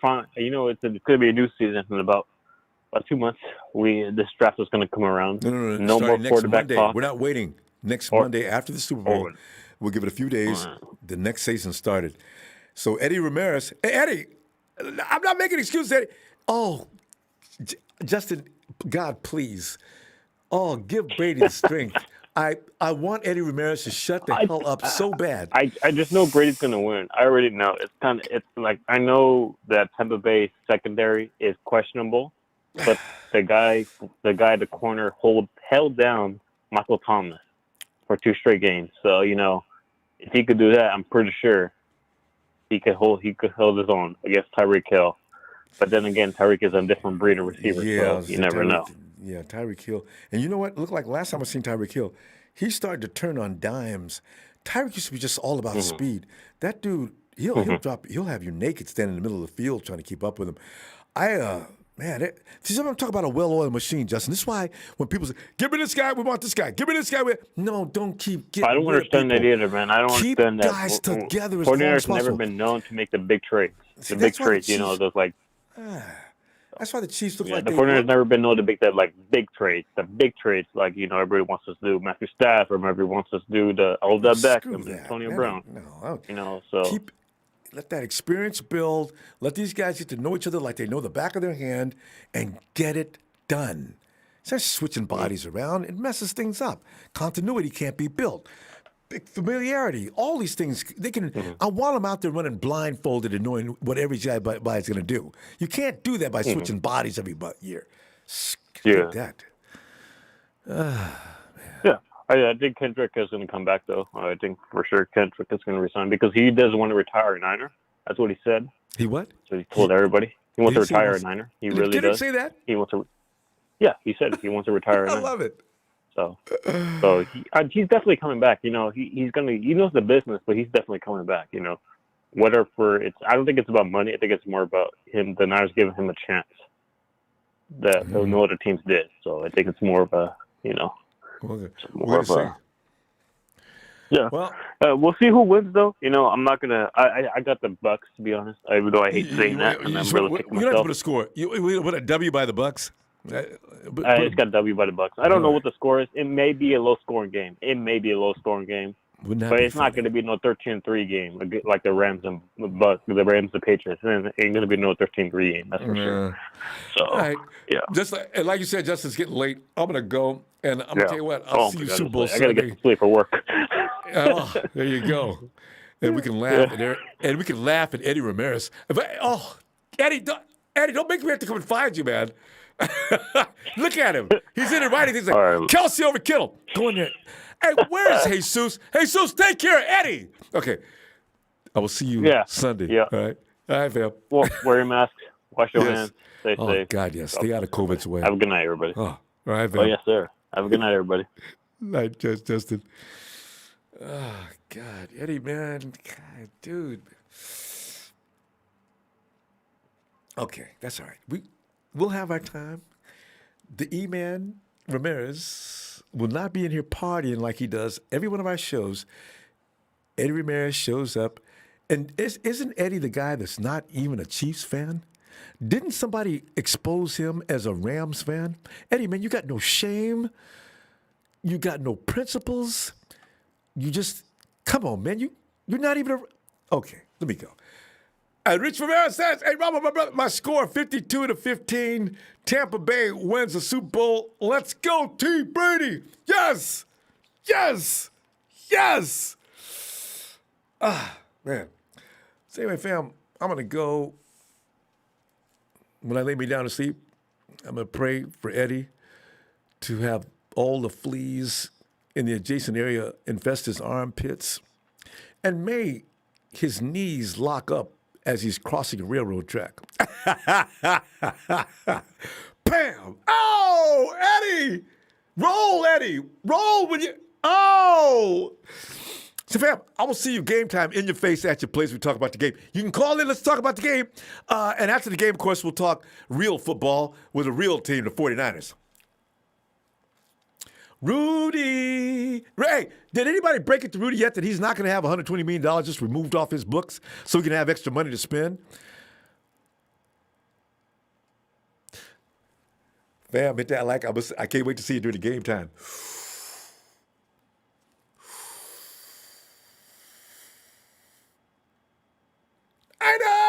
fine. It's going to be a new season in about 2 months. This draft is going to come around. No more quarterback talk. We're not waiting. Next Monday after the Super Bowl, we'll give it a few days. The next season started. So Eddie Ramirez, hey, Eddie, I'm not making excuses, Eddie. Oh, Justin, God, please. Oh, give Brady the strength. I want Eddie Ramirez to shut the hell up so bad. I just know Brady's going to win. I already know. It's like I know that Tampa Bay secondary is questionable, but the guy at the corner held down Michael Thomas for 2 straight games. So if he could do that, I'm pretty sure he could hold his own against Tyreek Hill. But then again, Tyreek is a different breed of receiver, so you never know. Yeah, Tyreek Hill. And you know what? Looked like last time I seen Tyreek Hill, he started to turn on dimes. Tyreek used to be just all about speed. That dude, he'll drop. He'll have you naked standing in the middle of the field trying to keep up with him. See, I'm talking about a well-oiled machine, Justin. This is why when people say, give me this guy, we want this guy. Give me this guy. No, don't keep getting I don't understand that either, man. I don't keep understand that. Guys together as long as 49ers never possible. been known to make the big trades. See, the big that's why the trades, those like. That's why the Chiefs look like the they 49ers never been known to make that like big trades. The big trades, like everybody wants us to do Matthew Stafford, or everybody wants us to do the Odell Beckham and Antonio Brown. So let that experience build. Let these guys get to know each other like they know the back of their hand, and get it done. Instead of switching bodies around, it messes things up. Continuity can't be built. Big familiarity, all these things, they can. I want them out there running blindfolded and knowing what every guy is going to do. You can't do that by switching bodies every year. Yeah. That. Yeah. I think Kendrick is going to come back, though. I think for sure Kendrick is going to resign because he doesn't want to retire a Niner. That's what he said. He what? So he told everybody. He wants to retire a Niner. He really does. Did he say that? He wants to. Yeah, he said he wants to retire a Niner. I love it. So he's definitely coming back. He's gonna. He knows the business, but he's definitely coming back. Whether I don't think it's about money. I think it's more about him. The Niners giving him a chance that no other teams did. So I think it's more of a. More of a. Yeah. Well, we'll see who wins, though. I'm not gonna. I got the Bucks, to be honest. Even though I hate saying that, and I'm really kicking myself. You don't have to put a score. You put a W by the Bucks. I just got W by the Bucks. I don't know what the score is. It may be a low-scoring game. But it's not going to be no 13-3 game like the Rams and the Patriots. It ain't going to be no 13-3 game. That's for sure. So, all right. Yeah. Just like you said, Justin, it's getting late. I'm going to go, and I'm going to tell you what. I'll see you Super Bowl Sunday. I got to get to sleep for work. There you go. And we can laugh at Eddie Ramirez. Eddie, don't make me have to come and find you, man. Look at him. He's in it right. He's like, Kelsey over Kittle. Go in there. Hey, where is Jesus? Jesus, take care of Eddie. Okay. I will see you Sunday. Yeah. All right. All right, fam. Well, wear your mask. Wash your hands. Stay safe. Oh, God, yes. Stay out of COVID's way. Have a good night, everybody. Oh, all right, fam. Oh, yes, sir. Have a good night, everybody. Night, Justin. Oh, God. Eddie, man. God, dude. Okay, that's all right. We'll have our time. The E-Man Ramirez will not be in here partying like he does every one of our shows. Eddie Ramirez shows up. And isn't Eddie the guy that's not even a Chiefs fan? Didn't somebody expose him as a Rams fan? Eddie, man, you got no shame. You got no principles. You just, come on, man. You're not even okay, let me go. And Rich Ramirez says, hey, Ronbo, my brother, my score 52-15. Tampa Bay wins the Super Bowl. Let's go, T. Brady. Yes. Yes. Yes. Man. So anyway, fam, I'm going to go. When I lay me down to sleep, I'm going to pray for Eddie to have all the fleas in the adjacent area infest his armpits. And may his knees lock up as he's crossing a railroad track. Bam! Oh, Eddie! Roll, Eddie! Roll when you... Oh! So, fam, I will see you game time in your face at your place. We talk about the game. You can call in. Let's talk about the game. And after the game, of course, we'll talk real football with a real team, the 49ers. Rudy. Ray, did anybody break it to Rudy yet that he's not going to have $120 million just removed off his books so he can have extra money to spend? Fam, hit that like. I can't wait to see you during the game time. I know!